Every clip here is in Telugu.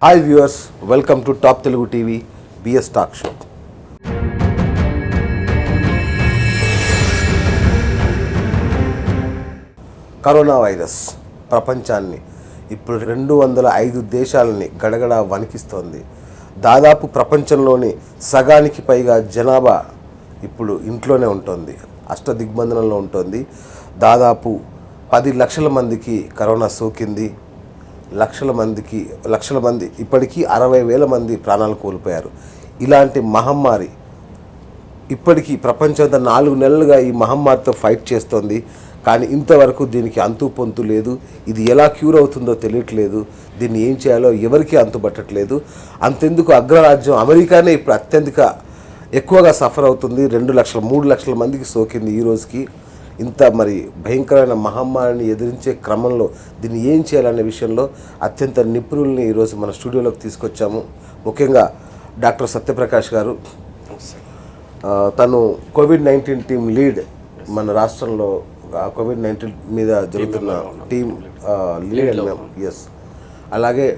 Hi viewers, welcome to top Telugu TV BS talk show. Corona virus ప్రపంచాన్ని ఇప్పుడు 205 దేశాలని గడగడ వణికిస్తోంది. దాదాపు ప్రపంచంలోని సగానికి పైగా జనాభా ఇప్పుడు ఇంట్లోనే ఉంటుంది, అష్టదిగ్బంధనంలో ఉంటుంది. దాదాపు 10 లక్షల మందికి కరోనా సోకింది. లక్షల మంది ఇప్పటికీ 60,000 మంది ప్రాణాలు కోల్పోయారు. ఇలాంటి మహమ్మారి ఇప్పటికీ ప్రపంచంతో 4 నెలలుగా ఈ మహమ్మారితో ఫైట్ చేస్తోంది. కానీ ఇంతవరకు దీనికి అంతు పొంతు లేదు. ఇది ఎలా క్యూర్ అవుతుందో తెలియట్లేదు. దీన్ని ఏం చేయాలో ఎవరికీ అంతుపట్టట్లేదు. అంతెందుకు అగ్రరాజ్యం అమెరికానే ఇప్పుడు అత్యధిక ఎక్కువగా సఫర్ అవుతుంది. 3 లక్షల మందికి సోకింది ఈ రోజుకి. ఇంత మరి భయంకరమైన మహమ్మారిని ఎదిరించే క్రమంలో దీన్ని ఏం చేయాలనే విషయంలో అత్యంత నిపుణుల్ని ఈరోజు మన స్టూడియోలోకి తీసుకొచ్చాము. ముఖ్యంగా డాక్టర్ సత్యప్రకాష్ గారు, తను కోవిడ్-19 టీమ్ లీడ్. మన రాష్ట్రంలో కోవిడ్-19 మీద జరుగుతున్న టీమ్ లీడ్. ఎస్. అలాగే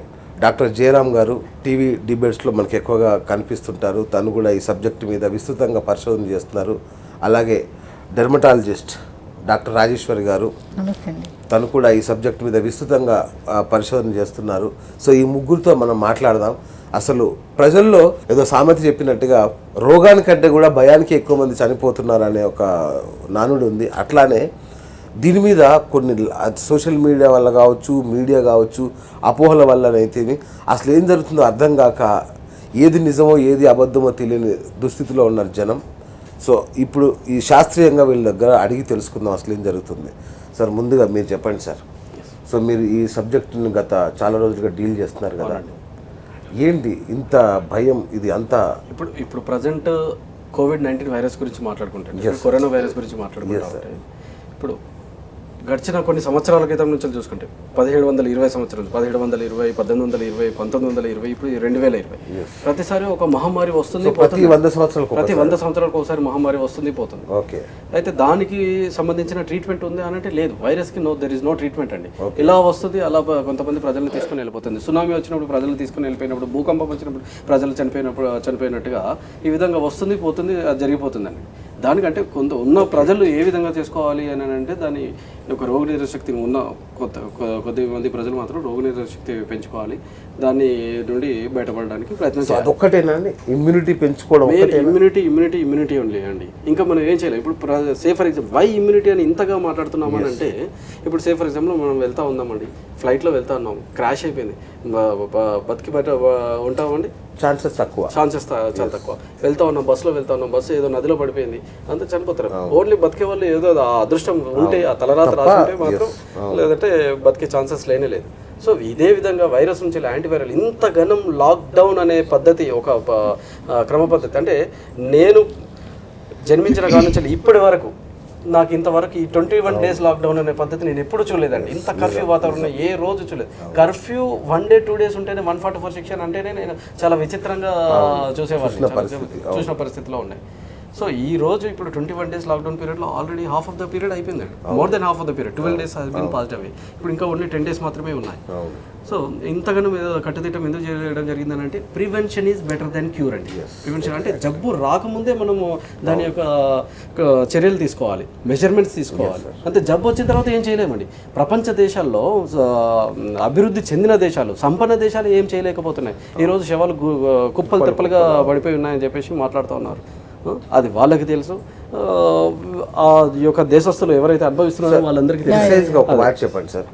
డాక్టర్ జయరామ్ గారు టీవీ డిబేట్స్లో మనకి ఎక్కువగా కనిపిస్తుంటారు. తను కూడా ఈ సబ్జెక్టు మీద విస్తృతంగా పరిశోధన చేస్తున్నారు. అలాగే డెర్మటాలజిస్ట్ డాక్టర్ రాజేశ్వరి గారు, తను కూడా ఈ సబ్జెక్ట్ మీద విస్తృతంగా పరిశోధన చేస్తున్నారు. సో ఈ ముగ్గురితో మనం మాట్లాడదాం. అసలు ప్రజల్లో ఏదో సామెత చెప్పినట్టుగా రోగానికంటే కూడా భయానికి ఎక్కువ మంది చనిపోతున్నారు అనే ఒక నానుడి ఉంది. అట్లానే దీని మీద కొన్ని సోషల్ మీడియా వల్ల కావచ్చు, మీడియా కావచ్చు, అపోహల వల్లనైతే అసలు ఏం జరుగుతుందో అర్థం కాక ఏది నిజమో ఏది అబద్ధమో తెలియని దుస్థితిలో ఉన్నారు జనం. సో ఇప్పుడు ఈ శాస్త్రీయంగా వీళ్ళ దగ్గర అడిగి తెలుసుకుందాం అసలు ఏం జరుగుతుంది. సార్, ముందుగా మీరు చెప్పండి సార్. సో మీరు ఈ సబ్జెక్టుని గత చాలా రోజులుగా డీల్ చేస్తున్నారు కదా, ఏంటి ఇంత భయం? ఇది అంతా ఇప్పుడు ప్రజెంట్ కోవిడ్-19 వైరస్ గురించి మాట్లాడుకుంటాం, కరోనా వైరస్ గురించి మాట్లాడుకుంటాం. ఇప్పుడు గడిచిన కొన్ని సంవత్సరాల క్రితం నుంచి చూసుకుంటే 1720 సంవత్సరాలు, 1720, 1820, 1920, ఇప్పుడు 2020 ప్రతిసారి ఒక మహమ్మారి వస్తుంది. ప్రతి 100 సంవత్సరాలకు ఒకసారి మహమ్మారి వస్తుంది పోతుంది. ఓకే. అయితే దానికి సంబంధించిన ట్రీట్మెంట్ ఉంది అని అంటే లేదు. వైరస్కి దెర్ ఇస్ నో ట్రీట్మెంట్ అండి. ఇలా వస్తుంది, అలా కొంతమంది ప్రజలను తీసుకుని వెళ్ళిపోతుంది. సునామీ వచ్చినప్పుడు ప్రజలు తీసుకుని వెళ్ళిపోయినప్పుడు, భూకంపం వచ్చినప్పుడు ప్రజలు చనిపోయినట్టుగా ఈ విధంగా వస్తుంది పోతుంది, అది జరిగిపోతుందండి. దానికంటే ఉన్న ప్రజలు ఏ విధంగా చేసుకోవాలి అని అంటే దాని ఒక రోగనిరోధక శక్తి ఉన్న కొద్ది మంది ప్రజలు మాత్రం రోగనిరోధక శక్తి పెంచుకోవాలి. దాని నుండి బయటపడడానికి ప్రయత్నం చేయాలి. ఒక్కటేనండి, ఇమ్యూనిటీ పెంచుకోవడం. ఇమ్యూనిటీ ఓన్లీ అండి. ఇంకా మనం ఏం చేయాలి? ఇప్పుడు say for example why immunity అని ఇంతగా మాట్లాడుతున్నామని అంటే, ఇప్పుడు సే ఫర్ ఎగ్జాంపుల్ మనం వెళ్తా ఉందామండి, ఫ్లైట్లో వెళ్తా ఉన్నాము, క్రాష్ అయిపోయింది, బతికి బయట ఉంటామండి, ఛాన్సెస్ చాలా తక్కువ. వెళ్తా ఉన్నాం, బస్సులో వెళ్తా ఉన్నాం, బస్సు ఏదో నదిలో పడిపోయింది, అంతా చనిపోతారు. ఓన్లీ బతికే వాళ్ళు ఏదో అదృష్టం ఉంటే, ఆ తలరాత రాసి ఉంటే మాత్రం, లేదంటే బతికే ఛాన్సెస్ లేనే లేదు. సో ఇదే విధంగా వైరస్ నుంచి యాంటీవైరల్ ఇంత ఘనం లాక్డౌన్ అనే పద్ధతి, ఒక క్రమ పద్ధతి. అంటే నేను జన్మించిన కాలం నుంచి ఇప్పటి వరకు నాకు ఇంతవరకు ఈ 21 days లాక్డౌన్ అనే పద్ధతి నేను ఎప్పుడు చూడలేదండి. ఇంత కర్ఫ్యూ వాతావరణం ఏ రోజు చూడలేదు. కర్ఫ్యూ 1 day 2 days ఉంటేనే 144 సెక్షన్ అంటేనే నేను చాలా విచిత్రంగా చూసిన పరిస్థితిలో ఉన్నాయి. సో ఈ రోజు ఇప్పుడు 21 days లాక్డౌన్ పీరియడ్లో already half of the period అయిపోయిందండి. More than half of the period 12 days has been passed away. ఇప్పుడు ఇంకా ఓన్లీ 10 days మాత్రమే ఉన్నాయి. సో ఇంతగానో కట్టుదిట్టం ఎందుకు చేయడం జరిగిందని అంటే, prevention is better then cure అండి. ప్రివెన్షన్ అంటే జబ్బు రాకముందే మనము దాని యొక్క చర్యలు తీసుకోవాలి, మెజర్మెంట్స్ తీసుకోవాలి. అంతే. జబ్బు వచ్చిన తర్వాత ఏం చేయలేమండి. ప్రపంచ దేశాల్లో, అభివృద్ధి చెందిన దేశాలు, సంపన్న దేశాలు ఏం చేయలేకపోతున్నాయి. ఈరోజు శవాలు కుప్పలు తెప్పలుగా పడిపోయి ఉన్నాయని చెప్పేసి మాట్లాడుతూ ఉన్నారు. అది వాళ్ళకి తెలుసు. ఆ యొక్క దేశస్తులు ఎవరైతే అనుభవిస్తున్నారో వాళ్ళందరికీ తెలుసు. ఒక మాట చెప్పండి సార్,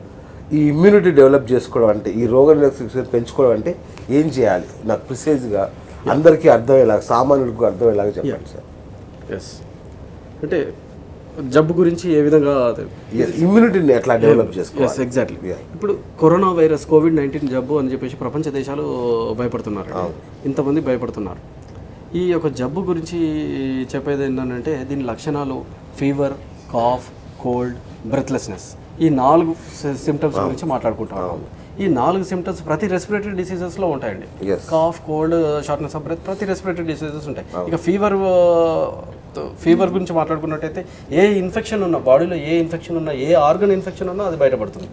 ఈ ఇమ్యూనిటీ డెవలప్ చేసుకోవడం అంటే, ఈ రోగనిరోధక పెంచుకోవడం అంటే ఏం చేయాలి? నాకు ప్రిసైజ్గా అందరికీ అర్థమయ్యేలాగా, సామాన్యులకు అర్థమయ్యేలాగా చెప్పండి సార్. ఎస్. అంటే జబ్బు గురించి ఏ విధంగా ఇమ్యూనిటీని ఎట్లా డెవలప్ చేసుకోవాలి? ఎగ్జాక్ట్లీ. ఇప్పుడు కరోనా వైరస్, కోవిడ్-19 జబ్బు అని చెప్పేసి ప్రపంచ దేశాలు భయపడుతున్నారు. ఇంతమంది భయపడుతున్నారు. ఈ యొక్క జబ్బు గురించి చెప్పేది ఏంటంటే, దీని లక్షణాలు ఫీవర్, కాఫ్, కోల్డ్, బ్రెత్లెస్నెస్, ఈ 4 సిమ్టమ్స్ గురించి మాట్లాడుకుంటాం. ఈ 4 సిమ్టమ్స్ ప్రతి రెస్పిరేటరీ డిసీజెస్లో ఉంటాయండి. Cough, cold, shortness of breath respiratory రెస్పిరేటరీ డిసీజెస్ ఉంటాయి. ఇక ఫీవర్ గురించి మాట్లాడుకున్నట్టయితే, ఏ ఇన్ఫెక్షన్ ఉన్నా, బాడీలో ఏ ఇన్ఫెక్షన్ ఉన్నా, ఏ ఆర్గన్ ఇన్ఫెక్షన్ ఉన్నా అది బయటపడుతుంది.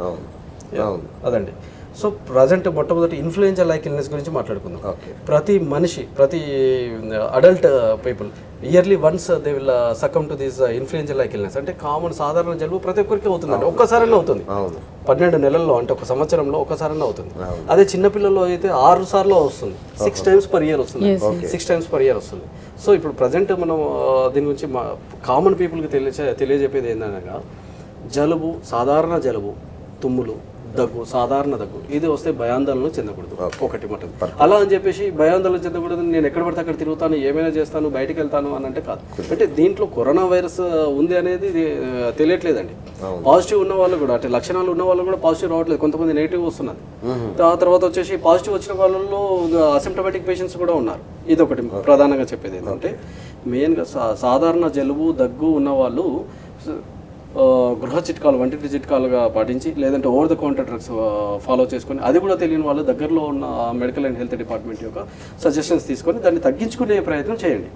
అదండి. సో ప్రజెంట్ మొట్టమొదటి ఇన్ఫ్లుయెంజా లైక్ ఇల్నెస్ గురించి మాట్లాడుకుందాం. ప్రతి మనిషి, ప్రతి adult people yearly once they will succumb to this influenza like illness. అంటే కామన్ సాధారణ జలుబు ప్రతి ఒక్కరికి అవుతుందండి, ఒక్కసారైనా అవుతుంది. 12 నెలల్లో అంటే ఒక సంవత్సరంలో ఒక్కసారైనా అవుతుంది. అదే చిన్నపిల్లల్లో అయితే 6 సార్లు వస్తుంది, 6 times per year వస్తుంది, 6 times per year వస్తుంది. సో ఇప్పుడు ప్రజెంట్ మనం దీని గురించి కామన్ పీపుల్కి తెలియజెప్పేది ఏంటనగా, జలుబు, సాధారణ జలుబు, తుమ్ములు, దగ్గు, సాధారణ దగ్గు ఇది వస్తే భయాందోళన చెందకూడదు. ఒకటి మటన్ అలా అని చెప్పేసి భయాందోళన చెందకూడదు, నేను ఎక్కడ పడితే అక్కడ తిరుగుతాను, ఏమైనా చేస్తాను, బయటికి వెళ్తాను అని అంటే కాదు. అంటే దీంట్లో కరోనా వైరస్ ఉంది అనేది తెలియట్లేదండి. పాజిటివ్ ఉన్న వాళ్ళు కూడా, అంటే లక్షణాలు ఉన్న వాళ్ళు కూడా పాజిటివ్ రావట్లేదు, కొంతమంది నెగిటివ్ వస్తున్నది. ఆ తర్వాత వచ్చేసి పాజిటివ్ వచ్చిన వాళ్ళలో అసిమ్టమాటిక్ పేషెంట్స్ కూడా ఉన్నారు. ఇది ఒకటి ప్రధానంగా చెప్పేది ఏంటంటే, మెయిన్గా సాధారణ జలుబు, దగ్గు ఉన్న వాళ్ళు గృహ చిట్కాలు, వంటింటి చిట్కాలుగా పాటించి, లేదంటే over the counter drugs follow చేసుకొని, అది కూడా తెలియని వాళ్ళు దగ్గరలో ఉన్న మెడికల్ అండ్ హెల్త్ డిపార్ట్మెంట్ యొక్క సజెషన్స్ తీసుకొని దాన్ని తగ్గించుకునే ప్రయత్నం చేయండి,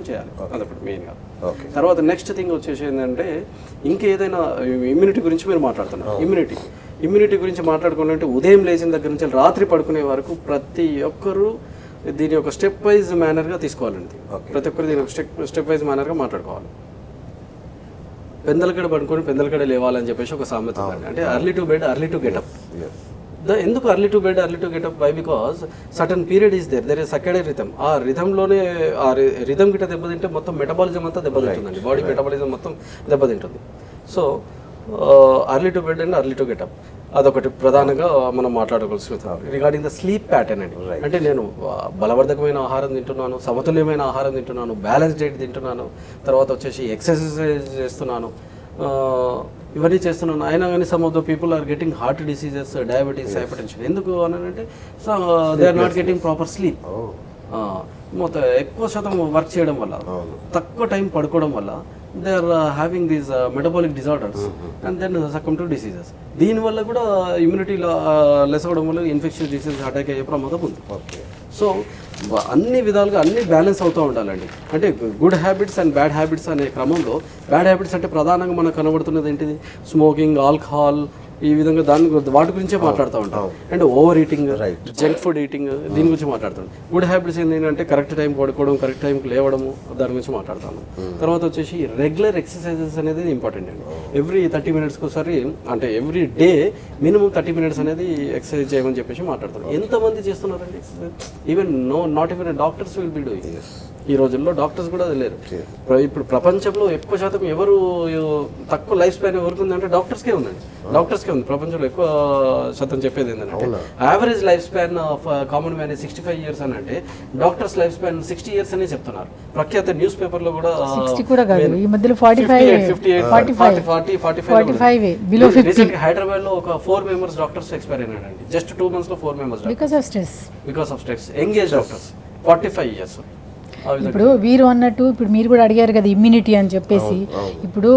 చేయాలి. అదొకటి మెయిన్గా. తర్వాత నెక్స్ట్ థింగ్ వచ్చేసి ఏంటంటే, ఇంకేదైనా ఇమ్యూనిటీ గురించి మీరు మాట్లాడుతున్నారు. ఇమ్యూనిటీ గురించి మాట్లాడుకోవాలంటే ఉదయం లేచిన దగ్గర నుంచి రాత్రి పడుకునే వరకు ప్రతి ఒక్కరూ దీని ఒక స్టెప్ వైజ్ మేనర్గా తీసుకోవాలండి. ప్రతి ఒక్కరు దీని ఒక స్టెప్ వైజ్ మేనర్గా మాట్లాడుకోవాలి. పెందలకడ పడుకొని పెందలకడ లేవాలని చెప్పేసి ఒక సామెత ఉందండి. అంటే early to bed, early to get up. ఎందుకు early to bed, early to get up? Why? Because certain period is there is circadian rhythm. ఆ రిథంలోనే ఆ రిథమ్ గిట్ట దెబ్బతింటే మొత్తం మెటబాలిజం అంతా దెబ్బతింటుందండి, బాడీ మెటబాలిజం మొత్తం దెబ్బతింటుంది. So early to bed and early to getup అదొకటి ప్రధానంగా మనం మాట్లాడుకోవాల్సి వస్తుంది. రిగార్డింగ్ ద స్లీప్ ప్యాటర్న్ అండి, అంటే నేను బలవర్ధకమైన ఆహారం తింటున్నాను, సమతుల్యమైన ఆహారం తింటున్నాను, బ్యాలెన్స్ డైట్ తింటున్నాను, తర్వాత వచ్చేసి ఎక్సర్సైజ్ చేస్తున్నాను, ఇవన్నీ చేస్తున్నాను, అయినా కానీ some of the people are getting heart diseases, diabetes, hypertension. ఎందుకు అని అంటే, so they are not getting proper sleep. మొత్తం ఎక్కువ శాతం వర్క్ చేయడం వల్ల, తక్కువ టైం పడుకోవడం వల్ల they are having these metabolic disorders and then succumb to diseases. దీనివల్ల కూడా ఇమ్యూనిటీ లెస్ అవ్వడం వల్ల ఇన్ఫెక్షన్ డిసీజ్ అటాక్ అయ్యే ప్రమాదం ఉంది. సో అన్ని విధాలుగా అన్ని బ్యాలెన్స్ అవుతూ ఉండాలండి. అంటే good habits and bad habits అనే క్రమంలో, బ్యాడ్ హ్యాబిట్స్ అంటే ప్రధానంగా మనకు కనబడుతున్నది ఏంటిది, స్మోకింగ్, ఆల్కహాల్, ఈ విధంగా వాటి గురించే మాట్లాడుతూ ఉంటాం. And over eating, junk food eating, దీని గురించి మాట్లాడుతాం. గుడ్ హ్యాబిట్స్ ఏంటంటే కరెక్ట్ టైం పడుకోవడం, కరెక్ట్ టైంకి లేవడము, దాని గురించి మాట్లాడతాను. తర్వాత వచ్చేసి రెగ్యులర్ ఎక్సర్సైజెస్ అనేది ఇంపార్టెంట్ అండి. ఎవ్రీ 30 minutes ఒకసారి, అంటే ఎవ్రీ డే మినిమం 30 minutes అనేది ఎక్సర్సైజ్ చేయమని చెప్పేసి మాట్లాడతాం. ఎంతమంది చేస్తున్నారండి exercise? Even not even doctors will be doing. ఈ రోజుల్లో డాక్టర్స్ కూడా లేరు. ఇప్పుడు ప్రపంచంలో ఎక్కువ శాతం ఎవరు తక్కువ లైఫ్ స్పాన్ ఎవరికి ఉందంటే డాక్టర్స్కే ఉందండి, డాక్టర్స్కే ఉంది. ప్రపంచంలో ఎక్కువ శాతం చెప్పేది ఏంటంటే, average life span of common man 65 years అని అంటే, డాక్టర్స్ లైఫ్ స్పాన్ 60 years అనే చెప్తున్నారు. ప్రఖ్యాత న్యూస్ పేపర్లో కూడా హైదరాబాద్ లో ఒక 4 members డాక్టర్స్ ఎక్స్పైర్ అయినాడండి. జస్ట్ 2 months లో 4 members because of stress. Engage doctors 45 years. ఇప్పుడు వీరు అన్నట్టు, ఇప్పుడు మీరు కూడా అడిగారు కదా ఇమ్యూనిటీ అని చెప్పేసి, ఇప్పుడు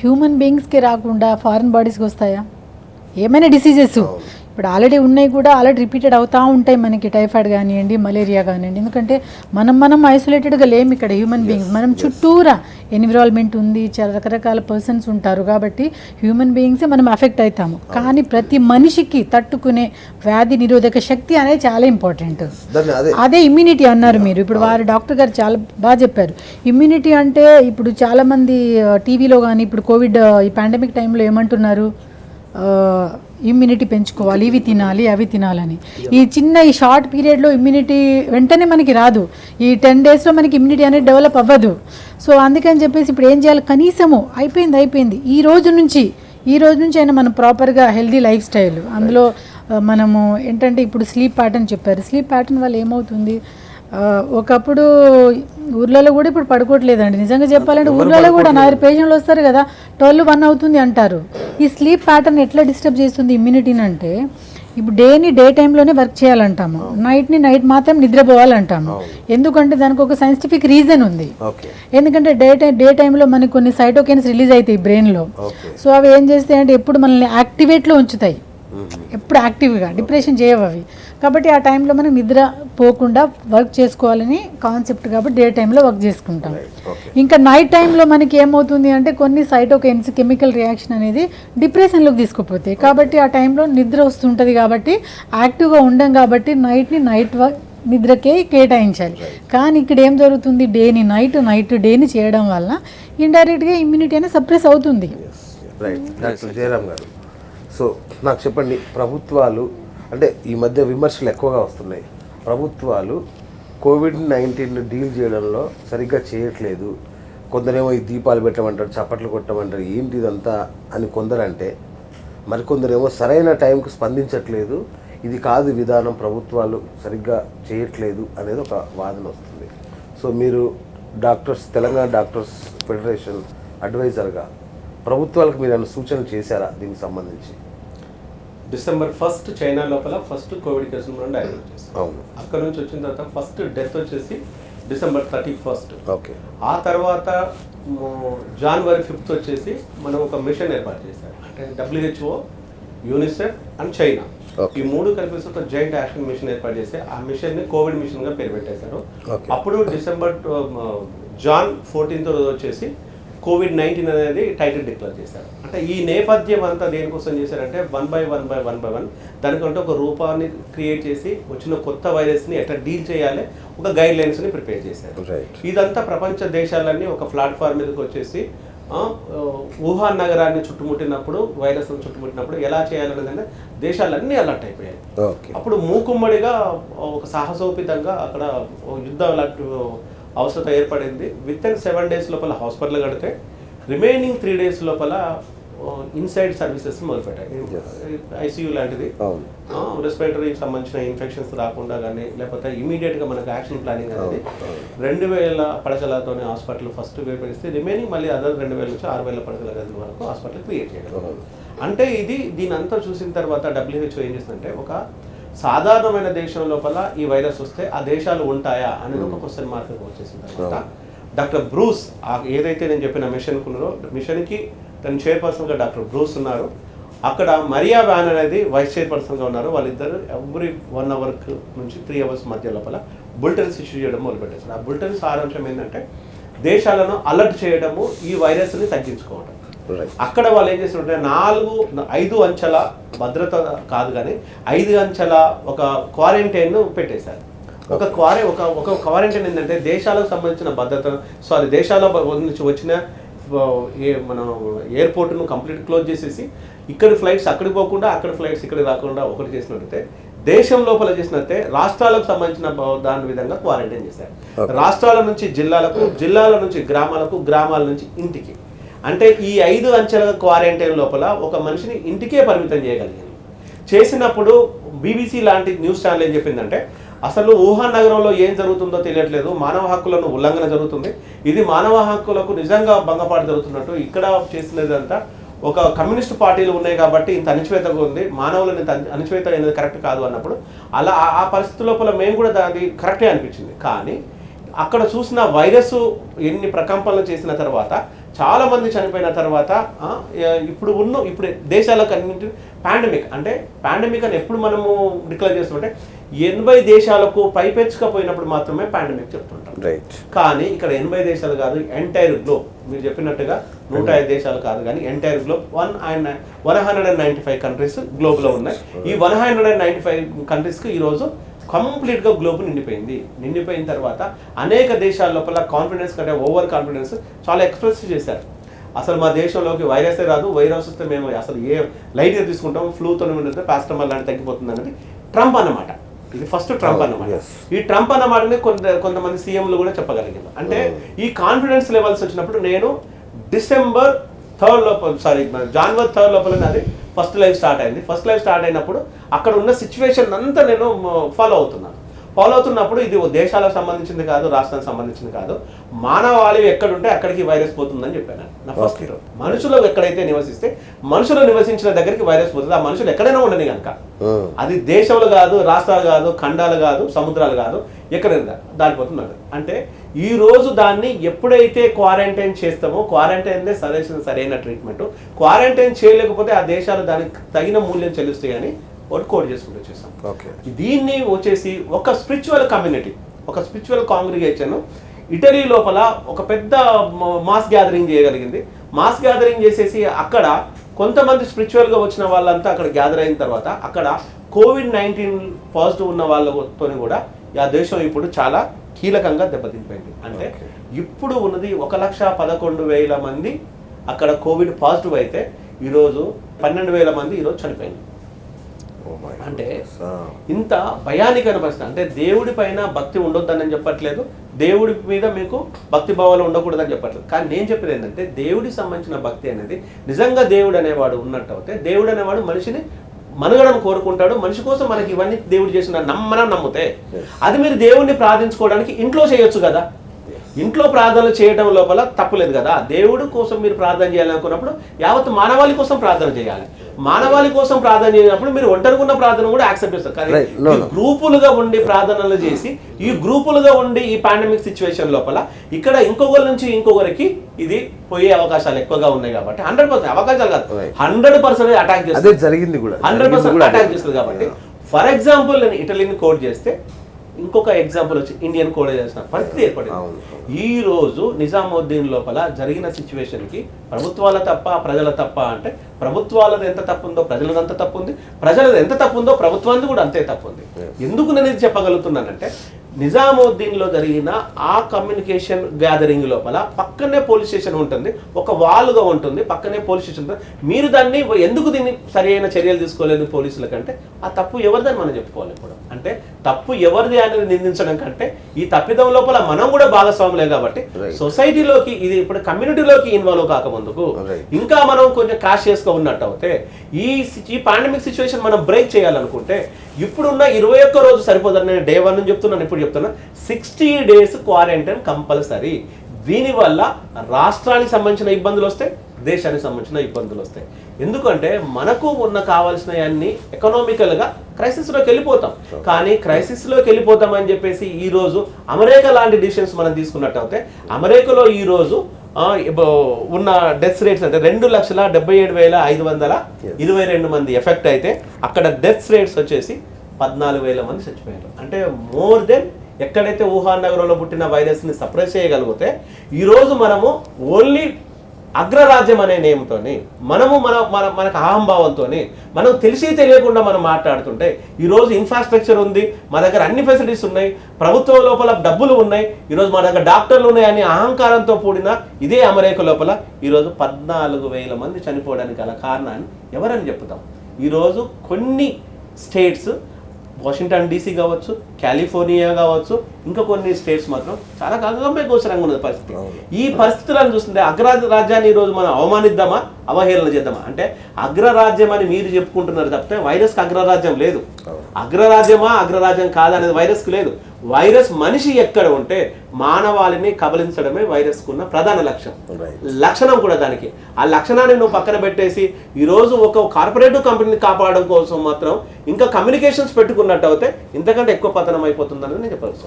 హ్యూమన్ బీయింగ్స్కి రాకుండా ఫారిన్ బాడీస్కి వస్తాయా ఏమైనా డిసీజెస్? ఇప్పుడు ఆల్రెడీ ఉన్నాయి కూడా, ఆల్రెడీ రిపీటెడ్ అవుతూ ఉంటాయి మనకి, టైఫాయిడ్ కానివ్వండి, మలేరియా కానివ్వండి. ఎందుకంటే మనం ఐసోలేటెడ్గా లేము ఇక్కడ హ్యూమన్ బీయింగ్స్. మనం చుట్టూరా ఎన్విరాన్మెంట్ ఉంది, చాలా రకరకాల పర్సన్స్ ఉంటారు, కాబట్టి హ్యూమన్ బీయింగ్సే మనం అఫెక్ట్ అవుతాము. కానీ ప్రతి మనిషికి తట్టుకునే వ్యాధి నిరోధక శక్తి అనేది చాలా ఇంపార్టెంట్. అదే ఇమ్యూనిటీ అన్నారు మీరు. ఇప్పుడు వారు డాక్టర్ గారు చాలా బాగా చెప్పారు. ఇమ్యూనిటీ అంటే ఇప్పుడు చాలామంది టీవీలో కానీ, ఇప్పుడు కోవిడ్ ఈ పాండమిక్ టైంలో ఏమంటున్నారు, ఇమ్యూనిటీ పెంచుకోవాలి, ఇవి తినాలి, అవి తినాలని. ఈ షార్ట్ పీరియడ్లో ఇమ్యూనిటీ వెంటనే మనకి రాదు. ఈ 10 daysలో మనకి ఇమ్యూనిటీ అనేది డెవలప్ అవ్వదు. సో అందుకని చెప్పేసి ఇప్పుడు ఏం చేయాలి, కనీసము అయిపోయింది ఈ రోజు నుంచి అయినా మనం ప్రాపర్గా హెల్దీ లైఫ్ స్టైల్, అందులో మనము ఏంటంటే, ఇప్పుడు స్లీప్ ప్యాటర్న్ చెప్పారు. స్లీప్ ప్యాటర్న్ వల్ల ఏమవుతుంది, ఒకప్పుడు ఊర్లలో కూడా ఇప్పుడు పడుకోవట్లేదండి. నిజంగా చెప్పాలంటే ఊర్లలో కూడా నా పేషెంట్లు వస్తారు కదా, 12-1 అవుతుంది అంటారు. ఈ స్లీప్ ప్యాటర్న్ ఎట్లా డిస్టర్బ్ చేస్తుంది ఇమ్యూనిటీని అంటే, ఇప్పుడు డే టైంలోనే వర్క్ చేయాలంటాము, నైట్ మాత్రం నిద్రపోవాలంటాము. ఎందుకంటే దానికి ఒక సైంటిఫిక్ రీజన్ ఉంది. ఎందుకంటే డే టైంలో మనకి కొన్ని సైటోకైన్స్ రిలీజ్ అవుతాయి బ్రెయిన్లో. సో అవి ఏం చేస్తాయి అంటే, ఎప్పుడు మనల్ని యాక్టివేట్లో ఉంచుతాయి, ఎప్పుడు యాక్టివ్గా, డిప్రెషన్ చేయవు అవి. కాబట్టి ఆ టైంలో మనం నిద్ర పోకుండా వర్క్ చేసుకోవాలని కాన్సెప్ట్ కాబట్టి డే టైంలో వర్క్ చేసుకుంటాం. ఇంకా నైట్ టైంలో మనకి ఏమవుతుంది అంటే కొన్ని సైటోకైన్స్ కెమికల్ రియాక్షన్ అనేది డిప్రెషన్లోకి తీసుకుపోతాయి. కాబట్టి ఆ టైంలో నిద్ర వస్తుంటుంది కాబట్టి యాక్టివ్గా ఉండం కాబట్టి నైట్ని నైట్ వర్క్ నిద్రకే కేటాయించాలి. కానీ ఇక్కడ ఏం జరుగుతుంది, డేని నైట్ డేని చేయడం వల్ల ఇండైరెక్ట్గా ఇమ్యూనిటీ అనేది సప్రెస్ అవుతుంది. రైట్. డాక్టర్ జయరామ్ గారు, సో నాకు చెప్పండి, ప్రభుత్వాలు అంటే ఈ మధ్య విమర్శలు ఎక్కువగా వస్తున్నాయి, ప్రభుత్వాలు కోవిడ్-19 డీల్ చేయడంలో సరిగ్గా చేయట్లేదు, కొందరేమో ఈ దీపాలు పెట్టమంటారు, చప్పట్లు కొట్టమంటారు, ఏంటి ఇదంతా అని కొందరంటే, మరికొందరేమో సరైన టైంకి స్పందించట్లేదు, ఇది కాదు విధానం, ప్రభుత్వాలు సరిగ్గా చేయట్లేదు అనేది ఒక వాదన వస్తుంది. సో మీరు డాక్టర్స్, తెలంగాణ డాక్టర్స్ ఫెడరేషన్ అడ్వైజర్గా ప్రభుత్వాలకు మీరు ఏమైనా సూచనలు చేశారా దీనికి సంబంధించి? December 1st చైనా లోపల ఫస్ట్ కోవిడ్ కేసులు మనం డయాగ్నోస్ చేస్తాం. అవును. అక్కడ నుంచి వచ్చిన తర్వాత ఫస్ట్ డెత్ వచ్చేసి December 31st. ఓకే. ఆ తర్వాత January 5th వచ్చేసి మనం ఒక మిషన్ ఏర్పాటు చేశారు. అంటే WHO, యూనిసెఫ్ అండ్ చైనా ఈ మూడు కలిపేసి ఒక జాయింట్ యాక్షన్ మిషన్ ఏర్పాటు చేసి ఆ మిషన్ని కోవిడ్ మిషన్గా పేరు పెట్టేశారు. అప్పుడు Jan 14th రోజు వచ్చేసి కోవిడ్-19 అనేది టైటిల్ డిక్లేర్ చేశారు. అంటే ఈ నేపథ్యం అంతా దేనికోసం చేశారంటే 1 by 1 దానికంటే ఒక రూపాన్ని క్రియేట్ చేసి వచ్చిన కొత్త వైరస్ని ఎట్లా డీల్ చేయాలి ఒక గైడ్ లైన్స్ని ప్రిపేర్ చేశారు. ఇదంతా ప్రపంచ దేశాలన్నీ ఒక ప్లాట్ఫామ్ మీదకి వచ్చేసి వుహాన్ నగరాన్ని చుట్టుముట్టినప్పుడు, వైరస్ను చుట్టుముట్టినప్పుడు ఎలా చేయాలనేది దేశాలన్నీ అలర్ట్ అయిపోయాయి. అప్పుడు మూకుమ్మడిగా ఒక సాహసోపితంగా అక్కడ యుద్ధం అవసరత ఏర్పడింది. విత్ ఇన్ 7 days లోపల హాస్పిటల్ కడితే రిమైనింగ్ 3 days లోపల ఇన్సైడ్ సర్వీసెస్ మొదలుపెట్టాయి. ఐసీయూ లాంటిది, రెస్పిరేటరీకి సంబంధించిన ఇన్ఫెక్షన్స్ రాకుండా కానీ, లేకపోతే ఇమీడియట్గా మనకు యాక్షన్ ప్లానింగ్ అనేది 2000 పడకలతో హాస్పిటల్ ఫస్ట్ వేపడిస్తే రిమైనింగ్ మళ్ళీ అదర్ 2000 నుంచి 6000 పడకల గది వరకు హాస్పిటల్ క్రియేట్ చేయడం. అంటే దీని అంతా చూసిన తర్వాత WHO ఏం చేస్తుందంటే, ఒక సాధారణమైన దేశం లోపల ఈ వైరస్ వస్తే ఆ దేశాలు ఉంటాయా అనేది ఒక క్వశ్చన్ మార్క్ వచ్చేసిన తర్వాత డాక్టర్ బ్రూస్ ఏదైతే నేను చెప్పిన మిషన్కి తన చైర్పర్సన్గా డాక్టర్ బ్రూస్ ఉన్నారు. అక్కడ మరియా వ్యాన్ అనేది వైస్ చైర్పర్సన్గా ఉన్నారు. వాళ్ళిద్దరు ఎవ్రీ 1 hour నుంచి 3 hours మధ్య లోపల బులెటిన్స్ ఇష్యూ చేయడం మొదలుపెట్టేస్తారు. ఆ బులెటిన్ సారాంశం ఏంటంటే దేశాలను అలర్ట్ చేయడము, ఈ వైరస్ని తగ్గించుకోవడం. అక్కడ వాళ్ళు ఏం చేస్తుంటే 5 అంచెల భద్రత కాదు కానీ 5 అంచెల ఒక క్వారంటైన్ పెట్టేశారు. ఒక క్వారంటైన్ ఏంటంటే దేశాలకు సంబంధించిన భద్రత, దేశాల నుంచి వచ్చిన మన ఎయిర్పోర్ట్ను కంప్లీట్ క్లోజ్ చేసేసి ఇక్కడ ఫ్లైట్స్ అక్కడికి పోకుండా, అక్కడ ఫ్లైట్స్ ఇక్కడికి రాకుండా ఒకటి చేసినట్టయితే, దేశం లోపల చేసినట్టే రాష్ట్రాలకు సంబంధించిన దాని విధంగా క్వారంటైన్ చేశారు. రాష్ట్రాల నుంచి జిల్లాలకు, జిల్లాల నుంచి గ్రామాలకు, గ్రామాల నుంచి ఇంటికి. అంటే ఈ 5 అంచెల క్వారంటైన్ లోపల ఒక మనిషిని ఇంటికే పరిమితం చేయగలిగింది. చేసినప్పుడు BBC లాంటి న్యూస్ ఛానల్ ఏం చెప్పిందంటే, అసలు వుహాన్ నగరంలో ఏం జరుగుతుందో తెలియట్లేదు, మానవ హక్కులను ఉల్లంఘన జరుగుతుంది, ఇది మానవ హక్కులకు నిజంగా భంగపాటు జరుగుతున్నట్టు, ఇక్కడ చేసినదంతా ఒక కమ్యూనిస్ట్ పార్టీలు ఉన్నాయి కాబట్టి ఇంత అణచివేతగా ఉంది, మానవులను ఇంత అణచివేత అనేది కరెక్ట్ కాదు అన్నప్పుడు అలా ఆ పరిస్థితి లోపల మేము కూడా అది కరెక్టే అనిపించింది. కానీ అక్కడ చూసిన వైరస్ ఎన్ని ప్రకంపనలు చేసిన తర్వాత, చాలామంది చనిపోయిన తర్వాత, ఇప్పుడు దేశాలకు అన్నింటి పాండమిక్ అని ఎప్పుడు మనము డిక్లేర్ చేస్తామంటే 80 దేశాలకు పైపెచ్చుకపోయినప్పుడు మాత్రమే పాండమిక్ చెప్తుంటాం. కానీ ఇక్కడ 80 దేశాలు కాదు, ఎంటైర్ గ్లోబ్. మీరు చెప్పినట్టుగా 105 దేశాలు కాదు కానీ ఎంటైర్ గ్లోబ్ 195 కంట్రీస్ గ్లోబ్లో ఉన్నాయి. ఈ 195 కంట్రీస్కి ఈరోజు కంప్లీట్గా గ్లోబ్ నిండిపోయిన తర్వాత అనేక దేశాల లోపల కాన్ఫిడెన్స్ కంటే ఓవర్ కాన్ఫిడెన్స్ చాలా ఎక్స్ప్రెస్ చేశారు. అసలు మా దేశంలోకి వైరసే రాదు, వైరస్ వస్తే మేము అసలు ఏ లైట్గా తీసుకుంటాం, ఫ్లూతో పారాసిటమాల్ లాంటి తగ్గిపోతుంది అనేది ట్రంప్ అన్నమాట. ఇది ఫస్ట్ ట్రంప్ అన్నమాట. ఈ ట్రంప్ అన్నమాటని కొంతమంది సీఎంలు కూడా చెప్పగలిగారు. అంటే ఈ కాన్ఫిడెన్స్ లెవెల్స్ వచ్చినప్పుడు నేను January 3 లోపల నాది ఫస్ట్ లైవ్ స్టార్ట్ అయింది. ఫస్ట్ లైవ్ స్టార్ట్ అయినప్పుడు అక్కడ ఉన్న సిచ్యువేషన్ అంతా నేను ఫాలో అవుతున్నప్పుడు ఇది దేశాలకు సంబంధించింది కాదు, రాష్ట్రానికి సంబంధించింది కాదు, మానవాళి ఎక్కడుంటే అక్కడికి వైరస్ పోతుందని చెప్పాను నా ఫస్ట్ హీరో. మనుషులు ఎక్కడైతే నివసిస్తే మనుషులు నివసించిన దగ్గరికి వైరస్ పోతుంది. ఆ మనుషులు ఎక్కడైనా ఉండని కనుక అది దేశాలు కాదు, రాష్ట్రాలు కాదు, ఖండాలు కాదు, సముద్రాలు కాదు, ఎక్కడైనా దాటిపోతున్నారు. అంటే ఈ రోజు దాన్ని ఎప్పుడైతే క్వారంటైన్ చేస్తామో, క్వారంటైన్ సరైన ట్రీట్మెంట్, క్వారంటైన్ చేయలేకపోతే ఆ దేశాలు దానికి తగిన మూల్యం చెల్లిస్తాయి కానీ ఒకటి కోడ్ చేసుకుంటూ వచ్చేసాం. ఓకే. దీన్ని వచ్చేసి ఒక స్పిరిచువల్ కమ్యూనిటీ, ఒక స్పిరిచువల్ కాంగ్రిగేషన్ ఇటలీ లోపల ఒక పెద్ద మాస్ గ్యాదరింగ్ చేయగలిగింది. మాస్ గ్యాదరింగ్ చేసేసి అక్కడ కొంతమంది స్పిరిచువల్గా వచ్చిన వాళ్ళంతా అక్కడ గ్యాదర్ అయిన తర్వాత అక్కడ COVID-19 పాజిటివ్ ఉన్న వాళ్ళతో కూడా ఆ దేశం ఇప్పుడు చాలా కీలకంగా దెబ్బతింపోయింది. అంటే ఇప్పుడు ఉన్నది 1,11,000 మంది అక్కడ కోవిడ్ పాజిటివ్ అయితే ఈరోజు 12,000 మంది ఈరోజు చనిపోయింది. అంటే ఇంత భయానికైన పరిస్థితి. అంటే దేవుడి పైన భక్తి ఉండొద్దని చెప్పట్లేదు, దేవుడి మీద మీకు భక్తి భావాలు ఉండకూడదని చెప్పట్లేదు. కానీ నేను చెప్పేది ఏంటంటే దేవుడికి సంబంధించిన భక్తి అనేది నిజంగా దేవుడు అనేవాడు ఉన్నట్టు అయితే, దేవుడు అనేవాడు మనిషిని మనుగడను కోరుకుంటాడు. మనిషి కోసం మనకి ఇవన్నీ దేవుడు చేసిన మనం నమ్మితే అది మీరు దేవుడిని ప్రార్థించుకోవడానికి ఇంట్లో చేయొచ్చు కదా. ఇంట్లో ప్రార్థనలు చేయడం లోపల తప్పులేదు కదా. దేవుడు కోసం మీరు ప్రార్థన చేయాలనుకున్నప్పుడు యావత్ మానవాళి కోసం ప్రార్థన చేయాలి. మానవాళి కోసం ప్రార్థన చేసినప్పుడు మీరు ఒంటరిగున్న ప్రార్థన కూడా యాక్సెప్ట్ చేస్తారు. కానీ ఈ గ్రూపులుగా ఉండి ప్రార్థనలు చేసి, ఈ గ్రూపులుగా ఉండి ఈ పాండమిక్ సిచ్యువేషన్ లోపల ఇక్కడ ఇంకొకరి నుంచి ఇంకొకరికి ఇది పోయే అవకాశాలు ఎక్కువగా ఉన్నాయి కాబట్టి 100% అవకాశాలు కాదు, 100% అటాక్ చేస్తుంది. జరిగింది కూడా 100% అటాక్ చేస్తుంది. కాబట్టి ఫర్ ఎగ్జాంపుల్ నేను ఇటలీని కోడ్ చేస్తే ఇంకొక ఎగ్జాంపుల్ వచ్చి ఇండియన్ కోడ్ చేసిన పరిస్థితి ఏర్పడింది. ఈ రోజు నిజాముద్దీన్ లోపల జరిగిన సిచ్యువేషన్కి ప్రభుత్వాల తప్ప ప్రజల తప్ప అంటే ప్రభుత్వాలది ఎంత తప్పు ఉందో ప్రజలది అంత తప్పు ఉంది, ప్రజలది ఎంత తప్పు ఉందో ప్రభుత్వానికి కూడా అంతే తప్పు ఉంది. ఎందుకు నేను ఇది చెప్పగలుగుతున్నానంటే నిజాముద్దీన్లో జరిగిన ఆ కమ్యూనికేషన్ గ్యాదరింగ్ లోపల పక్కనే పోలీస్ స్టేషన్ ఉంటుంది, ఒక వాల్గా ఉంటుంది, పక్కనే పోలీస్ స్టేషన్ ఉంటుంది. మీరు దాన్ని ఎందుకు దీన్ని సరైన చర్యలు తీసుకోలేదు పోలీసుల కంటే ఆ తప్పు ఎవరిదని మనం చెప్పుకోవాలి. ఇప్పుడు అంటే తప్పు ఎవరిది అనేది నిందించడం కంటే ఈ తప్పిదం లోపల మనం కూడా భాగస్వాములే కాబట్టి సొసైటీలోకి ఇది ఇప్పుడు కమ్యూనిటీలోకి ఇన్వాల్వ్ కాకముందుకు ఇంకా మనం కొంచెం కాష్ చేసుకు ఉన్నట్టు అయితే ఈ పాండమిక్ సిచ్యువేషన్ మనం బ్రేక్ చేయాలనుకుంటే ఇప్పుడున్న 21 రోజు సరిపోదని నేను డే 1 నుంచి చెప్తున్నాను, ఇప్పుడు చెప్తున్నా 60 days క్వారంటైన్ కంపల్సరీ. దీనివల్ల రాష్ట్రానికి సంబంధించిన ఇబ్బందులు వస్తాయి, దేశానికి సంబంధించిన ఇబ్బందులు వస్తాయి. ఎందుకంటే మనకు ఉన్న కావాల్సినవన్నీ ఎకనామికల్గా క్రైసిస్లోకి వెళ్ళిపోతాం. కానీ క్రైసిస్లోకి వెళ్ళిపోతామని చెప్పేసి ఈరోజు అమెరికా లాంటి డిసిషన్స్ మనం తీసుకున్నట్టు అయితే అమెరికాలో ఈరోజు ఉన్న డెత్ రేట్స్ అంటే 2,77,522 మంది ఎఫెక్ట్ అయితే అక్కడ డెత్ రేట్స్ వచ్చేసి 14,000 మంది చచ్చిపోయారు. అంటే మోర్ దెన్ ఎక్కడైతే వుహాన్ నగరంలో పుట్టిన వైరస్ని సప్రెస్ చేయగలిగితే ఈరోజు మనము ఓన్లీ అగ్రరాజ్యం అనే నేమ్తోని మనము మనకు అహంభావంతో మనం తెలిసి తెలియకుండా మనం మాట్లాడుతుంటే ఈరోజు ఇన్ఫ్రాస్ట్రక్చర్ ఉంది, మా దగ్గర అన్ని ఫెసిలిటీస్ ఉన్నాయి, ప్రభుత్వం లోపల డబ్బులు ఉన్నాయి, ఈరోజు మా దగ్గర డాక్టర్లు ఉన్నాయి అని అహంకారంతో కూడిన ఇదే అమెరికా లోపల ఈరోజు 14,000 మంది చనిపోవడానికి గల కారణాన్ని ఎవరని చెప్తాం. ఈరోజు కొన్ని స్టేట్స్ వాషింగ్టన్ DC కావచ్చు, కాలిఫోర్నియా కావచ్చు, ఇంకా కొన్ని స్టేట్స్ మాత్రం చాలా గంభీరంగా ఉన్నది పరిస్థితి. ఈ పరిస్థితులను చూస్తుంటే అగ్రరాజ్యాన్ని ఈరోజు మనం అవమానిద్దామా, అవహేళన చేద్దామా అంటే అగ్రరాజ్యం అని మీరు చెప్పుకుంటున్నారు తప్పితే వైరస్కి అగ్రరాజ్యం లేదు. అగ్రరాజ్యమా అగ్రరాజ్యం కాదనేది వైరస్కి లేదు. వైరస్ మనిషి ఎక్కడ ఉంటే మానవాళిని కబలించడమే వైరస్కు ఉన్న ప్రధాన లక్షణం కూడా దానికి. ఆ లక్షణాన్ని నువ్వు పక్కన పెట్టేసి ఈరోజు ఒక కార్పొరేటివ్ కంపెనీని కాపాడడం కోసం మాత్రం ఇంకా కమ్యూనికేషన్స్ పెట్టుకున్నట్టు అయితే ఇంతకంటే ఎక్కువ పతనం అయిపోతుందని నేను చెప్పాల్సి.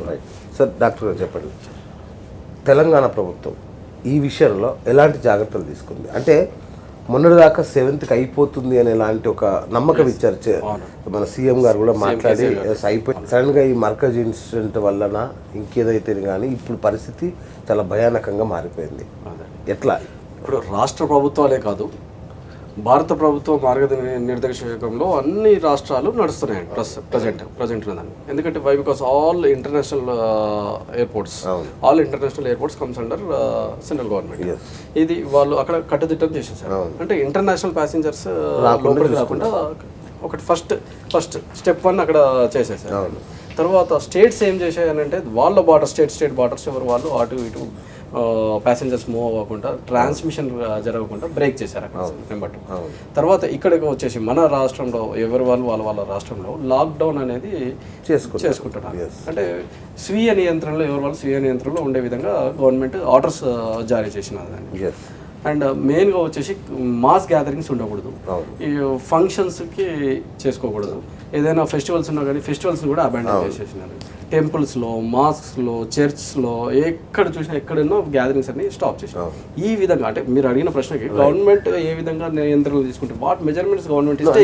సార్ డాక్టర్ గారు చెప్పండి, తెలంగాణ ప్రభుత్వం ఈ విషయంలో ఎలాంటి జాగ్రత్తలు తీసుకుంది? అంటే మొన్నటిదాకా 7th అయిపోతుంది అనే లాంటి ఒక నమ్మకం ఇచ్చారు మన సీఎం గారు కూడా మాట్లాడి అయిపోయి సడన్గా ఈ మర్కజ్ ఇన్సిడెంట్ వలన ఇంకేదైతే కానీ ఇప్పుడు పరిస్థితి చాలా భయానకంగా మారిపోయింది. ఎట్లా? ఇప్పుడు రాష్ట్ర ప్రభుత్వాలే కాదు, భారత ప్రభుత్వ మార్గనిర్దేశకంలో అన్ని రాష్ట్రాలు నడుస్తున్నాయండి ప్రజెంట్ ఉన్నదాన్ని. ఎందుకంటే because all international airports comes under central government. ఇది వాళ్ళు అక్కడ కట్టుదిట్టం చేసేసారు. అంటే ఇంటర్నేషనల్ ప్యాసింజర్స్ లోపలికి రాకుండా ఒకటి ఫస్ట్ స్టెప్ 1 అక్కడ చేసేసారు. తర్వాత స్టేట్స్ ఏం చేశాయనంటే వాళ్ళ స్టేట్ బార్డర్స్ ఎవరు వాళ్ళు అటు ఇటు ప్యాసింజర్స్ మూవ్ అవ్వకుండా ట్రాన్స్మిషన్ జరగకుండా బ్రేక్ చేశారు అక్కడ నెంబర్ 2. తర్వాత ఇక్కడికి వచ్చేసి మన రాష్ట్రంలో ఎవరి వాళ్ళ రాష్ట్రంలో లాక్డౌన్ అనేది చేసుకుంటున్నారు. అంటే స్వీయ నియంత్రణలో ఎవరి వాళ్ళు స్వీయ నియంత్రణలో ఉండే విధంగా గవర్నమెంట్ ఆర్డర్స్ జారీ చేసినది దాన్ని. అండ్ మెయిన్గా వచ్చేసి మాస్ గ్యాదరింగ్స్ ఉండకూడదు, ఈ ఫంక్షన్స్కి చేసుకోకూడదు, ఏదైనా ఫెస్టివల్స్ ఉన్నా కానీ ఫెస్టివల్స్ని కూడా అబాండన్ చేసేసినారు. టెంపుల్స్లో, మాస్క్స్లో, చర్చ్స్లో ఎక్కడ చూసినా ఎక్కడెన్నో గ్యాదరింగ్స్ అన్ని స్టాప్ చేసినారు. ఈ విధంగా అంటే మీరు అడిగిన ప్రశ్నకి గవర్నమెంట్ ఏ విధంగా నియంత్రణలు తీసుకుంటే వాట్ మెజర్మెంట్స్ గవర్నమెంట్ ఇస్తే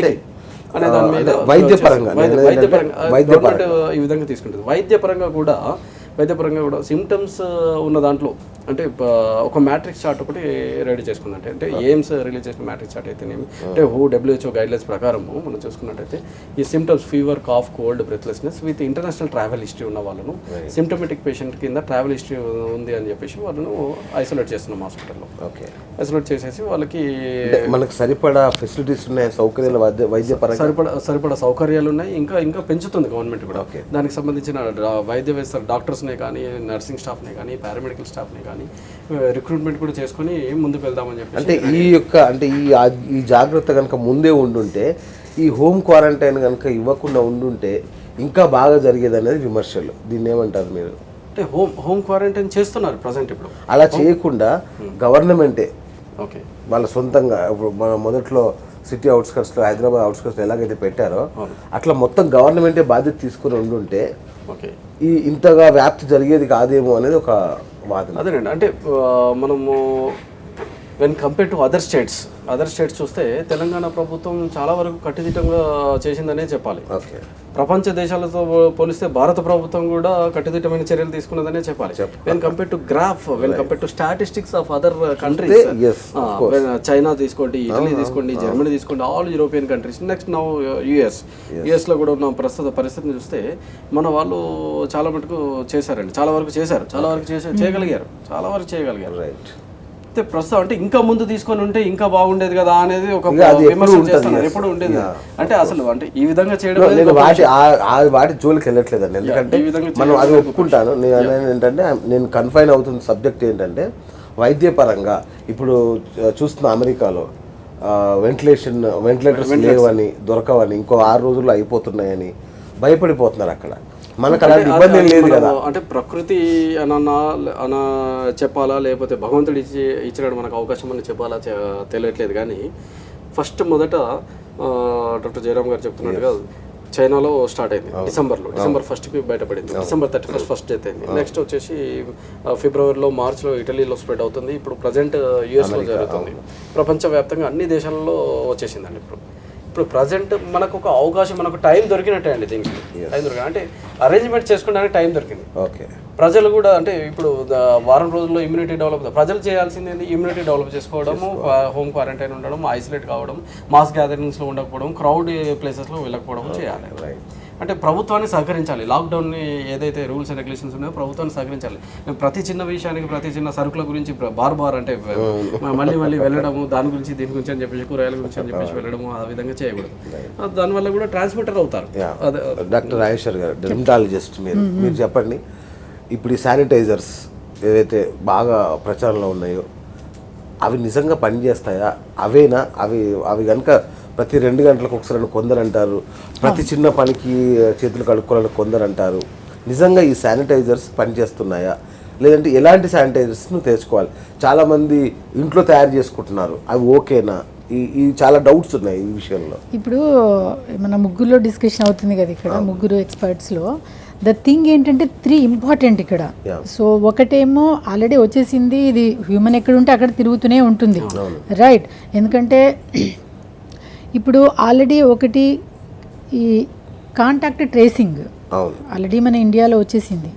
అనే దాని మీద వైద్యపరంగా గవర్నమెంట్ ఈ విధంగా తీసుకుంటుంది. వైద్యపరంగా కూడా సిమ్టమ్స్ ఉన్న దాంట్లో అంటే ఒక మ్యాట్రిక్స్ చార్ట్ ఒకటి రెడీ చేసుకుందంటే అంటే ఎయిమ్స్ రిలీజ్ చేసిన మ్యాట్రిక్స్ చార్ట్ అయితేనేమి అంటే WHO గైడ్లైన్స్ ప్రకారము మనం చూసుకున్నట్టయితే ఈ symptoms fever, cough, cold, breathlessness with international travel history ఉన్న వాళ్ళను సిమ్టమెటిక్ పేషెంట్ కింద ట్రావెల్ హిస్టరీ ఉంది అని చెప్పేసి వాళ్ళను ఐసోలేట్ చేస్తున్నాం హాస్పిటల్లో. ఓకే, ఐసోలేట్ చేసేసి వాళ్ళకి మనకు సరిపడా ఫెసిలిటీస్ ఉన్నాయి, సౌకర్యాలు వైద్యపరంగా సరిపడా సౌకర్యాలు ఉన్నాయి. ఇంకా పెంచుతుంది గవర్నమెంట్ కూడా. దానికి సంబంధించిన వైద్య వ్యవస్థ డాక్టర్స్నే కానీ, నర్సింగ్ స్టాఫ్నే కానీ, పారామెడికల్ స్టాఫ్నే కానీ రిక్రూట్మెంట్ కూడా చేసుకొని ముందుకు వెళ్దామని చెప్పి అంటే ఈ జాగ్రత్త కనుక ముందే ఉండుంటే, ఈ హోమ్ క్వారంటైన్ కనుక ఇవ్వకుండా ఉండుంటే ఇంకా బాగా జరిగేది అనేది విమర్శలు. దీన్ని ఏమంటారు మీరు? అంటే హోమ్ క్వారంటైన్ చేస్తున్నారు ప్రజెంట్. ఇప్పుడు అలా చేయకుండా గవర్నమెంటే ఓకే వాళ్ళ సొంతంగా ఇప్పుడు మన మొదట్లో సిటీ అవుట్స్కట్స్లో, హైదరాబాద్ అవుట్స్కట్స్లో ఎలాగైతే పెట్టారో అట్లా మొత్తం గవర్నమెంటే బాధ్యత తీసుకుని ఉండుంటే ఓకే ఇంతగా వ్యాప్తి జరిగేది కాదేమో అనేది ఒక వాదన. అదేనండి, అంటే మనము when compare to other states చూస్తే తెలంగాణ ప్రభుత్వం చాలా వరకు కట్టుదిట్టంగా చేసిందనే చెప్పాలి. ఓకే, ప్రపంచ దేశాలతో పోలిస్తే భారత ప్రభుత్వం కూడా కట్టుదిట్టమైన చర్యలు తీసుకున్నదనే చెప్పాలి. When compare to when compare to statistics of other countries, China తీసుకోండి, ఇటలీ తీసుకోండి, జర్మనీ తీసుకోండి, all European countries, next now US లో కూడా ఉన్న ప్రస్తుత పరిస్థితిని చూస్తే మన వాళ్ళు చాలా మటుకు చేశారండి, చాలా వరకు చేయగలిగారు. రైట్. ప్రస్తుతం అంటే ఇంకా ముందు తీసుకొని ఉంటే ఇంకా బాగుండేది కదా అనేది ఒక విమర్శ చేస్తున్నారు. ఎప్పుడు ఉండేది అంటే అసలు అంటే ఈ విధంగా చేయడం వాటి జోలికి వెళ్ళట్లేదండి. ఎందుకంటే మనం అది ఒప్పుకుంటాను. ఏంటంటే నేను కన్ఫైన్ అవుతున్న సబ్జెక్ట్ ఏంటంటే వైద్యపరంగా ఇప్పుడు చూస్తున్న అమెరికాలో వెంటిలేటర్స్ లేవని, దొరకవని, ఇంకో 6 రోజుల్లో అయిపోతున్నాయని భయపడిపోతున్నారు అక్కడ. మనకు అలాంటి ఇబ్బంది లేదు కదా. అంటే ప్రకృతి అన చెప్పాలా లేకపోతే భగవంతుడు ఇచ్చినాడు మనకు అవకాశం అని చెప్పాలా తెలియట్లేదు. కానీ మొదట డాక్టర్ జయరామ్ గారు చెప్తున్నట్టుగా చైనాలో స్టార్ట్ అయింది డిసెంబర్ 1కి బయటపడింది. December 31 ఫస్ట్ డెత్ అయింది. నెక్స్ట్ వచ్చేసి ఫిబ్రవరిలో, మార్చ్లో ఇటలీలో స్ప్రెడ్ అవుతుంది. ఇప్పుడు ప్రజెంట్ యుఎస్లో జరుగుతుంది. ప్రపంచవ్యాప్తంగా అన్ని దేశాలలో వచ్చేసిందండి. ఇప్పుడు ప్రజెంట్ మనకు ఒక అవకాశం, మనకు టైం దొరికినట్టే అండి. దీనికి టైం దొరికిన అంటే అరేంజ్మెంట్ చేసుకోవడానికి టైం దొరికింది. ఓకే, ప్రజలు కూడా అంటే ఇప్పుడు వారం రోజుల్లో ఇమ్యూనిటీ డెవలప్, ప్రజలు చేయాల్సింది ఇమ్యూనిటీ డెవలప్ చేసుకోవడము, హోమ్ క్వారంటైన్ ఉండడం, ఐసోలేట్ కావడం, మాస్ గ్యాదరింగ్స్లో ఉండకపోవడం, క్రౌడ్ ప్లేసెస్లో వెళ్ళకపోవడం చేయాలి. అంటే ప్రభుత్వాన్ని సహకరించాలి. లాక్డౌన్ని ఏదైతే రూల్స్ అండ్ రెగ్యులేషన్స్ ఉన్నాయో ప్రభుత్వాన్ని సహకరించాలి. ప్రతి చిన్న విషయానికి, ప్రతి చిన్న సరుకుల గురించి బార్ అంటే మళ్ళీ వెళ్ళడము, దాని గురించి దీని గురించి అని చెప్పేసి, కూరగాయల గురించి అని చెప్పేసి వెళ్ళడము, ఆ విధంగా చేయకూడదు. దానివల్ల కూడా ట్రాన్స్మిటర్ అవుతారు. డాక్టర్ రాజేశ్వర్ గారు, డెర్మటాలజిస్ట్, మీరు చెప్పండి. ఇప్పుడు ఈ శానిటైజర్స్ ఏదైతే బాగా ప్రచారంలో ఉన్నాయో అవి నిజంగా పనిచేస్తాయా? అవేనా? అవి కనుక ప్రతి 2 గంటలకు ఒకసారి కొందరు అంటారు, ప్రతి చిన్న పనికి చేతులు కడుక్కోవాలని కొందరు అంటారు. నిజంగా ఈ శానిటైజర్స్ పనిచేస్తున్నాయా? లేదంటే ఎలాంటి శానిటైజర్స్ను తెచ్చుకోవాలి? చాలామంది ఇంట్లో తయారు చేసుకుంటున్నారు, అవి ఓకేనా? ఈ చాలా డౌట్స్ ఉన్నాయి ఈ విషయంలో. ఇప్పుడు మన ముగ్గురులో డిస్కషన్ అవుతుంది కదా ఇక్కడ, ముగ్గురు ఎక్స్పర్ట్స్లో. ద థింగ్ ఏంటంటే 3 ఇంపార్టెంట్ ఇక్కడ. సో ఒకటేమో ఆల్రెడీ వచ్చేసింది, ఇది హ్యూమన్ ఎక్కడ ఉంటే అక్కడ తిరుగుతూనే ఉంటుంది, రైట్? ఎందుకంటే ఇప్పుడు ఆల్రెడీ ఒకటి ఈ కాంటాక్ట్ ట్రేసింగ్ ఆల్రెడీ మన ఇండియాలో వచ్చేసింది.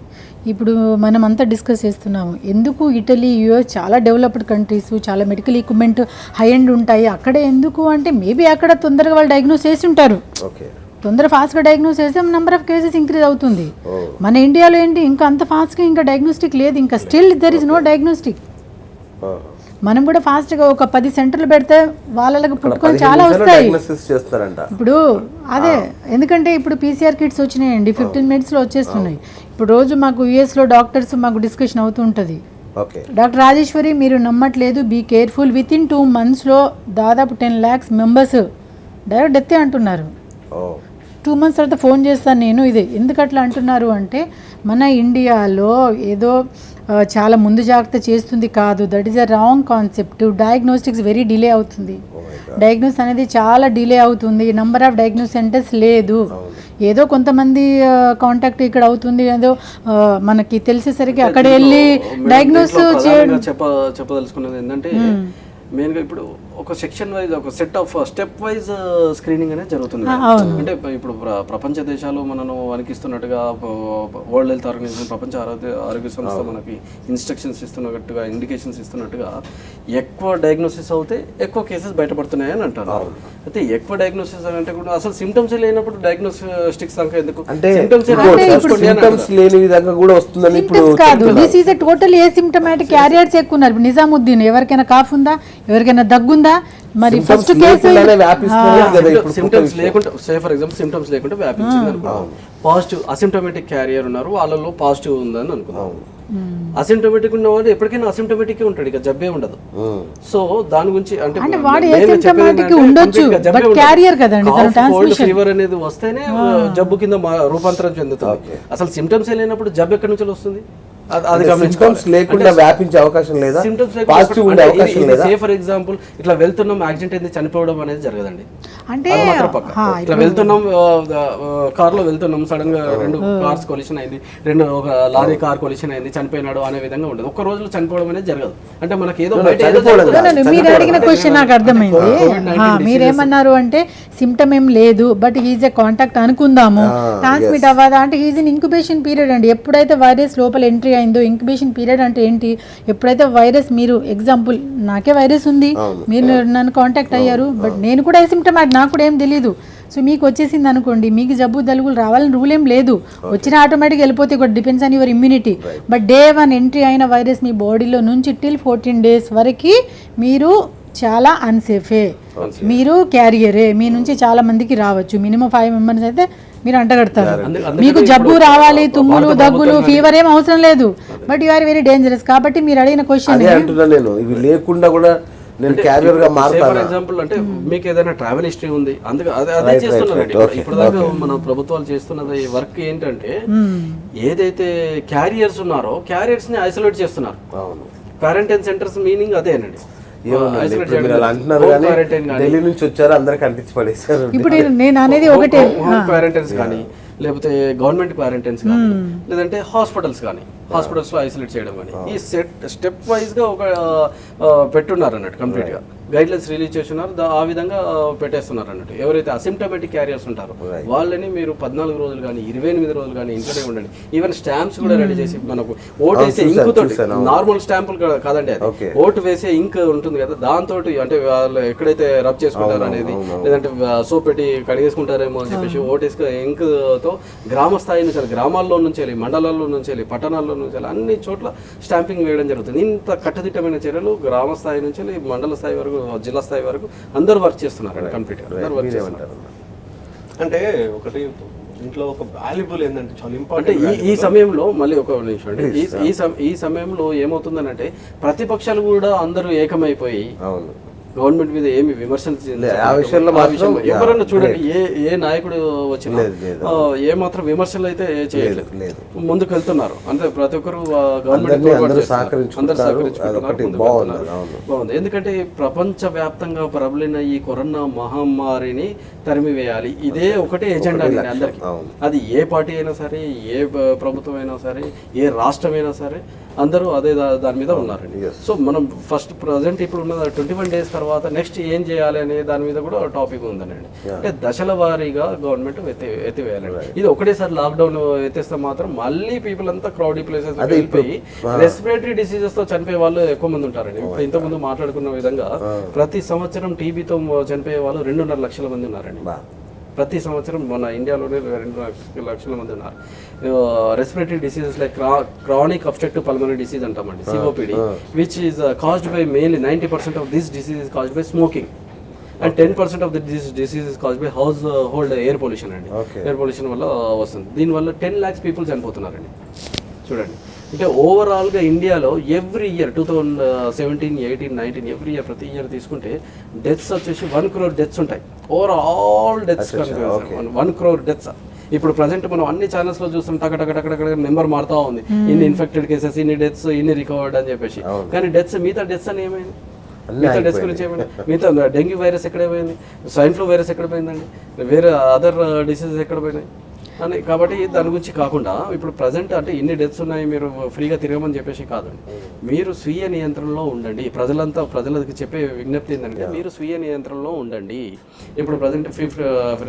ఇప్పుడు మనం అంతా డిస్కస్ చేస్తున్నాము, ఎందుకు ఇటలీ, యుఎస్ చాలా డెవలప్డ్ కంట్రీస్, చాలా మెడికల్ ఎక్విప్మెంట్ హై ఎండ్ ఉంటాయి, అక్కడ ఎందుకు అంటే మేబీ అక్కడ తొందరగా వాళ్ళు డయాగ్నోస్ చేసి ఉంటారు. ఫాస్ట్గా డయాగ్నోస్ చేస్తే నెంబర్ ఆఫ్ కేసెస్ ఇంక్రీజ్ అవుతుంది. మన ఇండియాలో ఏంటి, ఇంకా అంత ఫాస్ట్గా ఇంకా డయాగ్నోస్టిక్ లేదు, ఇంకా still there is no diagnostic. మనం కూడా ఫాస్ట్గా ఒక 10 సెంటర్లు పెడితే వాళ్ళకి పుట్టుకొని చాలా వస్తాయి. ఇప్పుడు అదే, ఎందుకంటే ఇప్పుడు PCR కిట్స్ వచ్చినాయండి, 15 minutesలో వచ్చేస్తున్నాయి. ఇప్పుడు రోజు మాకు యుఎస్లో డాక్టర్స్ మాకు డిస్కషన్ అవుతూ ఉంటుంది. డాక్టర్ రాజేశ్వరి, మీరు నమ్మట్లేదు, బీ కేర్ఫుల్, విత్ ఇన్ 2 monthsలో దాదాపు 10 lakhs మెంబర్స్ డైరెక్ట్ డెత్ అంటున్నారు. 2 months తర్వాత ఫోన్ చేస్తాను నేను. ఇది ఎందుకు అట్లా అంటున్నారు అంటే మన ఇండియాలో ఏదో చాలా ముందు జాగ్రత్త చేస్తుంది కాదు, that is a wrong concept. Diagnostics very delay అవుతుంది, డయాగ్నోస్ అనేది చాలా డిలే అవుతుంది, నంబర్ ఆఫ్ డయాగ్నోస్ సెంటర్స్ లేదు, ఏదో కొంతమంది కాంటాక్ట్ ఇక్కడ అవుతుంది, ఏదో మనకి తెలిసేసరికి అక్కడ వెళ్ళి డయాగ్నోస్ చెప్పదలుచుకున్నది ఏంటంటే మెయిన్గా ఇప్పుడు ఒక సెక్షన్ వైజ్ ఒక set of step wise screening అనేది జరుగుతుంది. అంటే ఇప్పుడు ప్రపంచ దేశాలు మనను వణికిస్తున్నట్టుగా వరల్డ్ హెల్త్ ఆర్గనైజేషన్, ప్రపంచ ఆరోగ్య సంస్థ మనకి ఇన్స్ట్రక్షన్స్ ఇస్తున్నట్టుగా, ఇండికేషన్స్ ఇస్తున్నట్టుగా ఎక్కువ డయాగ్నోసిస్ అవుతే ఎక్కువ కేసెస్ బయటపడుతున్నాయి అని అంటారు. అయితే ఎక్కువ డయాగ్నోసిస్ అంటే కూడా అసలు సిమ్టమ్స్ లేనప్పుడు డయాగ్నోస్టిక్స్ దాకా ఎందుకు? అంటే సిమ్టమ్స్ లేని విధంగా కూడా వస్తుందని ఇప్పుడు కాదు, this is total asymptomatic carriers ఎక్కువ ఉన్నారు. నిజాముద్దీన్ ఎవరికైనా కాఫ్ ఉందా, ఎవరికైనా దగ్గుందా, మరి ఫస్ట్ కేసు సిమ్టమ్స్ లేకుండా ఫర్ ఎగ్జాంపుల్ సిమ్టమ్స్ లేకుండా వ్యాపించింది అనుకో, పాజిటివ్ అసిమ్టమాటిక్ క్యారియర్ ఉన్నారు, వాళ్ళలో పాజిటివ్ ఉందని అనుకున్నాం. అసిమ్టోమేటిక్ ఉన్న వాడు ఎప్పటికైనా అసిమ్టోమేటిక్ ఉంటాడు, ఇక జబ్బే ఉండదు. సో దాని గురించి అంటే ఫీవర్ అనేది వస్తేనే జబ్బు కింద రూపాంతరం చెందుతుంది. అసలు సిమ్టమ్స్ లేనప్పుడు జబ్బు ఎక్కడి నుంచి వస్తుంది? అది సిమ్టమ్స్ లేకుండా వ్యాపించే అవకాశం లేదా? పాజిటివ్ ఉండే అవకాశం లేదా? ఫర్ ఎగ్జాంపుల్ ఇట్లా వెళ్తున్నాం, యాక్సిడెంట్ అయింది, చనిపోవడం అనేది జరగదండి. అంటే ఇట్లా వెళ్తున్నాం, కార్ లో వెళ్తున్నాం, సడన్ గా 2 కార్స్ కొలిషన్ అయింది, ఒక లారీ కార్ కొలిషన్ అయింది, చనిపోయినాడు అనే విధంగా ఉండదు. ఒక్క రోజులో చనిపోవడం అనేది జరగదు. అంటే మనకి ఏదో మీరు అడిగిన క్వశ్చన్ నాకు అర్థమైంది. మీరేమన్నారు అంటే సిమ్టమ్ ఏం లేదు, బట్ ఈజ్ ఎ కాంటాక్ట్ అనుకుందాము, ట్రాన్స్మిట్ అవ్వదా అంటే ఈజ్ ఇన్ ఇంక్యుబేషన్ పీరియడ్ అండి. ఎప్పుడైతే వైరస్ లోపల ఎంట్రీ అయిందో, ఇంక్యుబేషన్ పీరియడ్ అంటే ఏంటి, ఎప్పుడైతే వైరస్, మీరు ఎగ్జాంపుల్ నాకే వైరస్ ఉంది, మీరు నన్ను కాంటాక్ట్ అయ్యారు, బట్ నేను కూడా సిమ్టమాటిక్, నాకు కూడా ఏం తెలియదు. సో మీకు వచ్చేసింది అనుకోండి, మీకు జబ్బు దలుగులు రావాలని రూల్ ఏం లేదు, వచ్చిన ఆటోమేటిక్గా వెళ్ళిపోతే కూడా depends on your immunity. But day 1 entry అయిన వైరస్ మీ బాడీలో నుంచి టిల్ 14 days వరకు మీరు చాలా అన్సేఫే, మీరు క్యారియరే, మీ నుంచి చాలా మందికి రావచ్చు. మినిమం 5 members అయితే మీరు అంటగడతారు. మీకు జబ్బు రావాలి, తుమ్ములు, దగ్గులు, ఫీవర్ ఏం అవసరం లేదు, but you are very dangerous. కాబట్టి మీరు అడిగిన క్వశ్చన్ నేను ఇవి లేకుండా కూడా నేను క్యారియర్ గా మారుతాను. ఫర్ ఎగ్జాంపుల్ అంటే మీకు ఏదైనా ట్రావెల్ హిస్టరీ ఉంది, అందుకే అదే చేస్తున్నారండి. ఇప్పుడు దాకా మన ప్రభుత్వాలు చేస్తున్నది వర్క్ ఏంటంటే, ఏదైతే క్యారియర్స్ ఉన్నారో క్యారియర్స్ ని ఐసోలేట్ చేస్తున్నారు. క్వారంటైన్ సెంటర్స్ మీనింగ్ అదేనండి. ఢిల్లీ నుంచి వచ్చారు, అందరికి అంటించి పడేశారు. ఇప్పుడు నేను అనేది ఒకటే, క్వారంటైన్స్ కానీ, లేకపోతే గవర్నమెంట్ క్వారంటైన్స్ కానీ, లేదంటే హాస్పిటల్స్ కానీ, హాస్పిటల్స్ లో ఐసోలేట్ చేయడం కానీ, ఈ స్టెప్ వైజ్ గా ఒక పెట్టున్నారు అన్నట్టు, కంప్లీట్ గా గైడ్ లైన్స్ రిలీజ్ చేస్తున్నారు, ఆ విధంగా పెట్టేస్తున్నారు అన్నట్టు. ఎవరైతే అసిమ్టోమేటిక్ క్యారియర్స్ ఉంటారో వాళ్ళని మీరు 14 రోజులు కానీ 28 రోజులు కానీ ఇంట్లోనే ఉండండి. ఈవెన్ స్టాంప్స్ కూడా రెడీ చేసి, మనకు ఓటు వేసే ఇంక్ తోటి, నార్మల్ స్టాంపులు కాదండి, అది ఓటు వేసే ఇంక్ ఉంటుంది కదా, దాంతో అంటే వాళ్ళు ఎక్కడైతే రబ్ చేసుకుంటారు అనేది, లేదంటే సోప్ పెట్టి కడిగేసుకుంటారేమో అని చెప్పేసి ఓటు వేసుకునే ఇంక్ తో గ్రామ స్థాయి నుంచి, గ్రామాల్లో నుంచి వెళ్ళి, మండలాల్లో నుంచి వెళ్ళి, పట్టణాల్లో నుంచి వెళ్ళి అన్ని చోట్ల స్టాంపింగ్ వేయడం జరుగుతుంది. ఇంత కట్టుదిట్టమైన చర్యలు గ్రామ స్థాయి నుంచి వెళ్ళి మండల స్థాయి వరకు, జిల్లా స్థాయి వరకు అందరూ వర్క్ చేస్తున్నారు కంప్లీట్ గా. అంటే ఒకటి ఇంట్లో ఒక వాల్యుబుల్ ఏంటంటే చాలా ఇంపార్టెంట్. ఈ సమయంలో మళ్ళీ ఒక నిమిషం అండి, ఈ సమయంలో ఏమవుతుందనంటే ప్రతిపక్షాలు కూడా అందరూ ఏకమైపోయి గవర్నమెంట్ మీద ఏమి విమర్శలు ఎవరన్నా చూడండి, ఏ నాయకుడు వచ్చినా ఏ మాత్రం విమర్శలు అయితే చేయట్లేదు, ముందుకు వెళ్తున్నారు. అంటే ప్రతి ఒక్కరు గవర్నమెంట్ బాగుంది. ఎందుకంటే ప్రపంచ వ్యాప్తంగా ప్రబలిన ఈ కరోనా మహమ్మారిని తరిమివేయాలి, ఇదే ఒకటే ఎజెండా అండి అందరికి. అది ఏ పార్టీ అయినా సరే, ఏ ప్రభుత్వం అయినా సరే, ఏ రాష్ట్రం అయినా సరే, అందరూ అదే దాని మీద ఉన్నారండి. సో మనం ఫస్ట్ ప్రజెంట్ ఇప్పుడు ఉన్న 21 days తర్వాత నెక్స్ట్ ఏం చేయాలి అనే దాని మీద కూడా టాపిక్ ఉందనండి. అంటే దశల వారీగా గవర్నమెంట్ ఎత్తివేయాలండి. ఇది ఒకటేసారి లాక్డౌన్ ఎత్తేస్తే మాత్రం మళ్ళీ పీపుల్ అంతా క్రౌడీ ప్లేసెస్ వెళ్ళిపోయి రెస్పిరేటరీ డిసీజెస్ తో చనిపోయే వాళ్ళు ఎక్కువ మంది ఉంటారండి. ఇప్పుడు ఇంతకుముందు మాట్లాడుకున్న విధంగా ప్రతి సంవత్సరం టీబీతో చనిపోయే వాళ్ళు 2.5 లక్షల మంది ఉన్నారండి. ప్రతి సంవత్సరం మన ఇండియాలోనే 2 లక్షల మంది ఉన్నారు. Respiratory diseases like chronic obstructive pulmonary disease అంటామండి, COPD, which is caused by mainly 90% of this disease is caused by smoking and 10% of this disease is caused by house hold air pollution అండి. ఎయిర్ పొల్యూషన్ వల్ల వస్తుంది. దీనివల్ల 10 lakhs పీపుల్ చనిపోతున్నారండి. చూడంండి, అంటే ఓవరాల్గా ఇండియాలో ఎవ్రీ ఇయర్ 2017, 18, 19 ఎవ్రీ ఇయర్ ప్రతి ఇయర్ తీసుకుంటే డెత్స్ వచ్చేసి 1 crore డెత్స్ ఉంటాయి. Overall deaths 1 crore deaths. ఇప్పుడు ప్రజెంట్ మనం అన్ని ఛానల్స్ లో చూస్తాం, టక నెంబర్ మారుతా ఉంది, ఇన్ని ఇన్ఫెక్టెడ్ కేసెస్, ఇన్ని డెత్స్, ఇన్ని రికవర్డ్ అని చెప్పేసి. కానీ మిగతా డెత్స్ అని ఏమైంది? మిగతా డెత్స్ గురించి ఏమైంది? మిగతా డెంగ్యూ వైరస్ ఎక్కడ పోయింది? స్వైన్ ఫ్లూ వైరస్ ఎక్కడ పోయిందండి? వేరే అదర్ డిసీజెస్ ఎక్కడ పోయినాయి? అని కాబట్టి దాని గురించి కాకుండా ఇప్పుడు ప్రజెంట్ అంటే ఇన్ని డెత్స్ ఉన్నాయి మీరు ఫ్రీగా తిరగమని చెప్పేసి కాదండి, మీరు స్వీయ నియంత్రణలో ఉండండి. ప్రజలకు చెప్పే విజ్ఞప్తి ఏంటంటే మీరు స్వీయ నియంత్రణలో ఉండండి. ఇప్పుడు ప్రజెంట్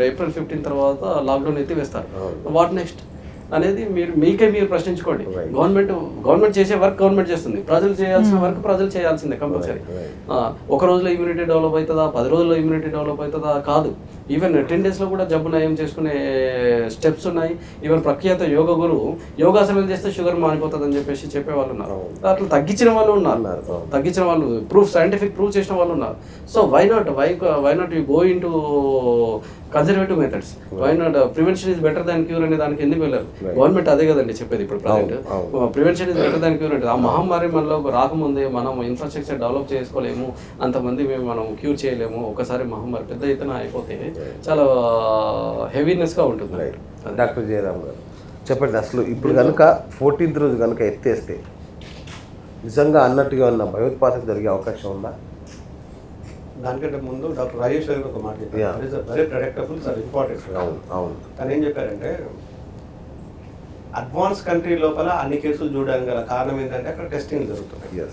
ఏప్రిల్ 15 తర్వాత లాక్డౌన్ ఎత్తివేస్తారు. వాట్ నెక్స్ట్ అనేది మీరు ప్రశ్నించుకోండి. గవర్నమెంట్ చేసే వర్క్ గవర్నమెంట్ చేస్తుంది, ప్రజలు చేయాల్సిన వర్క్ ప్రజలు చేయాల్సిందే కంపల్సరీ. ఒక రోజులో ఇమ్యూనిటీ డెవలప్ అవుతుందా, 10 రోజుల్లో ఇమ్యూనిటీ డెవలప్ అవుతుందా? కాదు. ఈవెన్ 10 daysలో కూడా జబ్బు నయం చేసుకునే స్టెప్స్ ఉన్నాయి. ఈవెన్ ప్రఖ్యాత యోగ గురువు యోగాసనాలు చేస్తే షుగర్ మారిపోతుంది అని చెప్పేసి చెప్పే వాళ్ళు ఉన్నారు. అట్లా తగ్గించిన వాళ్ళు ఉన్నారు, తగ్గించిన వాళ్ళు సైంటిఫిక్ ప్రూవ్ చేసిన వాళ్ళు ఉన్నారు. So why not you go into conservative methods? Why not prevention is better than cure అనే దానికి ఎందుకు వెళ్ళారు? గవర్నమెంట్ అదే కదండి చెప్పేది ఇప్పుడు present. Prevention is better than cure అంటే ఆ మహమ్మారి మనలో రాకముందే మనం ఇన్ఫ్రాస్ట్రక్చర్ డెవలప్ చేసుకోలేము, అంతమంది మనం క్యూర్ చేయలేము. ఒకసారి మహమ్మారి పెద్ద ఎత్తున అయిపోతే చాలా హెవీనెస్గా ఉంటుంది. డాక్టర్ జయరామ్ గారు చెప్పండి, అసలు ఇప్పుడు కనుక 14th రోజు కనుక ఎత్తేస్తే నిజంగా అన్నట్టుగా ఉన్న భయోత్పాదక జరిగే అవకాశం ఉందా? దానికంటే ముందు డాక్టర్ రాజేష్ గారు ఒక మాట చెప్పారు, వెరీ ప్రెడిక్టబుల్, సార్ ఇంపార్టెంట్. అవును. తను ఏం చెప్పారంటే అడ్వాన్స్ కంట్రీ లోపల అన్ని కేసులు చూడడానికి గల కారణం ఏంటంటే అక్కడ టెస్టింగ్ జరుగుతుంది,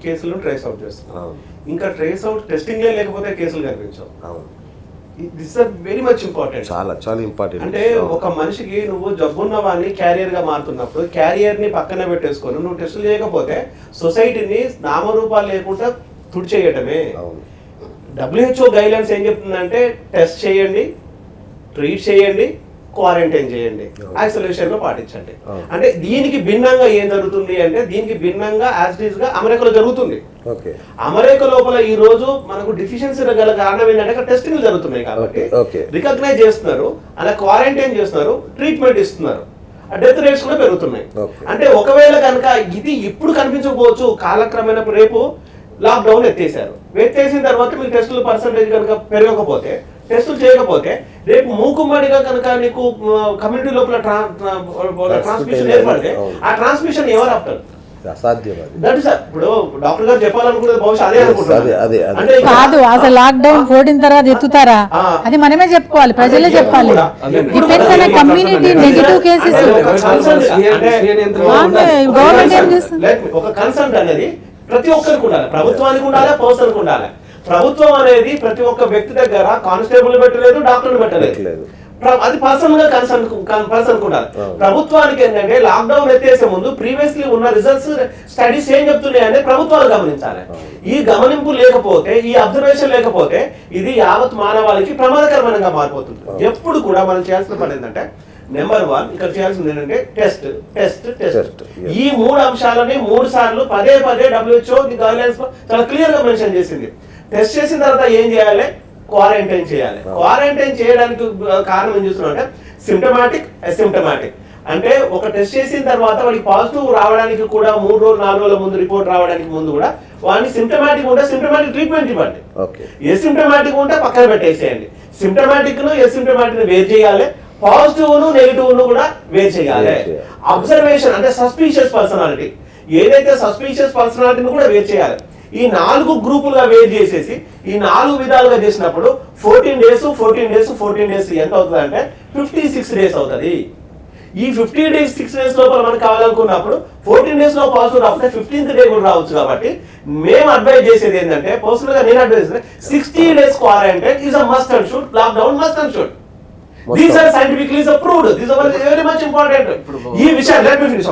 కేసులను ట్రేస్ అవుట్ చేస్తున్నాం. ఇంకా ట్రేస్ అవుట్ టెస్టింగ్లే లేకపోతే కేసులు కనిపించవు. This are very much important, చాలా ఇంపార్టెంట్. అంటే ఒక మనిషికి నువ్వు జబ్బున్న వాడిని క్యారియర్ గా మారుతున్నప్పుడు క్యారియర్ ని పక్కన పెట్టేసుకొని నువ్వు టెస్టులు చేయకపోతే సొసైటీని నామరూపాలు లేకుండా తుడిచేయటమే. WHO గైడ్లైన్స్ ఏం చెప్తుందంటే టెస్ట్ చేయండి, ట్రీట్ చేయండి, క్వారంటైన్ చేయండి, ఐసోలేషన్ లో పాటించండి. అంటే దీనికి భిన్నంగా ఏం జరుగుతుంది అంటే దీనికి భిన్నంగా యాజ్ ఇట్ ఈస్ గా అమెరికాలో జరుగుతుంది. అమెరికా లోపల ఈ రోజు మనకు డిఫిషియన్సీ గల కారణం ఏంటంటే టెస్టింగ్లు జరుగుతున్నాయి కాబట్టి రికగ్నైజ్ చేస్తున్నారు, అలా క్వారంటైన్ చేస్తున్నారు, ట్రీట్మెంట్ ఇస్తున్నారు, డెత్ రేట్స్ కూడా పెరుగుతున్నాయి. అంటే ఒకవేళ కనుక ఇది ఇప్పుడు కనిపించకపోవచ్చు, కాలక్రమేణా రేపు లాక్డౌన్ ఎత్తేసిన తర్వాత మీకు టెస్టుల పర్సంటేజ్ కనుక పెరగకపోతే, టెస్టులు చేయకపోతే రేపు మూకుమ్మడిగా కనుక నీకు కమ్యూనిటీ లోపల ట్రాన్స్మిషన్ ఏర్పడితే ఆ ట్రాన్స్మిషన్ ఎవరు ఆపుతారు? ఇప్పుడు డాక్టర్ గారు చెప్పాలనుకున్నది బహుశా అదే అనుకుంటున్నారు. కాదు, అసలు లాక్డౌన్ 14 తర్వాత ఎత్తుతారా అది మనమే చెప్పుకోవాలి, ప్రజలే చెప్పాలి. Depends on community negative cases. ఒక కన్సర్న్ అనేది ప్రతి ఒక్కరికి ఉండాలి, ప్రభుత్వానికి ఉండాలి, పర్సన్కి ఉండాలి. ప్రభుత్వం అనేది ప్రతి ఒక్క వ్యక్తి దగ్గర కానిస్టేబుల్ పెట్టలేదు, డాక్టర్లు పెట్టలేదు, అది పర్సనల్ గా పర్సన్ ఉండాలి. ప్రభుత్వానికి ఏంటంటే లాక్డౌన్ ఎత్తేసే ముందు ప్రీవియస్లీ ఉన్న రిజల్ట్స్ స్టడీస్ ఏం చెప్తున్నాయి అనేది ప్రభుత్వాలు గమనించాలి. ఈ గమనింపు లేకపోతే, ఈ అబ్జర్వేషన్ లేకపోతే ఇది యావత్ మానవాళికి ప్రమాదకరమైనగా మారిపోతుంది. ఎప్పుడు కూడా మనం చేయాల్సిన పని ఏంటంటే నెంబర్ 1 ఇక్కడ చేయాల్సింది ఏంటంటే టెస్ట్ టెస్ట్ టెస్ట్. ఈ 3 అంశాలని 3 సార్లు పదే WHO గైడ్లైన్స్ చాలా క్లియర్ గా మెన్షన్ చేసింది. టెస్ట్ చేసిన తర్వాత ఏం చేయాలి? క్వారంటైన్ చేయాలి. క్వారంటైన్ చేయడానికి కారణం ఏం చూస్తున్నాం అంటే సిమ్టమాటిక్, అసిమ్టమాటిక్. అంటే ఒక టెస్ట్ చేసిన తర్వాత వాడికి పాజిటివ్ రావడానికి కూడా 3 రోజులు 4 రోజుల ముందు రిపోర్ట్ రావడానికి ముందు కూడా వాడిని సిమ్టమాటిక్ ఉంటే సిమ్టమాటిక్ ట్రీట్మెంట్ ఇవ్వండి. ఎసిమ్టమాటిక్ ఉంటే పక్కన పెట్టేసేయండి. సిమ్టమాటిక్ ను ఎసిమ్టమాటిక్ ను వేరు చేయాలి, పాజిటివ్ ను నెగిటివ్ ను కూడా వేరు చేయాలి. అబ్జర్వేషన్ అంటే సస్పీషియస్ పర్సనాలిటీ, ఏదైతే సస్పీషియస్ పర్సనాలిటీని కూడా వేరు చేయాలి. ఈ 4 గ్రూపులుగా వేరు చేసేసి ఈ 4 విధాలుగా చేసినప్పుడు 14 days ఎంత అవుతుంది అంటే 56 days అవుతుంది. ఈ 56 days లోపల మనకు కావాలనుకున్నప్పుడు 14 days లో పాజిటివ్ రాకపోతే 15th day కూడా రావచ్చు. కాబట్టి మేము అడ్వైజ్ చేసేది ఏంటంటే, పర్సనల్ గా నేను advise 60 days quarantine is a must and should, lockdown must and should. These are scientifically approved. These are very much important. ఈ విషయం let me finish.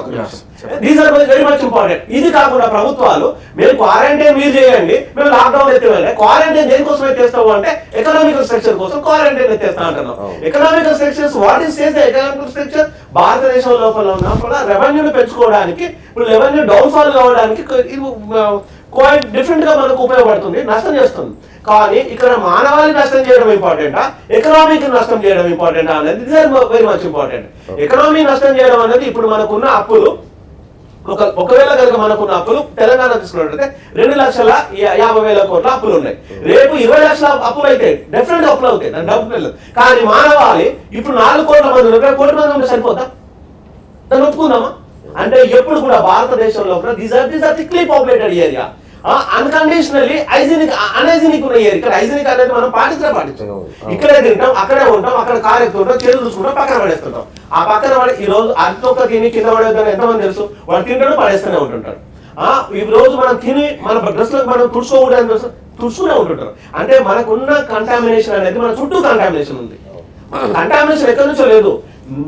These are very much important. ఇది కాకుండా ప్రభుత్వాలు మేము క్వారంటైన్ మీరు చేయండి, మేము లాక్డౌన్ ఎత్తేయాలి. క్వారంటైన్ దేనికోసం ఎత్తేస్తావు అంటే ఎకనామికల్ స్ట్రక్చర్ కోసం క్వారంటైన్ ఎత్తేస్తా అంటున్నాం. Economical structures what is says economical structure? భారతదేశం లోపల ఉన్నప్పుడు రెవెన్యూని పెంచుకోవడానికి, ఇప్పుడు రెవెన్యూ డౌన్ఫాల్ కావడానికి క్వైట్ డిఫరెంట్ గా మనకు ఉపయోగపడుతుంది, నష్టం చేస్తుంది. కానీ ఇక్కడ మానవాళి నష్టం చేయడం ఇంపార్టెంటా, ఎకనామీకి నష్టం చేయడం ఇంపార్టెంటా అనేది వెరీ మచ్ ఇంపార్టెంట్. ఎకనామీ నష్టం చేయడం అనేది ఇప్పుడు మనకున్న అప్పులు, ఒకవేళ కనుక మనకున్న అప్పులు తెలంగాణ తీసుకున్నట్లయితే 2,50,000 కోట్ల అప్పులు ఉన్నాయి. రేపు 20 లక్షల అప్పులు అయితే డెఫినెట్ అప్పులు అవుతాయి, దాని డబ్బు లేదు. కానీ మానవాళి ఇప్పుడు 4 కోట్ల మంది 2 కోట్ల మంది ఉంటే సరిపోతా? దాన్ని ఒప్పుకుందామా? అంటే ఎప్పుడు కూడా భారతదేశంలో these are thickly populated area. Unconditionally unhygienic ఉన్న ఏరియా. ఇక్కడ హైజీనిక్ అనేది మనం పాటించాం. ఇక్కడే తింటాం, అక్కడే ఉంటాం, అక్కడ కారు ఎక్కుతుంటాం, చేతులు చూసుకుంటాం, పక్కన పడేస్తుంటాం. ఆ పక్కన పడి ఈ రోజు అర్థొక్క తిని కింద పడేద్దని ఎంతమంది తెలుసు? వాడు తింటాడు, పడేస్తూనే ఉంటుంటాడు. ఈ రోజు మనం తిని మన డ్రెస్లకు మనం తుడుచుకోకూడదు, తుడుచుకునే ఉంటుంటారు. అంటే మనకున్న కంటామినేషన్ అనేది మన చుట్టూ కంటామినేషన్ ఉంది. కంటామినేషన్ ఎక్కడి నుంచో లేదు,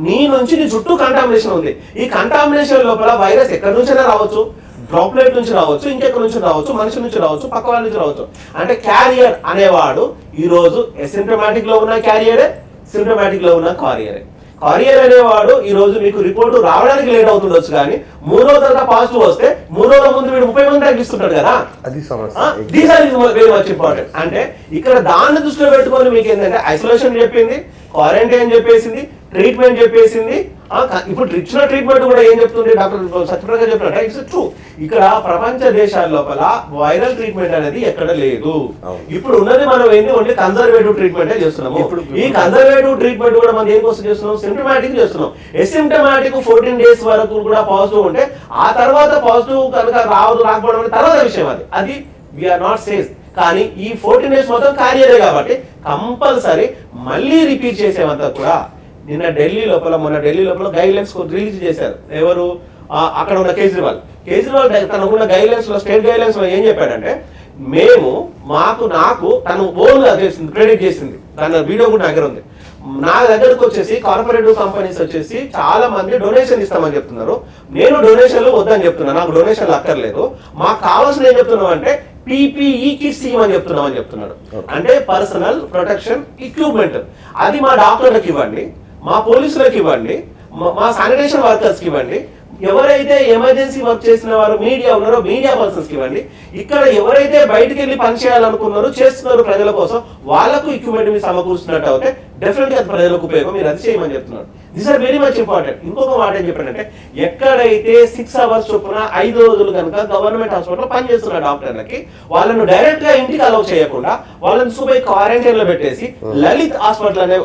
నీ నుంచి నీ చుట్టూ కంటామినేషన్ ఉంది. ఈ కంటామినేషన్ లోపల వైరస్ ఎక్కడి నుంచైనా రావచ్చు, డ్రాప్లెట్ నుంచి రావచ్చు, ఇంకెక్కడి నుంచి రావచ్చు, మనిషి నుంచి రావచ్చు, పక్క వాళ్ళ నుంచి రావచ్చు. అంటే క్యారియర్ అనేవాడు ఈ రోజు అసిమ్ప్టమాటిక్ లో ఉన్న క్యారియరే, సింప్టమాటిక్ లో ఉన్న కారియరే. కారియర్ అనేవాడు ఈ రోజు మీకు రిపోర్టు రావడానికి లేట్ అవుతుండొచ్చు, కానీ 3వ తరగతి పాజిటివ్ వస్తే 3 రోజుల ముందు వీడు 30 మంది తగ్గిస్తుంటాడు కదా. అది సమస్య. These are very much important. అంటే ఇక్కడ దాన్ని దృష్టిలో పెట్టుకొని మీకు ఏంటంటే ఐసోలేషన్ చెప్పింది, క్వారంటైన్ చెప్పేసింది, ట్రీట్మెంట్ చెప్పేసింది. ఇప్పుడు ఇచ్చిన ట్రీట్మెంట్ కూడా ఏం చెప్తుంది డాక్టర్ సత్యప్రకాష్ చెప్పినట్టు ఇట్స్ ట్రూ. ఇక్కడ ప్రపంచ దేశాల లోపల వైరల్ ట్రీట్మెంట్ అనేది ఎక్కడ లేదు. ఇప్పుడు ఉన్నది మనం ఏంటి, ఓన్లీ కన్జర్వేటివ్ ట్రీట్మెంట్ చేస్తున్నాము. ఈ కన్జర్వేటివ్ ట్రీట్మెంట్ కూడా మనం దేనికోసం చేస్తున్నాం? సింప్టమాటిక్ చేస్తున్నాం. ఎసిమ్టమాటిక్ 14 days వరకు కూడా పాజిటివ్ ఉంటే ఆ తర్వాత పాజిటివ్ కనుక రాకపోవడం అనేది తర్వాత విషయం. అది వీఆర్ నాట్ సేఫ్. కానీ ఈ 14 days మొత్తం కార్యరే కాబట్టి కంపల్సరీ మళ్ళీ రిపీట్ చేసేవంతా కూడా. మొన్న ఢిల్లీ లోపల గైడ్ లైన్స్ రిలీజ్ చేశారు. ఎవరు? అక్కడ ఉన్న కేజ్రీవాల్ తనకున్న గైడ్ లైన్స్ లో, స్టేట్ గైడ్ లైన్స్ లో ఏం చెప్పాడంటే, నాకు తను ఓన్ గా చేసింది, క్రెడిట్ చేసింది. తన వీడియో కూడా దగ్గర ఉంది. నా దగ్గరకు వచ్చేసి కార్పొరేటివ్ కంపెనీస్ వచ్చేసి చాలా మంది డొనేషన్ ఇస్తామని చెప్తున్నారు. నేను డొనేషన్లు వద్దని చెప్తున్నాను, నాకు డొనేషన్లు అక్కర్లేదు. మాకు కావాల్సిన ఏం చెప్తున్నాం అంటే PPE కిట్స్ ఇవ్వమని చెప్తున్నాడు. అంటే పర్సనల్ ప్రొటెక్షన్ ఎక్విప్మెంట్. అది మా డాక్టర్లకు ఇవ్వండి, మా పోలీసులకు ఇవ్వండి, మా శానిటేషన్ వర్కర్స్కి ఇవ్వండి. ఎవరైతే ఎమర్జెన్సీ వర్క్ చేసిన వారు మీడియా ఉన్నారో మీడియా పర్సన్స్కి ఇవ్వండి. ఇక్కడ ఎవరైతే బయటకు వెళ్ళి పని చేయాలనుకున్నారో, చేస్తున్నారు ప్రజల కోసం, వాళ్ళకు ఎక్విప్మెంట్ మీరు సమకూర్చున్నట్టు అయితే డెఫినెట్గా అది ప్రజలకు ఉపయోగం. మీరు అది చేయమని చెప్తున్నారు. This are very much important. ఇంకొక మాట ఏం చెప్పారంటే, ఎక్కడైతే 6 hours చొప్పున 5 రోజులు కనుక గవర్నమెంట్ హాస్పిటల్ పనిచేస్తున్న డాక్టర్లకి వాళ్ళను డైరెక్ట్ గా ఇంటికి అలౌ చేయకుండా వాళ్ళని సుబై క్వారంటైన్ లో పెట్టేసి లలిత్ హాస్పిటల్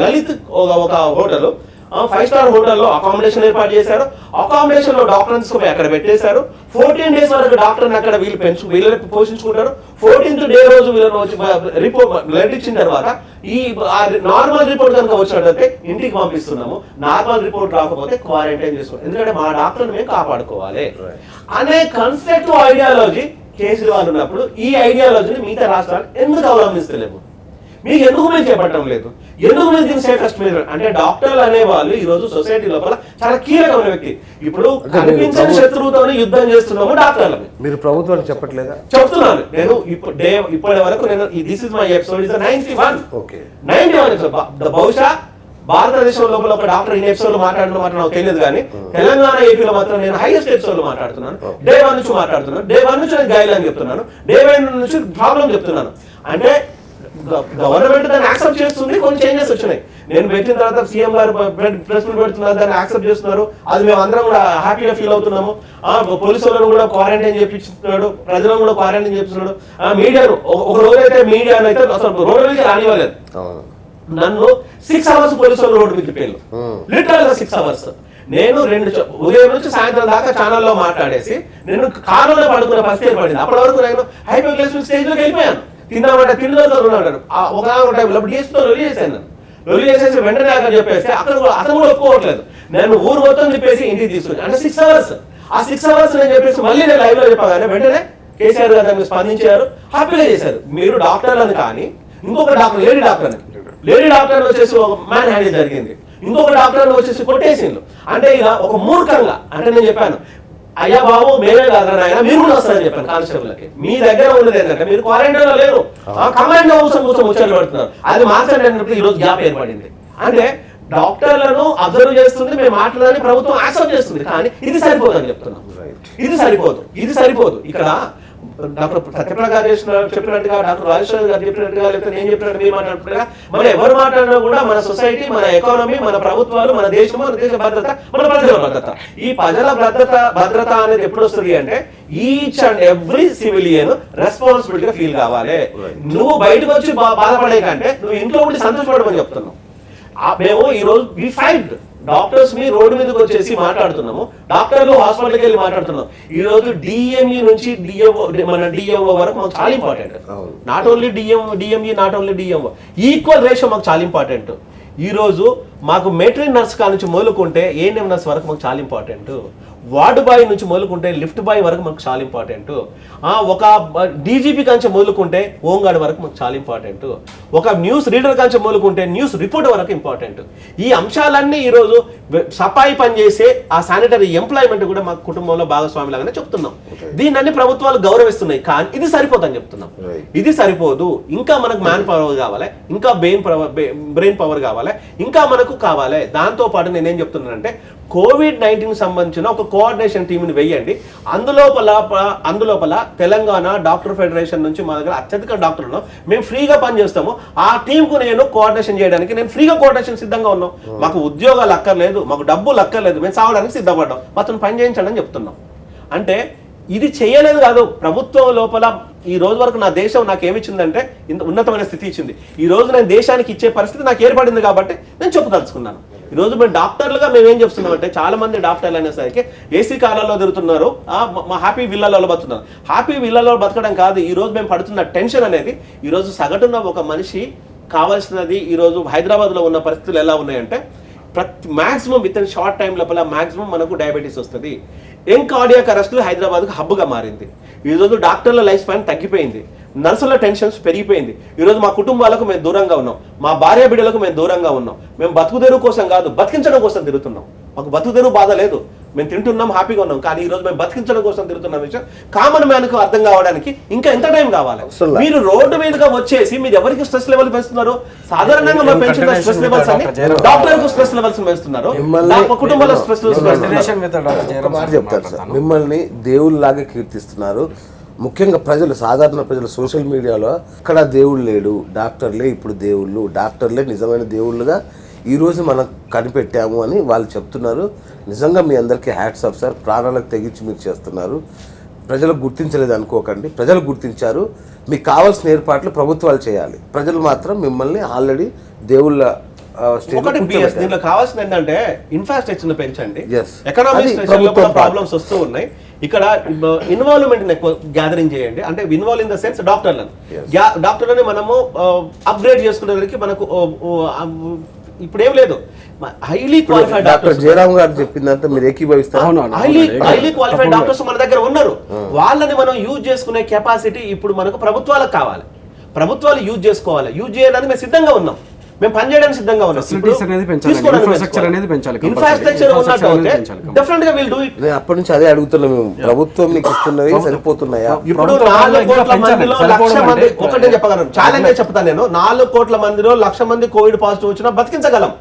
లలిత్ ఒక హోటల్, 5 star హోటల్లో అకామిడేషన్ ఏర్పాటు చేశారు. అకామిడేషన్ లో డాక్టర్స్ అక్కడ పెట్టేశారు. 14 days వరకు డాక్టర్ని అక్కడ వీళ్ళని పోషించుకుంటారు. 14th day రోజు వీళ్ళని వచ్చి రిపోర్ట్ బ్లడ్ ఇచ్చిన తర్వాత ఈ నార్మల్ రిపోర్ట్ కనుక వచ్చినట్లయితే ఇంటికి పంపిస్తున్నాము. నార్మల్ రిపోర్ట్ రాకపోతే క్వారంటైన్ చేసుకోవాలి. ఎందుకంటే మా డాక్టర్ని మేము కాపాడుకోవాలి అనే కన్సెప్ట్ ఐడియాలజీ కేజ్రీవాల్ ఉన్నప్పుడు ఈ ఐడియాలజీని మిగతా రాష్ట్రాలు ఎందుకు అవలంబిస్తలేము? మీకు ఎందుకు మేము చేపట్టడం లేదు? ఎందుకు మీరు దీన్ని సేఫెస్ట్ మీద? అంటే డాక్టర్లు అనేవాళ్ళు ఈ రోజు సొసైటీ లోపల చాలా కీలకమైన వ్యక్తి. ఇప్పుడు కనిపించని శత్రువుతోనే యుద్ధం చేస్తున్నాము డాక్టర్లు. మీరు ప్రభుత్వానికి చెప్పట్లేదా? చెప్తున్నాను నేను. ఇప్పటి వరకు నేను this is my episode is 91. 91 episode. బహుశా భారతదేశం లోపల ఒక డాక్టర్ ఈ ఎపిసోడ్ మాట్లాడడం నాకు తెలియదు, కానీ తెలంగాణ ఏపీలో మాత్రం నేను హైయెస్ట్ ఎపిసోడ్ మాట్లాడుతున్నాను. డే 1 నుంచి మాట్లాడుతున్నాను. డే 1 నుంచి నేను గైడ్ లైన్ చెప్తున్నాను. డే 1 నుంచి ప్రాబ్లం చెప్తున్నాను. అంటే గవర్నమెంట్ దాన్ని యాక్సెప్ట్ చేస్తుంది. కొన్ని చేంజెస్ వచ్చినాయి. నేను పెట్టిన తర్వాత సీఎం గారు ప్రెస్ మీట్ పెడుతున్నారు, దాన్ని యాక్సెప్ట్ చేస్తున్నారు. అది మేము అందరం కూడా హ్యాపీగా ఫీల్ అవుతున్నాము. పోలీసు వాళ్ళను కూడా క్వారంటైన్ చేపిస్తున్నాడు, ప్రజలను కూడా క్వారంటైన్ చేపిస్తున్నాడు. మీడియాను ఒక రోజైతే మీడియాను అయితే అసలు రోడ్డు మీద రానివ్వలేదు. నన్ను 6 hours పోలీసు వాళ్ళు రోడ్డు మీద పేర్లు, లిటరల్ గా 6 hours. నేను ఉదయం నుంచి సాయంత్రం దాకా ఛానల్లో మాట్లాడేసి నేను కారులో పడుకునే పరిస్థితి ఏర్పడింది. అప్పటి వరకు నేను హైపోగ్లైసిమిక్ స్టేజ్ లోకి వెళ్ళిపోయాను. తిన్నామంటే తిండితో ఉన్నాడు. ఒక టైంలో డిఎస్తో లొలి చేశాను. లొలి చేసేసి వెంటనే అక్కడ చెప్పేసి అతను కూడా ఒప్పుకోవట్లేదు. నేను ఊరు మొత్తం చెప్పేసి ఇంటికి తీసుకుని అంటే 6 hours. ఆ 6 hours నేను చెప్పేసి మళ్ళీ నేను లైవ్ లో చెప్పగానే వెంటనే కేసీఆర్ గారు దాన్ని స్పందించారు, హ్యాపీగా చేశారు. మీరు డాక్టర్లను కానీ ఇంకొక డాక్టర్ లేడీ డాక్టర్ వచ్చేసి ఒక మ్యాన్ హ్యాండిల్ జరిగింది. ఇంకొక డాక్టర్ వచ్చేసి కొట్టేసిండు. అంటే ఇక ఒక మూర్ఖంగా అంటే నేను చెప్పాను, అయ్యా బాబు మేమే కాదు ఆయన మీరు కూడా వస్తారని చెప్పాను కానిస్టేబుల్కి. మీ దగ్గర ఉన్నది ఏంటంటే మీరు క్వారంటైన్ లో లేరు, కమాండ్ కూర్చొని ముచ్చట్లు పెడుతున్నారు. అది మార్చండి. ఈ రోజు గ్యాప్ ఏర్పడింది. అంటే డాక్టర్లను అబ్జర్వ్ చేస్తుంది, మేము మాట్లాడాలని ప్రభుత్వం యాక్సెప్ట్ చేస్తుంది. కానీ ఇది సరిపోదు అని చెప్తున్నాం. ఇది సరిపోదు. ఇక్కడ డాక్టర్ సత్యప్రకాష్ చెప్పినట్టుగా, డాక్టర్ రాజేశ్వర్ గారు చెప్పినట్టుగా, లేకపోతే నేను చెప్పినట్టు మీరు మాట్లాడుతున్నట్టుగా మనం ఎవరు మాట్లాడినా కూడా మన సొసైటీ, మన ఎకానమీ, మన ప్రభుత్వాలు, మన దేశము, మన దేశ భద్రత, మన ప్రజల భద్రత. ఈ ప్రజల భద్రత అనేది ఎప్పుడు వస్తుంది అంటే ఈచ్ అండ్ ఎవ్రీ సివిలియన్ రెస్పాన్సిబిలిటీగా ఫీల్ కావాలి. నువ్వు బయటకు వచ్చి బాధపడే కంటే నువ్వు ఇంట్లో ఉండి సంతోషపడమని చెప్తున్నావు. మేము ఈ రోజు డాక్టర్స్ మీ రోడ్డు మీదకి వచ్చేసి మాట్లాడుతున్నాము, డాక్టర్లు హాస్పిటల్కి వెళ్ళి మాట్లాడుతున్నాం. ఈ రోజు డిఎంఈ నుంచి డిఎంఓ వరకు మాకు చాలా important. Not only DME, not only DMO, equal ratio మాకు చాలా ఇంపార్టెంట్. ఈ రోజు మాకు మెట్రీ నర్స్ కా నుంచి మొదలుకుంటే ఏఎన్ఎం నర్స్ వరకు మాకు చాలా ఇంపార్టెంట్. వార్డు బాయ్ నుంచి మొదలుకుంటే లిఫ్ట్ బాయ్ వరకు మాకు చాలా ఇంపార్టెంట్. ఒక డీజీపీ కాంచి మొదలుకుంటే హోంగార్డ్ వరకు మాకు చాలా ఇంపార్టెంట్. ఒక న్యూస్ రీడర్ కాంచి మొదలుకుంటే న్యూస్ రిపోర్ట్ వరకు ఇంపార్టెంట్. ఈ అంశాలన్నీ ఈరోజు సఫాయి పనిచేసే ఆ శానిటరీ ఎంప్లాయ్మెంట్ కూడా మా కుటుంబంలో భాగస్వామి లాగానే చెప్తున్నాం. దీన్ని ప్రభుత్వాలు గౌరవిస్తున్నాయి, కానీ ఇది సరిపోదని చెప్తున్నాం. ఇది సరిపోదు, ఇంకా మనకు మ్యాన్ పవర్ కావాలి, ఇంకా బ్రెయిన్ పవర్ కావాలి, ఇంకా మనకు కావాలి. దాంతో పాటు నేనేం చెప్తున్నానంటే COVID-19 సంబంధించిన ఒక కోఆర్డినేషన్ టీంని వేయండి. అందులోపల తెలంగాణ డాక్టర్ ఫెడరేషన్ నుంచి మా దగ్గర అత్యధిక డాక్టర్లు మేము ఫ్రీగా పనిచేస్తాము. ఆ టీంకు నేను కోఆర్డినేషన్ చేయడానికి నేను ఫ్రీగా కోఆర్డినేషన్ సిద్ధంగా ఉన్నాం. మాకు ఉద్యోగాలు అక్కర్లేదు, మాకు డబ్బులు అక్కర్లేదు, మేము సావడానికి సిద్ధపడ్డాం, మాత్రం పని చేయించండి అని చెప్తున్నాం. అంటే ఇది చేయలేదు కాదు, ప్రభుత్వం లోపల ఈ రోజు వరకు నా దేశం నాకు ఏమిచ్చిందంటే ఇంత ఉన్నతమైన స్థితి ఇచ్చింది. ఈ రోజు నేను దేశానికి ఇచ్చే పరిస్థితి నాకు ఏర్పడింది కాబట్టి నేను చెప్పదలుచుకున్నాను. ఈ రోజు మేము డాక్టర్లుగా మేము ఏం చెప్తున్నామంటే, చాలా మంది డాక్టర్లు అనేసరికి ఏసీ కార్లలో తిరుగుతున్నారు, మా హ్యాపీ విల్లాలలో బతుకుతున్నారు. హ్యాపీ విల్లాలో బతకడం కాదు, ఈ రోజు మేము పడుతున్న టెన్షన్ అనేది, ఈ రోజు సగటున ఒక మనిషి కావాల్సినది ఈ రోజు హైదరాబాద్లో ఉన్న పరిస్థితులు ఎలా ఉన్నాయంటే, maximum with in short time లోపల మాక్సిమం మనకు డయాబెటీస్ వస్తుంది. కార్డియాక్ అరెస్టులు హైదరాబాద్కు హబ్గా మారింది. ఈరోజు డాక్టర్ల లైఫ్ స్పాన్ తగ్గిపోయింది, నర్సుల టెన్షన్స్ పెరిగిపోయింది. ఈరోజు మా కుటుంబాలకు మేము దూరంగా ఉన్నాం, మా భార్య బిడ్డలకు మేము దూరంగా ఉన్నాం. మేము బతుకుదెరువు కోసం కాదు, బతికించడం కోసం తిరుగుతున్నాం. మాకు బతుకుదెరువు బాధ లేదు, మేము తింటున్నాం, హ్యాపీగా ఉన్నాం. కానీ ఈ రోజు మేము బతికించడం కోసం తిరుగుతున్న విషయం కామన్ మ్యాన్ కు అర్థం కావడానికి ఇంకా ఎంత టైం కావాలి? మీరు రోడ్డు మీదుగా వచ్చేసి మీరు ఎవరికి స్ట్రెస్ లెవెల్ పెంచుతున్నారు? సాధారణంగా మా పెంచిన స్ట్రెస్ లెవెల్స్ అని డాక్టర్ కు స్ట్రెస్ లెవెల్స్ పెంచుతున్నారు, కుటుంబంలో స్ట్రెస్ చెప్తారు సార్. మిమ్మల్ని దేవుళ్ళలాగా కీర్తిస్తున్నారు. ముఖ్యంగా ప్రజలు, సాధారణ ప్రజలు సోషల్ మీడియాలో ఇక్కడ దేవుడు లేడు, డాక్టర్లే ఇప్పుడు దేవుళ్ళు, డాక్టర్లే నిజమైన దేవుళ్ళుగా ఈరోజు మనం కనిపెట్టాము అని వాళ్ళు చెప్తున్నారు. నిజంగా మీ అందరికీ హ్యాట్స్ ఆఫ్ సార్. ప్రాణాలకు తెగించి మీరు చేస్తున్నారు. ప్రజలకు గుర్తించలేదు అనుకోకండి, ప్రజలు గుర్తించారు. మీకు కావాల్సిన ఏర్పాట్లు ప్రభుత్వాలు చేయాలి. ప్రజలు మాత్రం మిమ్మల్ని ఆల్రెడీ దేవుళ్ళ దీంట్లో కావాల్సింది ఏంటంటే ఇన్ఫ్రాస్ట్రక్చర్ పెంచండి. Yes. ఎకనామిక్ ప్రాబ్లమ్స్ వస్తూ ఉన్నాయి. ఇక్కడ ఇన్వాల్వ్మెంట్ ఎక్కువ గ్యాదరింగ్ చేయండి. అంటే ఇన్వాల్వ్ ఇన్ ద సెన్స్ డాక్టర్లని మనము అప్గ్రేడ్ చేసుకునేందుకు మనకు ఇప్పుడు ఏం లేదు. హైలీ క్వాలిఫైడ్ డాక్టర్ జయరామ్ గారు చెప్పిందంతా మీరు ఏకీభవిస్తారు. హైలీ క్వాలిఫైడ్ డాక్టర్స్ మన దగ్గర ఉన్నారు. వాళ్ళని మనం యూజ్ చేసుకునే కెపాసిటీ ఇప్పుడు మనకు ప్రభుత్వాలకు కావాలి. ప్రభుత్వాలు యూజ్ చేసుకోవాలి. యూజ్ చేయడానికి మేము సిద్ధంగా ఉన్నాం, మేము పనిచేయడానికి సిద్ధంగా ఉన్నాం. అప్పటి నుంచి అదే అడుగుతున్నాం మేము, ప్రభుత్వం మీకు ఇస్తున్నవి సరిపోతున్నాయా? ఇప్పుడు 4 కోట్ల మందిలో 1,00,000 మంది, ఒకటే చెప్పగలను, ఛాలెంజ్ చెప్తాను నేను, 4 కోట్ల మందిలో 1,00,000 మంది కోవిడ్ పాజిటివ్ వచ్చినా బతికించగలం.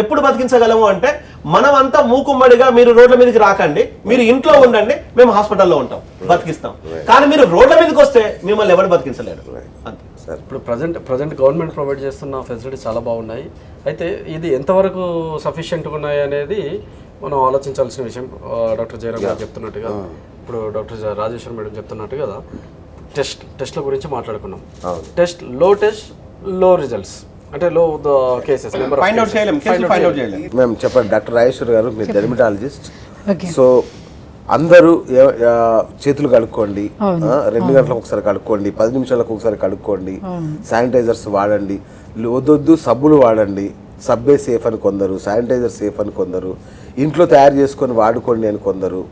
ఎప్పుడు బతికించగలము అంటే మనమంతా మూకుమ్మడిగా మీరు రోడ్ల మీదకి రాకండి, మీరు ఇంట్లో ఉండండి, మేము హాస్పిటల్లో ఉంటాం, బతికిస్తాం. కానీ మీరు రోడ్ల మీదకి వస్తే మిమ్మల్ని ఎవరు బతికించలేరు. ఇప్పుడు ప్రజెంట్ గవర్నమెంట్ ప్రొవైడ్ చేస్తున్న ఫెసిలిటీస్ చాలా బాగున్నాయి. అయితే ఇది ఎంతవరకు సఫిషియెంట్గా ఉన్నాయి అనేది మనం ఆలోచించాల్సిన విషయం. డాక్టర్ జయరామ్ గారు చెప్తున్నట్టుగా, ఇప్పుడు డాక్టర్ రాజేశ్వర్ మేడం చెప్తున్నట్టు కదా, టెస్ట్ల గురించి మాట్లాడుకున్నాం. లో టెస్ట్ లో రిజల్ట్స్, అంటే లో కేసెస్ మేము చెప్పండి. డాక్టర్ రాజేశ్వర్ గారు, మీరు డెర్మటాలజిస్ట్. సో అందరూ చేతులు కడుక్కోండి, 2 గంటలకు ఒకసారి కడుక్కోండి, 10 నిమిషాలకు ఒకసారి కడుక్కోండి, శానిటైజర్స్ వాడండి, వద్దొద్దు సబ్బులు వాడండి. సబ్బే సేఫ్ అని కొందరు, శానిటైజర్ సేఫ్ అని కొందరు, ఇంట్లో తయారు చేసుకొని వాడుకోండి అని కొందరు.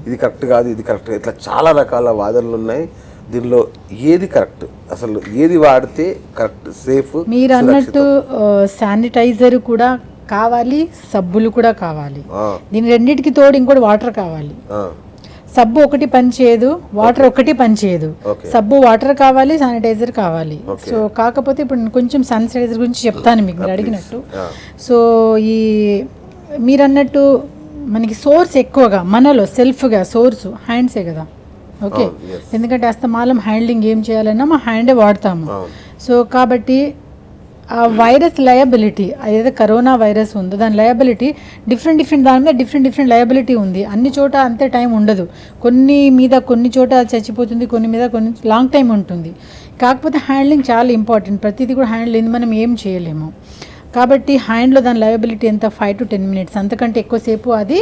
ఇది కరెక్ట్ కాదు, ఇది కరెక్ట్, ఇట్లా చాలా రకాల వాదనలు ఉన్నాయి. దీనిలో ఏది కరెక్ట్, అసలు ఏది వాడితే కరెక్ట్, సేఫ్? మీరు అన్నట్టు శానిటైజర్ కూడా కావాలి, సబ్బులు కూడా కావాలి. దీని రెండింటికి తోడు ఇంకోటి వాటర్ కావాలి. సబ్బు ఒకటి పని చేయదు, వాటర్ ఒకటి పని చేయదు. సబ్బు వాటర్ కావాలి, శానిటైజర్ కావాలి. సో కాకపోతే ఇప్పుడు నేను కొంచెం శానిటైజర్ గురించి చెప్తాను మీకు, మీరు అడిగినట్టు. సో ఈ మీరు అన్నట్టు మనకి సోర్స్ ఎక్కువగా మనలో సెల్ఫ్గా సోర్సు హ్యాండ్సే కదా. ఓకే, ఎందుకంటే అస్తమానం హ్యాండ్లింగ్ ఏం చేయాలన్నా మా హ్యాండే వాడతాము. సో కాబట్టి ఆ వైరస్ లయబిలిటీ, అదేదో కరోనా వైరస్ ఉందో దాని లయబిలిటీ డిఫరెంట్ దాని మీద డిఫరెంట్ లయబిలిటీ ఉంది. అన్ని చోట అంతే టైం ఉండదు. కొన్ని చోట చచ్చిపోతుంది, కొన్ని మీద కొన్ని లాంగ్ టైం ఉంటుంది. కాకపోతే హ్యాండ్లింగ్ చాలా ఇంపార్టెంట్. ప్రతిదీ కూడా హ్యాండిల్ మనం ఏం చేయలేము. కాబట్టి హ్యాండ్లో దాని లయబిలిటీ ఎంత 5 to 10 minutes, అంతకంటే ఎక్కువసేపు అది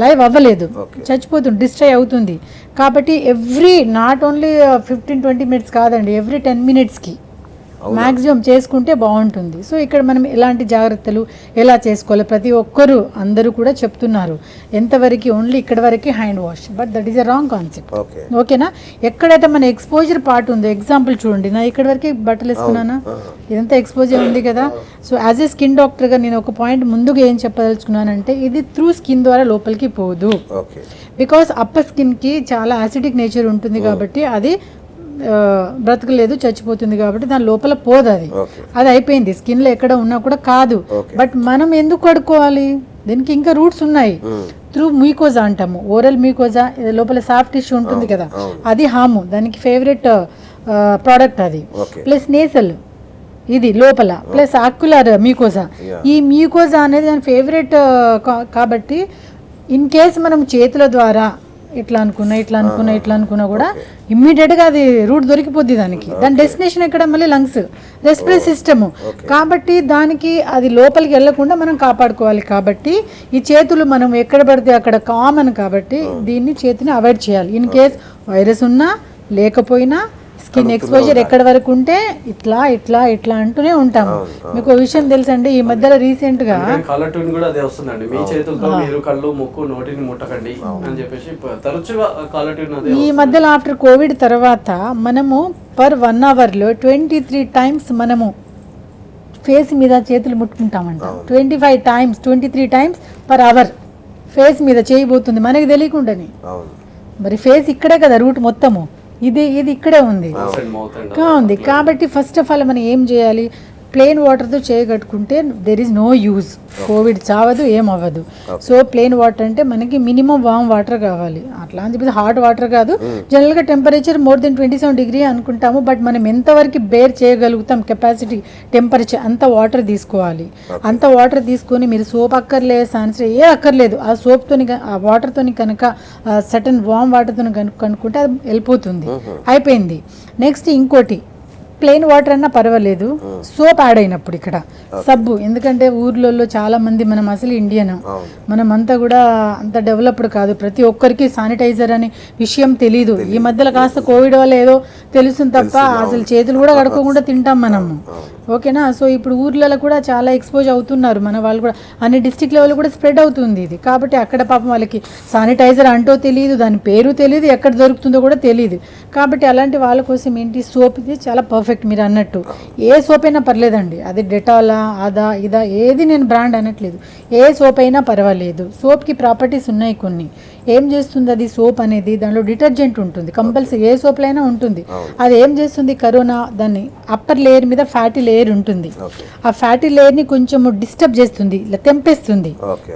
లైవ్ అవ్వలేదు, చచ్చిపోతుంది, డిస్ట్రాయ్ అవుతుంది. కాబట్టి ఎవ్రీ నాట్ ఓన్లీ 15-20 minutes కాదండి, ఎవ్రీ 10 minutesకి మ్యాక్సిమం చేసుకుంటే బాగుంటుంది. సో ఇక్కడ మనం ఎలాంటి జాగ్రత్తలు ఎలా చేసుకోవాలి ప్రతి ఒక్కరు అందరూ కూడా చెప్తున్నారు. ఎంతవరకు ఓన్లీ ఇక్కడ వరకు hand wash, but that is a wrong concept. ఓకేనా, ఎక్కడైతే మన ఎక్స్పోజర్ పార్ట్ ఉందో, ఎగ్జాంపుల్ చూడండి, నా ఇక్కడ వరకు బట్టలు వేసుకున్నానా, ఇదంతా ఎక్స్పోజర్ ఉంది కదా. సో యాజ్ ఏ స్కిన్ డాక్టర్గా నేను ఒక పాయింట్ ముందుగా ఏం చెప్పదలుచుకున్నానంటే, ఇది త్రూ స్కిన్ ద్వారా లోపలికి పోదు. బికాస్ అప్పర్ స్కిన్కి చాలా యాసిడిక్ నేచర్ ఉంటుంది కాబట్టి అది బ్రతకలేదు, చచ్చిపోతుంది కాబట్టి దాని లోపల పోదు, అది అయిపోయింది, స్కిన్లో ఎక్కడ ఉన్నా కూడా కాదు. బట్ మనం ఎందుకు కడుక్కోవాలి, దీనికి ఇంకా రూట్స్ ఉన్నాయి. త్రూ మ్యూకోజా అంటాము, ఓరల్ మ్యూకోజా, లోపల సాఫ్ట్ టిష్యూ ఉంటుంది కదా, అది హాము, దానికి ఫేవరెట్ ప్రోడక్ట్ అది. ప్లస్ నేసల్ ఇది లోపల, ప్లస్ ఆక్యులర్ మ్యూకోజా, ఈ మ్యూకోజా అనేది దాని ఫేవరెట్ కాబట్టి ఇన్ కేస్ మనం చేతుల ద్వారా ఇట్లా అనుకున్నా కూడా ఇమ్మీడియట్గా అది రూట్ దొరికిపోద్ది దానికి. దాని డెస్టినేషన్ ఎక్కడ, మళ్ళీ లంగ్స్, రెస్పిరేటరీ సిస్టమ్. కాబట్టి దానికి అది లోపలికి వెళ్లకుండా మనం కాపాడుకోవాలి. కాబట్టి ఈ చేతులు మనం ఎక్కడ పడితే అక్కడ కామన్ కాబట్టి దీన్ని చేతిని అవాయిడ్ చేయాలి. ఇన్ కేస్ వైరస్ ఉన్నా లేకపోయినా స్కిన్ ఎక్స్పోజర్ ఎక్కడ వరకు ఉంటే ఇట్లా ఇట్లా ఇట్లా అంటూనే ఉంటాము. మీకు ఒక విషయం తెలుసండి, ఈ మధ్యలో రీసెంట్ గా కాలర్ ట్యూన్ కూడా అదే వస్తుందండి, మీ చేతులతో మీరు కళ్ళు ముక్కు నోటిని ముట్టకండి అని చెప్పేసి తరచుగా కాలర్ ట్యూన్ అదే. ఈ మధ్యలో ఆఫ్టర్ కోవిడ్ తర్వాత మనము పర్ 1 hourలో 23 times మనము ఫేస్ మీద చేతులు ముట్టుకుంటామంట. 23 times per hour ఫేస్ మీద చేయబోతుంది మనకి తెలియకుండానే. మరి ఫేస్ ఇక్కడే కదా రూట్ మొత్తము, ఇది ఇక్కడే ఉంది కాబట్టి ఫస్ట్ ఆఫ్ ఆల్ మనం ఏం చేయాలి, ప్లెయిన్ వాటర్తో చేయగట్టుకుంటే there is no use, Covid చావదు, ఏం అవ్వదు. సో ప్లెయిన్ వాటర్ అంటే మనకి మినిమం వామ్ వాటర్ కావాలి, అట్లా అని చెప్పేసి హాట్ వాటర్ కాదు. జనరల్గా టెంపరేచర్ more than 27 degrees అనుకుంటాము, బట్ మనం ఎంతవరకు బేర్ చేయగలుగుతాం కెపాసిటీ టెంపరేచర్ అంత వాటర్ తీసుకోవాలి. అంత వాటర్ తీసుకొని మీరు సోప్ అక్కర్లేదు, సానిటైజర్ ఏ అక్కర్లేదు, ఆ సోప్తోని ఆ వాటర్తోని కనుక సటన్ వామ్ వాటర్తో కనుక్కుంటే అది వెళ్ళిపోతుంది, అయిపోయింది. నెక్స్ట్ ఇంకోటి, ప్లెయిన్ వాటర్ అన్నా పర్వాలేదు, సోప్ యాడ్ అయినప్పుడు ఇక్కడ సబ్బు, ఎందుకంటే ఊర్లలో చాలా మంది మనం అసలు ఇండియన్, మనం అంతా కూడా అంత డెవలప్డ్ కాదు, ప్రతి ఒక్కరికి శానిటైజర్ అనే విషయం తెలీదు. ఈ మధ్యలో కాస్త కోవిడ్ వల్ల ఏదో తెలుస్తుంది తప్ప అసలు చేతులు కూడా కడుక్కోకుండా తింటాం మనము. ఓకేనా, సో ఇప్పుడు ఊర్లలో కూడా చాలా ఎక్స్పోజ్ అవుతున్నారు మన వాళ్ళు కూడా, అన్ని డిస్ట్రిక్ట్ లెవెల్ కూడా స్ప్రెడ్ అవుతుంది ఇది. కాబట్టి అక్కడ పాపం వాళ్ళకి శానిటైజర్ అంటో తెలియదు, దాని పేరు తెలియదు, ఎక్కడ దొరుకుతుందో కూడా తెలియదు. కాబట్టి అలాంటి వాళ్ళ కోసం ఏంటి, సోప్ ఇది చాలా పర్ఫెక్ట్. మీరు అన్నట్టు ఏ సోప్ అయినా పర్లేదండి, అది డెటాలా అదా ఇదా ఏది నేను బ్రాండ్ అనట్లేదు, ఏ సోప్ అయినా పర్వాలేదు. సోప్కి ప్రాపర్టీస్ ఉన్నాయి కొన్ని. ఏం చేస్తుంది అది సోప్ అనేది, దానిలో డిటర్జెంట్ ఉంటుంది కంపల్సరీ, ఏ సోప్లో అయినా ఉంటుంది. అది ఏం చేస్తుంది, కరోనా దాన్ని అప్పర్ లేయర్ మీద ఫ్యాటీ లేయర్ ఉంటుంది, ఆ ఫ్యాటీ లేయర్ని కొంచెం డిస్టర్బ్ చేస్తుంది, ఇలా తెంపేస్తుంది,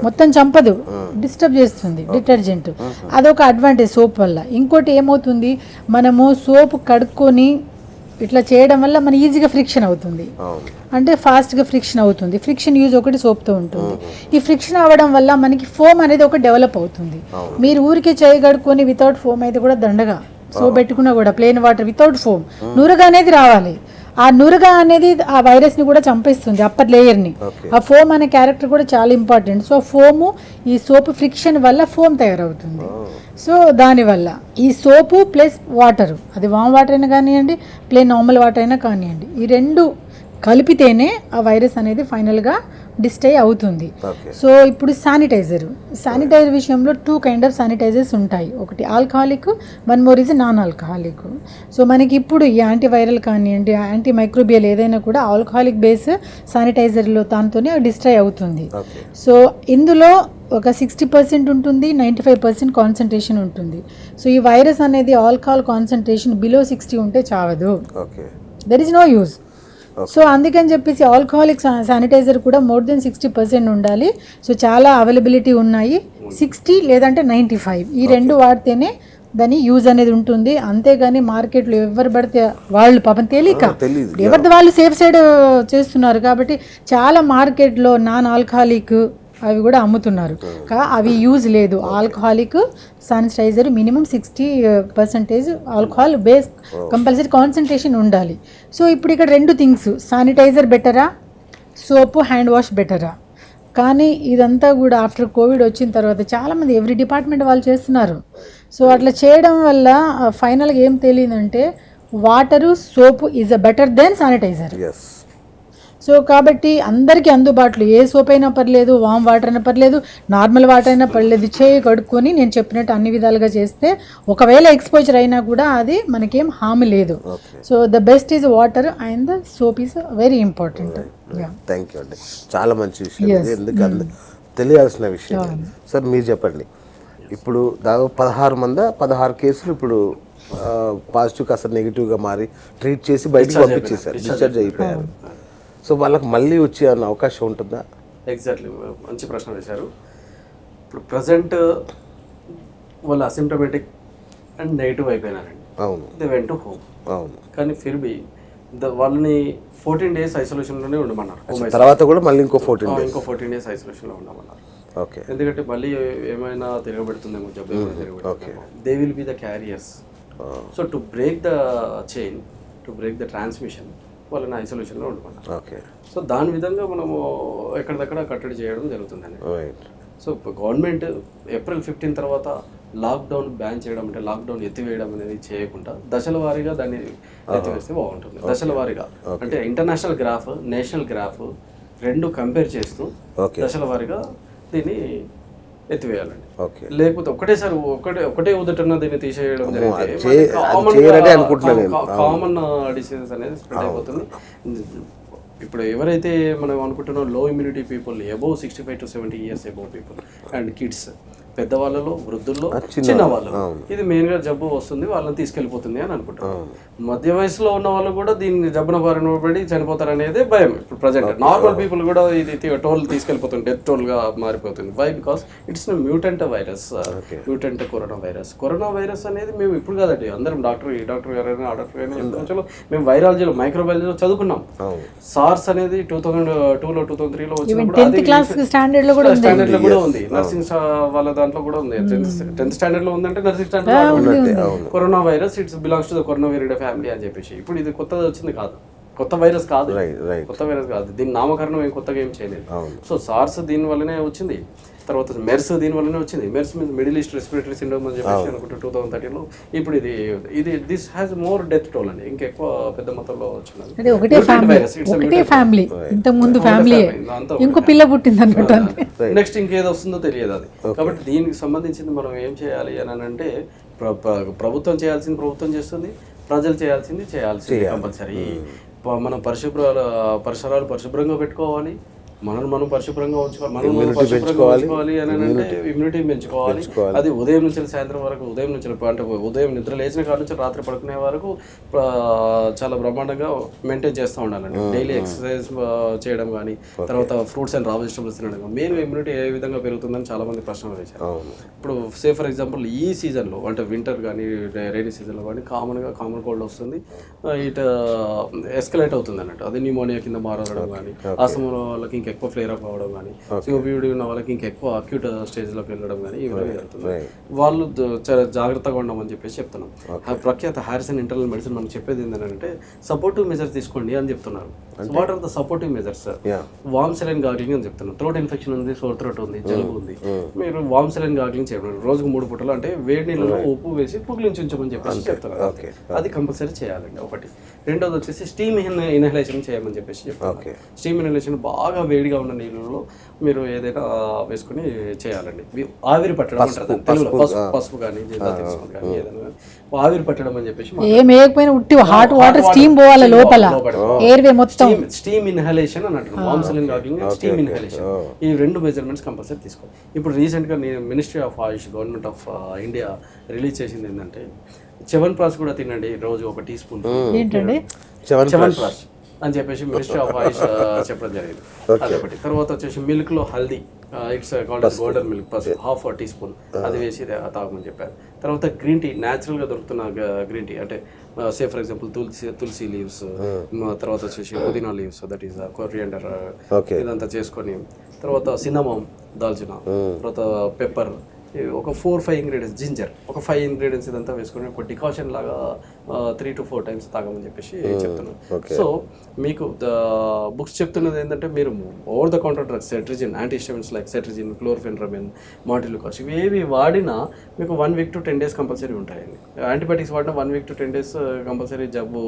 మొత్తం చంపదు, డిస్టర్బ్ చేస్తుంది డిటర్జెంట్. అదొక అడ్వాంటేజ్ సోప్ వల్ల. ఇంకోటి ఏమవుతుంది, మనము సోప్ కడుక్కొని ఇట్లా చేయడం వల్ల మన ఈజీగా ఫ్రిక్షన్ అవుతుంది, అంటే ఫాస్ట్గా ఫ్రిక్షన్ అవుతుంది. ఫ్రిక్షన్ యూజ్ ఒకటి సోప్తో ఉంటుంది. ఈ ఫ్రిక్షన్ అవ్వడం వల్ల మనకి ఫోమ్ అనేది ఒక డెవలప్ అవుతుంది. మీరు ఊరికే చేయగడుకొని వితౌట్ ఫోమ్ అయితే కూడా దండగా, సోప్ పెట్టుకున్నా కూడా ప్లెయిన్ వాటర్ వితౌట్ ఫోమ్, నురగ అనేది రావాలి. ఆ నురగ అనేది ఆ వైరస్ని కూడా చంపేస్తుంది, అప్పర్ లేయర్ని. ఆ ఫోమ్ అనే క్యారెక్టర్ కూడా చాలా ఇంపార్టెంట్. సో ఫోము, ఈ సోపు ఫ్రిక్షన్ వల్ల ఫోమ్ తయారవుతుంది. సో దానివల్ల ఈ సోపు ప్లస్ వాటరు, అది వామ్ వాటర్ అయినా కానివ్వండి, ప్లెయిన్ నార్మల్ వాటర్ అయినా కానివ్వండి, ఈ రెండు కలిపితేనే ఆ వైరస్ అనేది ఫైనల్గా డిస్టై అవుతుంది. సో ఇప్పుడు శానిటైజర్ విషయంలో 2 kinds of శానిటైజర్స్ ఉంటాయి. ఒకటి alcoholic, 1 more is non alcoholic. So మనకి ఇప్పుడు ఈ యాంటీవైరల్ కానివ్వండి, యాంటీ మైక్రోబియల్ ఏదైనా కూడా ఆల్కహాలిక్ బేస్ శానిటైజర్లో దాంతోనే డిస్ట్రై అవుతుంది. సో ఇందులో ఒక 60% ఉంటుంది, 95% కాన్సన్ట్రేషన్ ఉంటుంది. సో ఈ వైరస్ అనేది ఆల్కహాల్ కాన్సన్ట్రేషన్ బిలో 60 ఉంటే చావదు, there is no use. So అందుకని చెప్పేసి ఆల్కహాలిక్ శానిటైజర్ కూడా more than 60% ఉండాలి. సో చాలా అవైలబిలిటీ ఉన్నాయి, 60 లేదంటే 95, ఈ రెండు వాడితేనే దాని యూజ్ అనేది ఉంటుంది. అంతేగాని మార్కెట్లో ఎవరు పడితే వాళ్ళు పాపం తెలియక ఎవరిది వాళ్ళు సేఫ్ సైడ్ చేస్తున్నారు. కాబట్టి చాలా మార్కెట్లో నాన్ ఆల్కహాలిక్ అవి కూడా అమ్ముతున్నారు, అవి యూజ్ లేదు. Alcoholic sanitiser minimum 60% alcohol base compulsory concentration ఉండాలి. సో ఇప్పుడు ఇక్కడ 2 things, శానిటైజర్ బెటరా, సోపు హ్యాండ్ వాష్ బెటరా? కానీ ఇదంతా కూడా ఆఫ్టర్ కోవిడ్ వచ్చిన తర్వాత చాలామంది ఎవ్రీ డిపార్ట్మెంట్ వాళ్ళు చేస్తున్నారు. సో అట్లా చేయడం వల్ల ఫైనల్గా ఏం తెలియదంటే water soap is a better than sanitizer. Yes. So కాబట్టి అందరికీ అందుబాటులో ఏ సోప్ అయినా పర్లేదు, వామ్ వాటర్ అయినా పర్లేదు, నార్మల్ వాటర్ అయినా పర్లేదు, చేయి కడుక్కొని నేను చెప్పినట్టు అన్ని విధాలుగా చేస్తే ఒకవేళ ఎక్స్పోజర్ అయినా కూడా అది మనకేం హామ్ లేదు. So the best is water and the soap is very important. Thank you అండి, చాలా మంచి విషయం ఇది, ఎందుకంటే తెలియాల్సిన విషయం. సార్ మీరు చెప్పండి, ఇప్పుడు దాదాపు 16 కేసులు ఇప్పుడు పాజిటివ్ కాస్త నెగిటివ్గా మారి ట్రీట్ చేసి బయటకు పంపించేశారు, డిశ్చార్జ్ అయిపోయారు. సో వాళ్ళకి మళ్ళీ వచ్చే అన్న అవకాశం ఉంటుందా? ఎగ్జాక్ట్లీ, మంచి ప్రశ్న వేశారు. ఇప్పుడు ప్రజెంట్ వాళ్ళు అసిమ్టమేటిక్ అండ్ నెగిటివ్ అయిపోయినారండి. అవును. They went to home. అవును. కానీ ఫిర్ బి వాళ్ళని 14 days ఐసోలేషన్లోనే ఉండమన్నారు. తర్వాత కూడా మళ్ళీ ఇంకో 14 days ఐసోలేషన్లో ఉండమన్నారు. ఓకే. ఎందుకంటే మళ్ళీ ఏమైనా తిరగబెడుతుందేమో, జబ్బు ఏమైనా తిరగబెడుతుందేమో, they will be the carriers. So to break the chain, to break the transmission, వాళ్ళని ఐసోలేషన్లో ఉండమన్నారు. ఓకే. సో దాని విధంగా మనము ఎక్కడిదక్కడ కట్టడి చేయడం జరుగుతుందండి. సో గవర్నమెంట్ April 15 తర్వాత లాక్డౌన్ బ్యాన్ చేయడం, అంటే లాక్డౌన్ ఎత్తివేయడం అనేది చేయకుండా దశల వారీగా దాన్ని ఎత్తివేస్తే బాగుంటుంది. దశల వారీగా అంటే ఇంటర్నేషనల్ గ్రాఫ్, నేషనల్ గ్రాఫ్ రెండు కంపేర్ చేస్తూ దశల వారీగా దీన్ని ఎత్తివేయాలండి. లేకపోతే ఒకటేసారి ఒకటే ఉదటన దీన్ని తీసేయడం జరిగితే కామన్ డిసీజెస్ అనేది స్ప్రెడ్ అయిపోతుంది. ఇప్పుడు ఎవరైతే మనం అనుకుంటున్నాం low immunity people, above 65 to 70 years above people and kids, పెద్దవాళ్ళలో, వృద్ధుల్లో, చిన్న వాళ్ళలో ఇది మెయిన్గా జబ్బు వస్తుంది, వాళ్ళని తీసుకెళ్ళిపోతుంది అని అనుకుంటున్నాం. మధ్య వయసులో ఉన్న వాళ్ళు కూడా దీన్ని జబ్బున బారిన పడి చనిపోతారు అనేది భయం. ఇప్పుడు ప్రజెంట్ నార్మల్ పీపుల్ కూడా ఇది టోల్ తీసుకెళ్ళిపోతుంది, డెత్ టోల్గా మారిపోతుంది. Why? Because it's mutant virus, mutant corona virus అనేది మేము ఇప్పుడు కాదండి, అందరం ఈ డాక్టర్ గారైనా ఆ డాక్టర్ గారైనా మేము వైరాలజీలో, మైక్రోబయాలజీలో చదువుకున్నాం. సార్స్ అనేది 2002లో 2003లో వచ్చినప్పుడు స్టాండర్డ్ లో కూడా ఉంది. నర్సింగ్ వాళ్ళ దాంట్లో కూడా ఉంది. 10th standard లో ఉందంటే nursing standard corona virus it's belongs to the corona viridae family అని చెప్పేసి. ఇప్పుడు ఇది కొత్తది వచ్చింది కాదు, కొత్త వైరస్ కాదు, దీని నామకరణం ఏం కొత్తగా ఏం చేయలేదు. సో సార్స్ దీని వల్లనే వచ్చింది. తర్వాత మెర్స్ దీని వల్లనే వచ్చింది. MERS means middle east respiratory syndrome అని చెప్పేసి అనుకుంటే 2013లో. ఇప్పుడు ఇది this has more death toll అండి, ఇంకెక్కువ పెద్ద మొత్తంలో వచ్చినది. ఒకటే ఫ్యామిలీ, ఇంతకు ముందు ఫ్యామిలీ ఇంకో పిల్ల పుట్టింది అనుకుంటా, నెక్స్ట్ ఇంకేదో వస్తుందో తెలియదు అది. కాబట్టి దీనికి సంబంధించింది మనం ఏం చేయాలి అని అంటే ప్రభుత్వం చేయాల్సింది ప్రభుత్వం చేస్తుంది, ప్రజలు చేయాల్సింది కంపల్సరీ. మనం పరిసరాలు పరిశుభ్రంగా పెట్టుకోవాలి, మనం పరిశుభ్రంగా ఉంచుకోవాలి అని అంటే ఇమ్యూనిటీ పెంచుకోవాలి. అది ఉదయం నుంచి సాయంత్రం వరకు, ఉదయం నుంచి అంటే ఉదయం నిద్ర లేచిన కాడ నుంచి రాత్రి పడుకునే వరకు చాలా బ్రహ్మాండంగా మెయింటైన్ చేస్తూ ఉండాలండి. డైలీ ఎక్సర్సైజ్ చేయడం కానీ, తర్వాత ఫ్రూట్స్ అండ్ రా వెజిటబుల్స్ తినడం కానీ. మెయిన్ ఇమ్యూనిటీ ఏ విధంగా పెరుగుతుందని చాలా మంది ప్రశ్నలు వేశారు. ఇప్పుడు సే ఫర్ ఎగ్జాంపుల్ ఈ సీజన్లో అంటే వింటర్ కానీ రైనీ సీజన్లో కానీ కామన్ కోల్డ్ వస్తుంది, ఇట్ ఎస్కలేట్ అవుతుంది అన్నట్టు. అది న్యూమోనియా కింద మారడం కానీ, ఆస్తమా వాళ్ళకి ఎక్కువ ఫ్లేర్ అప్ అవ్వడం కానీ, సిఓపిడి ఉన్న వాళ్ళకి ఇంకెక్కువ అక్యూట్ స్టేజ్లోకి వెళ్ళడం కానీ ఈ విధంగా జరుగుతుంది. వాళ్ళు చాలా జాగ్రత్తగా ఉండమని చెప్పేసి చెప్తున్నాం. ప్రఖ్యాత హారిసన్ ఇంటర్నల్ మెడిసిన్ మనం చెప్పేది ఏంటంటే సపోర్టివ్ మెజర్స్ తీసుకోండి అని చెప్తున్నారు. What are the supportive measures? Warm saline gargling అని చెప్తున్నారు. థ్రోట్ ఇన్ఫెక్షన్ ఉంది, సోర్ థ్రోట్ ఉంది, జలుబు ఉంది, మీరు వామ్ సెలైన్ గార్గ్లింగ్ చేయడం రోజుకు 3 పూటలు, అంటే వేడి నీళ్ళలో ఉప్పు వేసి పుగిలించి ఉంచమని చెప్పేసి చెప్తున్నారు. అది కంపల్సరీ చేయాలండి ఒకటి. రెండోది వచ్చేసి స్టీమ్ ఇన్హలేషన్ చేయమని చెప్పేసి చెప్తారు. స్టీమ్ ఇన్హలేషన్ బాగా వేడిగా ఉన్న నీళ్ళలో మీరు ఏదైనా వేసుకుని చేయాలండి. ఆవిరి పట్టడం అంటారు తెలుగులో, పసుపు కానీ జీలకర్ర తీసుకుని కానీ ఏదైనా ఆవిరి పట్టడం అని చెప్పేసి. హాట్ వాటర్ స్టీమ్ పోవాలి లోపల, ఎయిర్వే మొత్తం స్టీమ్ ఇన్హలేషన్ అని అంటారు. వామ్ సెలైన్ గార్గ్లింగ్, స్టీమ్ ఇన్హలేషన్, ఈ 2 మెజర్మెంట్స్ కంపల్సరీ తీసుకోవాలి. ఇప్పుడు రీసెంట్గా ministry of Ayush, government of India release చేసింది ఏంటంటే చ్యవన్ప్రాష్ కూడా తినండి రోజు 1 టీ స్పూన్ చ్యవన్ప్రాష్ అని చెప్పేసి మినిస్ట్రీ ఆఫ్ ఆయుష్ చెప్పడం జరిగింది. అదొకటి. తర్వాత వచ్చేసి మిల్క్లో హల్దీ, ఇట్స్ కాల్డ్ గోల్డెన్ మిల్క్, పసుపు 1/2 టీ స్పూన్ అది వేసి తాగమని చెప్పారు. తర్వాత గ్రీన్ టీ, న్యాచురల్గా దొరుకుతున్న గ్రీన్ టీ, అంటే say for example tulsi leaves, తర్వాత వచ్చేసి పుదీనా లీవ్స్, దట్ ఈస్ కొరియాండర్, ఇదంతా చేసుకొని, తర్వాత సిన్నమోమ్, దాల్చిన, తర్వాత పెప్పర్, ఒక 4-5 ఇంగ్రీడియంట్స్, జింజర్ ఒక 5 ఇంగ్రీడియంట్స్ ఇదంతా వేసుకొని ఒక డికాషన్ లాగా 3 to 4 times తాగమని చెప్పేసి చెప్తున్నాను. సో మీకు బుక్స్ చెప్తున్నది ఏంటంటే మీరు over the counter drugs, cetirizine, antihistamines like cetirizine, chlorpheniramine, montelukast ఇవేవి వాడినా మీకు 1 week to 10 days కంపల్సరీ ఉంటాయండి. యాంటీబయాటిక్స్ వాడినా 1 week to 10 days కంపల్సరీ జబ్బు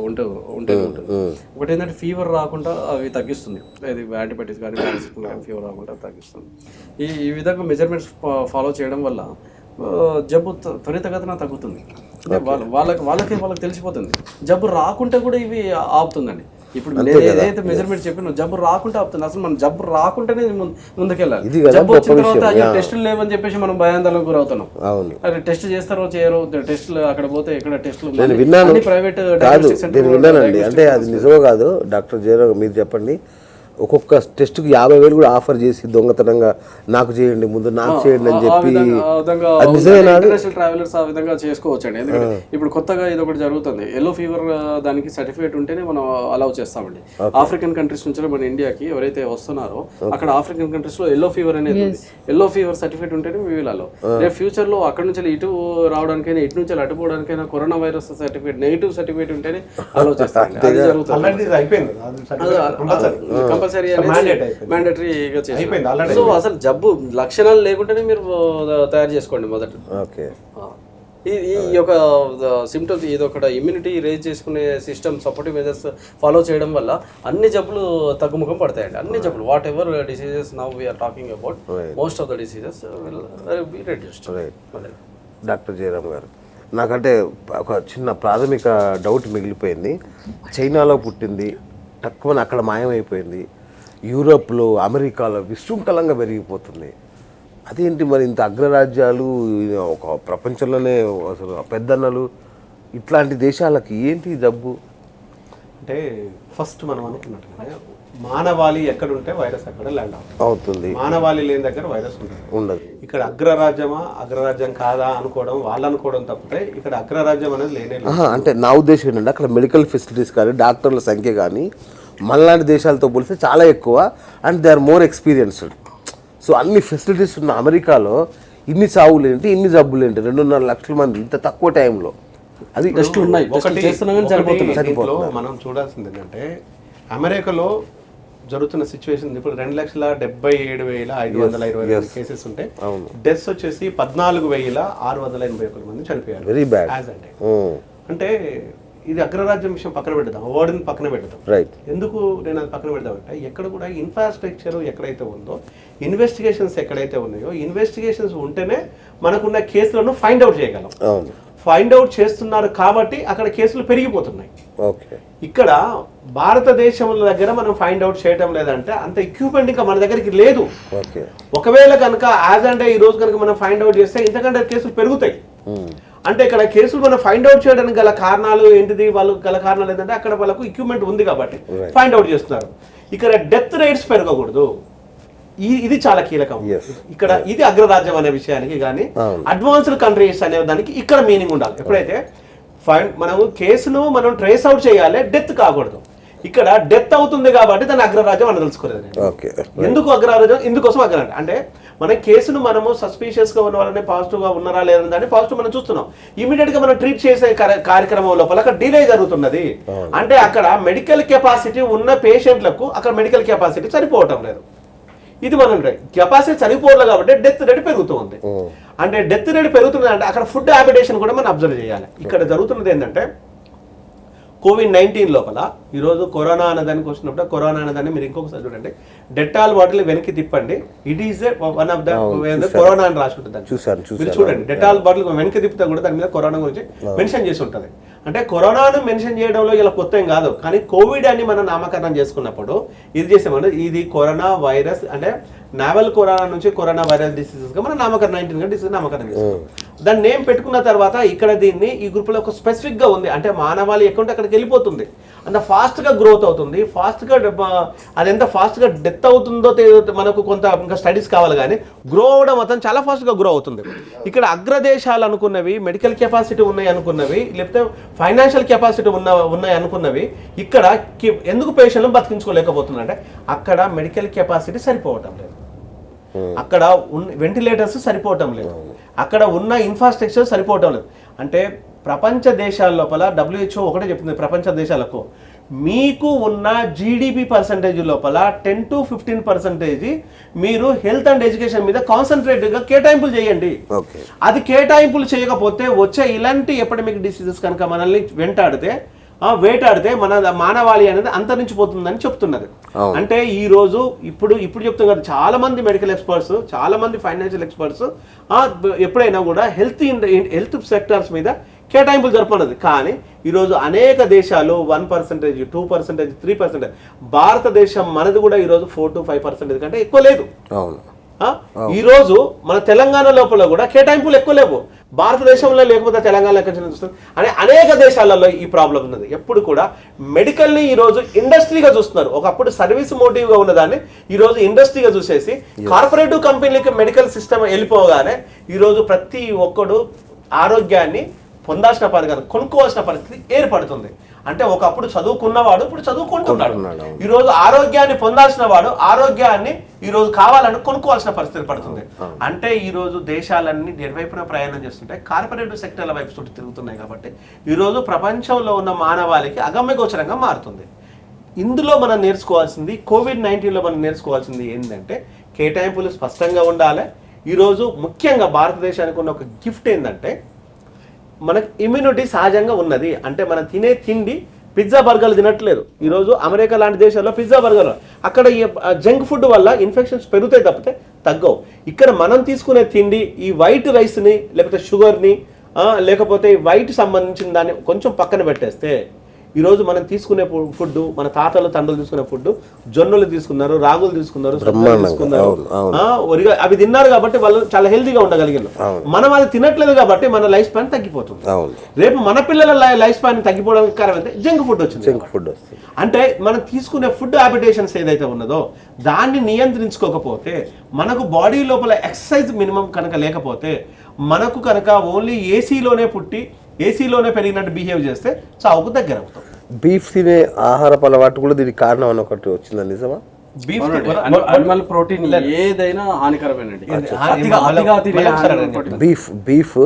ఉంటుంది. ఒకటి ఏంటంటే ఫీవర్ రాకుండా అవి తగ్గిస్తుంది, అది యాంటీబయాటిక్స్ కానీ పారాసిటమాల్ కానీ ఫీవర్ రాకుండా తగ్గిస్తుంది. ఈ విధంగా మెజర్మెంట్స్ ఫాలో చేయడం వల్ల జబ్బు త్వరితగతిన తగ్గుతుంది. అంటే వాళ్ళకి తెలిసిపోతుంది. జబ్బు రాకుంటే కూడా ఇవి ఆపుతుందండి. ఇప్పుడు నేను ఏదైతే మెజర్మెంట్ చెప్పినా జబ్బు రాకుంటే ఆపుతుంది. అసలు మనం జబ్బు రాకుంటేనే ముందుకెళ్ళాలి. జబ్బు వచ్చిన తర్వాత అయ్యో టెస్టులు లేవని చెప్పేసి మనం భయాందోళనకు గురవుతున్నాం. అదే టెస్ట్ చేస్తారో చేయరో, టెస్టులు అక్కడ పోతే ఇక్కడ టెస్టులు ప్రైవేట్ విన్నానండి. అంటే అది నిజమో కాదు డాక్టర్ జయరామ్, మీరు చెప్పండి. ఒక్కొక్క టెస్ట్కి 50,000 కూడా ఆఫర్ చేసి దొంగతనంగా నాకు చేయండి, ముందు నాకు చేయండి అని చెప్పి, ఇంటర్నేషనల్ ట్రావెలర్స్ ఆ విధంగా చేసుకోవచ్చండి. ఎందుకంటే ఇప్పుడు కొత్తగా ఇది ఒకటి జరుగుతుంది. ఎల్లో ఫీవర్ దానికి సర్టిఫికేట్ ఉంటేనే మనం అలౌ చేస్తామండి. ఆఫ్రికన్ కంట్రీస్ నుంచి మన ఇండియాకి ఎవరైతే వస్తున్నారో అక్కడ ఆఫ్రికన్ కంట్రీస్ లో ఎల్లో ఫీవర్ అనేది ఉంది. ఎల్లో ఫీవర్ సర్టిఫికేట్ ఉంటేనే వీళ్ళలో రేపు ఫ్యూచర్ లో అక్కడ నుంచి ఇటు రావడానికైనా ఇటు నుంచి అటు పోవడానికైనా corona virus certificate, negative certificate ఉంటేనే అలౌ చేస్తామండి. అది జరుగుతుంది. సో అసలు జబ్బు లక్షణాలు లేకుండానే మీరు తయారు చేసుకోండి మొదట. ఈ యొక్క సిమ్టమ్స్ ఇది ఒక ఇమ్యూనిటీ రేజ్ చేసుకునే సిస్టమ్, సపోర్టివ్ మెజర్స్ ఫాలో చేయడం వల్ల అన్ని జబ్బులు తగ్గుముఖం పడతాయండి. అన్ని జబ్బులు whatever diseases now we're talking about, most of the diseases will be reduced. Doctor Jayaram garu, నాకంటే ఒక చిన్న ప్రాథమిక డౌట్ మిగిలిపోయింది. చైనాలో పుట్టింది, తక్కువ అక్కడ మాయమైపోయింది, యూరోప్లో అమెరికాలో విశృంఖలంగా పెరిగిపోతుంది. అదేంటి మరి ఇంత అగ్రరాజ్యాలు, ఒక ప్రపంచంలోనే అసలు పెద్దన్నలు, ఇట్లాంటి దేశాలకి ఏంటి జబ్బు? అంటే ఫస్ట్ మనం అనుకున్నట్టుగా మానవాళి ఎక్కడుంటే వైరస్ అక్కడ ల్యాండ్ అవుతుంది. మానవాళి లేని దగ్గర వైరస్ ఉండదు. ఇక్కడ అగ్రరాజ్యం కాదా అనుకోవడం, వాళ్ళు అనుకోవడం తప్పితే ఇక్కడ అగ్రరాజ్యం అనేది లేనే లేదు. అంటే నా ఉద్దేశం ఏంటంటే అక్కడ మెడికల్ ఫెసిలిటీస్ కానీ డాక్టర్ల సంఖ్య కానీ మనలాంటి దేశాలతో పోలిస్తే చాలా ఎక్కువ, and they are more experienced. So అన్ని ఫెసిలిటీస్ ఉన్న అమెరికాలో ఇన్ని చావులేంటి, ఇన్ని జబ్బులేంటి, 2.5 లక్షల మంది ఇంత తక్కువ టైంలో. అది మనం చూడాల్సింది ఏంటంటే అమెరికాలో జరుగుతున్న సిచ్యువేషన్ ఇప్పుడు 2,77,521 కేసెస్ ఉంటే డెత్స్ వచ్చేసి 14,681 మంది చనిపోయారు. Very bad. అంటే ఇది అగ్రరాజ్యం విషయం పక్కన పెడదాం, అవార్డుని పక్కన పెడదాం. ఎందుకు నేను అది పక్కన పెడదామంటే ఎక్కడ కూడా ఇన్ఫ్రాస్ట్రక్చర్ ఎక్కడైతే ఉందో, ఇన్వెస్టిగేషన్స్ ఎక్కడైతే ఉన్నాయో, ఇన్వెస్టిగేషన్స్ ఉంటేనే మనకున్న కేసులను ఫైండ్ అవుట్ చేయగలం. ఫైండ్ అవుట్ చేస్తున్నారు కాబట్టి అక్కడ కేసులు పెరిగిపోతున్నాయి. ఇక్కడ భారతదేశం దగ్గర మనం ఫైండ్ అవుట్ చేయడం లేదంటే అంత ఎక్విప్మెంట్ ఇంకా మన దగ్గరికి లేదు. ఒకవేళ కనుక యాజ్ అంటే ఈ రోజు కనుక మనం ఫైండ్ అవుట్ చేస్తే ఇంతకంటే కేసులు పెరుగుతాయి. అంటే ఇక్కడ కేసులు మనం ఫైండ్ అవుట్ చేయడానికి గల కారణాలు ఏంటిది? వాళ్ళు గల కారణాలు ఏంటంటే అక్కడ వాళ్ళకు ఎక్విప్మెంట్ ఉంది కాబట్టి ఫైండ్ అవుట్ చేస్తున్నారు. ఇక్కడ డెత్ రేట్స్ పెరగకూడదు, ఇది చాలా కీలకం. ఇక్కడ ఇది అగ్రరాజ్యం అనే విషయానికి కానీ అడ్వాన్స్డ్ కంట్రీస్ అనే దానికి ఇక్కడ మీనింగ్ ఉండాలి. ఎప్పుడైతే మనము కేసును మనం ట్రేస్ అవుట్ చేయాలి, డెత్ కాకూడదు. ఇక్కడ డెత్ అవుతుంది కాబట్టి దాన్ని అగ్రరాజ్యం అని తెలుసుకోలేదు. ఎందుకు అగ్రరాజ్యం? ఇందుకోసం అగ్రరాజ్యం అంటే మన కేసును మనము సస్పీషియస్ గా ఉన్న వాళ్ళని పాజిటివ్ గా ఉన్నారా లేదని దాన్ని పాజిటివ్ మనం చూస్తున్నాం. ఇమీడియట్ గా మనం ట్రీట్ చేసే కార్యక్రమం లోపల అక్కడ డిలే జరుగుతున్నది. అంటే అక్కడ మెడికల్ కెపాసిటీ ఉన్న పేషెంట్లకు అక్కడ మెడికల్ కెపాసిటీ సరిపోవటం లేదు. ఇది మనం కెపాసిటీ సరిపోలేదు కాబట్టి డెత్ రేట్ పెరుగుతుంది. అంటే డెత్ రేట్ పెరుగుతుంది అంటే అక్కడ ఫుడ్ హ్యాబిటేషన్ కూడా మనం అబ్జర్వ్ చేయాలి. ఇక్కడ జరుగుతున్నది ఏంటంటే COVID-19 లోపల ఈరోజు కరోనా అనేదానికి వచ్చినప్పుడు కరోనా అనేదాన్ని మీరు ఇంకొకసారి చూడండి, డెటాల్ బాటిల్ వెనక్కి తిప్పండి, it is one of the corona అని రాసి ఉంటుంది. మీరు చూడండి, డెటాల్ బాటిల్ వెనక్కి తిప్పితే కూడా దాని మీద కరోనా గురించి మెన్షన్ చేసి ఉంటుంది. అంటే కరోనాను మెన్షన్ చేయడంలో ఇలా కొత్త ఏం కాదు, కానీ కోవిడ్ అని మనం నామకరణం చేసుకున్నప్పుడు ఇది చేసామంటే ఇది కరోనా వైరస్ అంటే నావెల్ కరోనా నుంచి కరోనా వైరస్ డిసీజెస్ గా మనం నామకరణం 19 డిసీజ్ నామకరణం చేసుకున్నాం. దాన్ని నేమ్ పెట్టుకున్న తర్వాత ఇక్కడ దీన్ని ఈ గ్రూప్ లో ఒక స్పెసిఫిక్ గా ఉంది, అంటే మానవాళి ఎక్కడ అక్కడికి వెళ్ళిపోతుంది, అంత ఫాస్ట్ గా గ్రోత్ అవుతుంది. ఫాస్ట్ గా అది ఎంత ఫాస్ట్ గా డెత్ అవుతుందో మనకు కొంత ఇంకా స్టడీస్ కావాలి, కానీ గ్రో అవడం మాత్రం చాలా ఫాస్ట్ గా గ్రో అవుతుంది. ఇక్కడ అగ్రదేశాలు అనుకున్నవి మెడికల్ కెపాసిటీ ఉన్నాయి అనుకున్నవి, లేకపోతే ఫైనాన్షియల్ కెపాసిటీ ఉన్నాయి అనుకున్నవి ఇక్కడ ఎందుకు పేషెంట్లు బతికించుకోలేకపోతున్నారు అంటే అక్కడ మెడికల్ కెపాసిటీ సరిపోవటం లేదు. అక్కడ వెంటిలేటర్స్ సరిపోవటం లేదు, అక్కడ ఉన్న ఇన్ఫ్రాస్ట్రక్చర్ సరిపోవటం లేదు. అంటే ప్రపంచ దేశాల లోపల WHO ఒకటే చెప్తుంది, ప్రపంచ దేశాలకు మీకు ఉన్న GDP పర్సంటేజ్ లోపల 10 to 15% మీరు హెల్త్ అండ్ ఎడ్యుకేషన్ మీద కాన్సన్ట్రేట్గా కేటాయింపులు చేయండి. అది కేటాయింపులు చేయకపోతే వచ్చే ఇలాంటి ఎపిడమిక్ డిసీజెస్ కనుక మనల్ని వేటాడితే మన మానవాళి అనేది అంతరించిపోతుందని చెప్తున్నది. అంటే ఈ రోజు ఇప్పుడు చెప్తున్నారు కదా, చాలా మంది మెడికల్ ఎక్స్పర్ట్స్, చాలా మంది ఫైనాన్షియల్ ఎక్స్పర్ట్స్ ఎప్పుడైనా కూడా హెల్త్ సెక్టార్స్ మీద కేటాయింపులు జరపనది. కానీ ఈరోజు అనేక దేశాలు 1%, 2%, 3%, భారతదేశం మనది కూడా ఈరోజు 4 to 5% కంటే ఎక్కువ లేదు. ఈ రోజు మన తెలంగాణ లోపల కూడా కేటాయింపులు ఎక్కువ లేవు, భారతదేశంలో లేకపోతే తెలంగాణలో ఎక్కడ చూస్తుంది అని అనేక దేశాలలో ఈ ప్రాబ్లం ఉన్నది. ఎప్పుడు కూడా మెడికల్ని ఈరోజు ఇండస్ట్రీగా చూస్తున్నారు. ఒకప్పుడు సర్వీస్ మోటివ్గా ఉన్నదాన్ని ఈరోజు ఇండస్ట్రీగా చూసేసి కార్పొరేటివ్ కంపెనీలకి మెడికల్ సిస్టమ్ వెళ్ళిపోగానే ఈరోజు ప్రతి ఒక్కడు ఆరోగ్యాన్ని పొందాల్సిన పరిస్థితి, కొనుక్కోవాల్సిన పరిస్థితి ఏర్పడుతుంది. అంటే ఒకప్పుడు చదువుకున్నవాడు ఇప్పుడు చదువుకుంటున్నాడు. ఈరోజు ఆరోగ్యాన్ని పొందాల్సిన వాడు ఆరోగ్యాన్ని ఈరోజు కావాలని కొనుక్కోవాల్సిన పరిస్థితి పడుతుంది. అంటే ఈరోజు దేశాలన్నీ నిర్వైపున ప్రయాణం చేస్తుంటాయి, కార్పొరేటివ్ సెక్టర్ల వైపు చుట్టూ తిరుగుతున్నాయి. కాబట్టి ఈరోజు ప్రపంచంలో ఉన్న మానవాళికి అగమ్యగోచరంగా మారుతుంది. ఇందులో మనం నేర్చుకోవాల్సింది, COVID-19లో మనం నేర్చుకోవాల్సింది ఏంటంటే కేటాయింపులు స్పష్టంగా ఉండాలి. ఈరోజు ముఖ్యంగా భారతదేశానికి ఉన్న ఒక గిఫ్ట్ ఏంటంటే మనకు ఇమ్యూనిటీ సహజంగా ఉన్నది. అంటే మనం తినే తిండి పిజ్జా బర్గర్లు తినట్లేదు. ఈరోజు అమెరికా లాంటి దేశాల్లో పిజ్జా బర్గర్లు, అక్కడ ఈ జంక్ ఫుడ్ వల్ల ఇన్ఫెక్షన్స్ పెరుగుతాయి తప్పితే తగ్గవు. ఇక్కడ మనం తీసుకునే తిండి ఈ వైట్ రైస్ని లేకపోతే షుగర్ని లేకపోతే వైట్ సంబంధించిన దాన్ని కొంచెం పక్కన పెట్టేస్తే ఈరోజు మనం తీసుకునే ఫుడ్, మన తాతలు తండ్రులు తీసుకునే ఫుడ్, జొన్నలు తీసుకున్నారు, రాగులు తీసుకున్నారు, తీసుకున్నారు, అవి తిన్నారు కాబట్టి వాళ్ళు చాలా హెల్తీగా ఉండగలిగారు. మనం అది తినట్లేదు కాబట్టి మన లైఫ్ స్పాన్ తగ్గిపోతుంది. రేపు మన పిల్లల లైఫ్ స్పాన్ తగ్గిపోవడానికి కారణం అయితే జంక్ ఫుడ్ వచ్చింది. అంటే మనం తీసుకునే ఫుడ్ హ్యాబిటేషన్స్ ఏదైతే ఉన్నదో దాన్ని నియంత్రించుకోకపోతే, మనకు బాడీ లోపల ఎక్సర్సైజ్ మినిమం కనుక లేకపోతే, మనకు కనుక ఓన్లీ ఏసీలోనే పుట్టి ఏసీలోనే పెరిగినట్టు బిహేవ్ చేస్తే చావుకు దగ్గర అవుతాం. బీఫ్ తినే ఆహారపు అలవాటు కూడా దీనికి కారణం అని ఒకటి వచ్చిందా, నిజమా? అనిమల్ ప్రోటీన్ ఏదైనా హానికరమేనండి. బీఫ్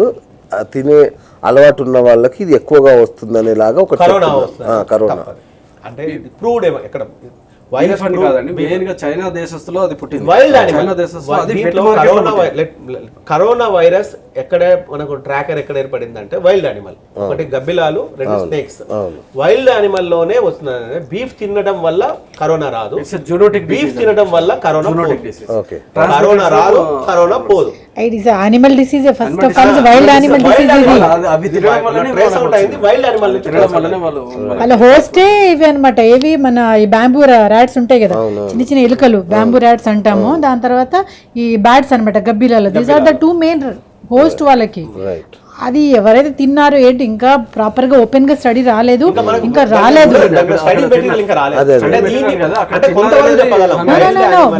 తినే అలవాటు ఉన్న వాళ్ళకి ఇది ఎక్కువగా వస్తుంది అనేలాగా ఒక కరోనా అంటే ప్రూవ్డ్ ఎక్కడ వైరస్ కాదండి, మెయిన్ గా చైనా దేశస్తులో అది పుట్టింది. చైనా దేశస్తులో అది కరోనా వైరస్ ఎక్కడ మనకు ట్రాకర్ ఎక్కడ ఏర్పడింది అంటే వైల్డ్ యానిమల్, ఒకటి గబ్బిలాలు, రెండు స్నేక్స్. వైల్డ్ యానిమల్ లోనే వస్తుంది. బీఫ్ తినడం వల్ల కరోనా రాదు, బీఫ్ తినడం వల్ల కరోనా రాదు, కరోనా పోదు. It is an animal disease. First of all, wild animal disease. వాళ్ళ హోస్టే ఇవి అనమాట. ఏవి మన ఈ బ్యాంబూ ర్యాట్స్ ఉంటాయి కదా, చిన్న చిన్న ఎలుకలు, బ్యాంబూ ర్యాట్స్ అంటాము. దాని తర్వాత ఈ బ్యాట్స్ అనమాట, గబ్బిలాలు. These are the 2 main host వాళ్ళకి. అది ఎవరైతే తిన్నారో ఏంటి, ఇంకా ప్రాపర్ గా ఓపెన్ గా స్టడీ రాలేదు, ఇంకా రాలేదు.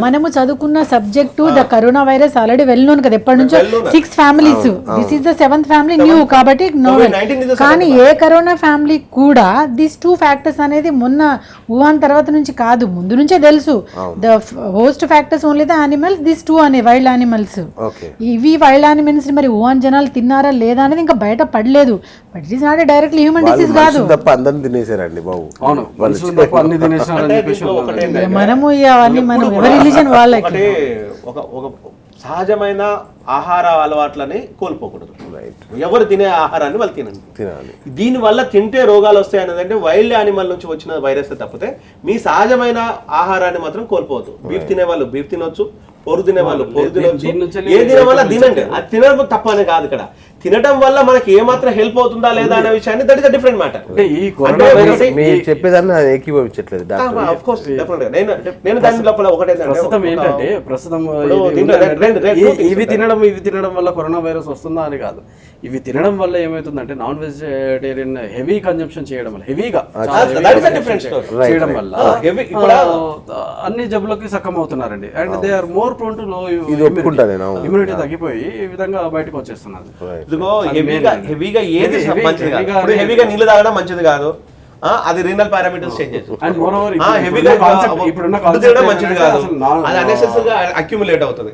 మనము చదువుకున్న subject the corona virus already well known కదా, ఎప్పటి నుంచో 6 families, this is the 7th family new కాబట్టి నోవెల్. కానీ ఏ కరోనా ఫ్యామిలీ కూడా దీస్ 2 ఫ్యాక్టర్స్ అనేది మొన్న వుహాన్ తర్వాత నుంచి కాదు, ముందు నుంచే తెలుసు. The host factors only the animals, this 2 అనే వైల్డ్ యానిమల్స్. ఇవి వైల్డ్ యానిమల్స్ మరి వుహాన్ జనాలు తిన్నారా లేదా అనేది ఇంకా బయట పడలేదు. But it is not directly human disease కాదు. మనము అవన్నీ మనం ఎవరి రిలీజన్ వాళ్ళకి ఒక సహజమైన ఆహార అలవాట్లని కోల్పోకూడదు. ఎవరు తినే ఆహారాన్ని వాళ్ళు తినాలి. దీని వల్ల తింటే రోగాలు వస్తాయి అనేది అంటే వైల్డ్ యానిమల్ నుంచి వచ్చిన వైరస్ తప్పితే మీ సహజమైన ఆహారాన్ని మాత్రం కోల్పోవద్దు. బీఫ్ తినే వాళ్ళు బీఫ్ తినొచ్చు, పొరు తినే వాళ్ళు పొరు తినొచ్చు, ఏ తినే వల్ల తినండి. అది తినడం తప్ప అని కాదు, ఇక్కడ తినడం వల్ల మనకి ఏమాత్రం హెల్ప్ అవుతుందా లేదా అనే విషయాన్ని that is a different matter. చెప్పేదాన్ని ఏకీభవించట్లేదు. నేను దాని లోపల ఏంటంటే ప్రస్తుతం ఇవి తినడం వల్ల కరోనా వైరస్ వస్తుందా అని కాదు. ఇవి తినడం వల్ల ఏమవుతుందంటే నాన్ వెజిటేరియన్ హెవీ కన్జంప్షన్ చేయడం వల్ల, హెవీగా చేయడం వల్ల అన్ని జబ్బులకి సక్కం అవుతున్నారండి. And they are more prone to low immunity తగ్గిపోయి ఈ విధంగా బయటకు వచ్చేస్తున్నారు. హెవీగా ఏది హెవీగా నీళ్ళు తాగడం మంచిది కాదు. అది రీనల్ పారామీటర్స్ చేంజ్ చేస్తుంది. And moreover, హెవీగా ఇప్పుడున్న ఫుడ్ తినడం మంచిది concept కాదు, అసలు నా- అది అన్నెసెసరీగా అక్యుములేట్ అవుతుంది.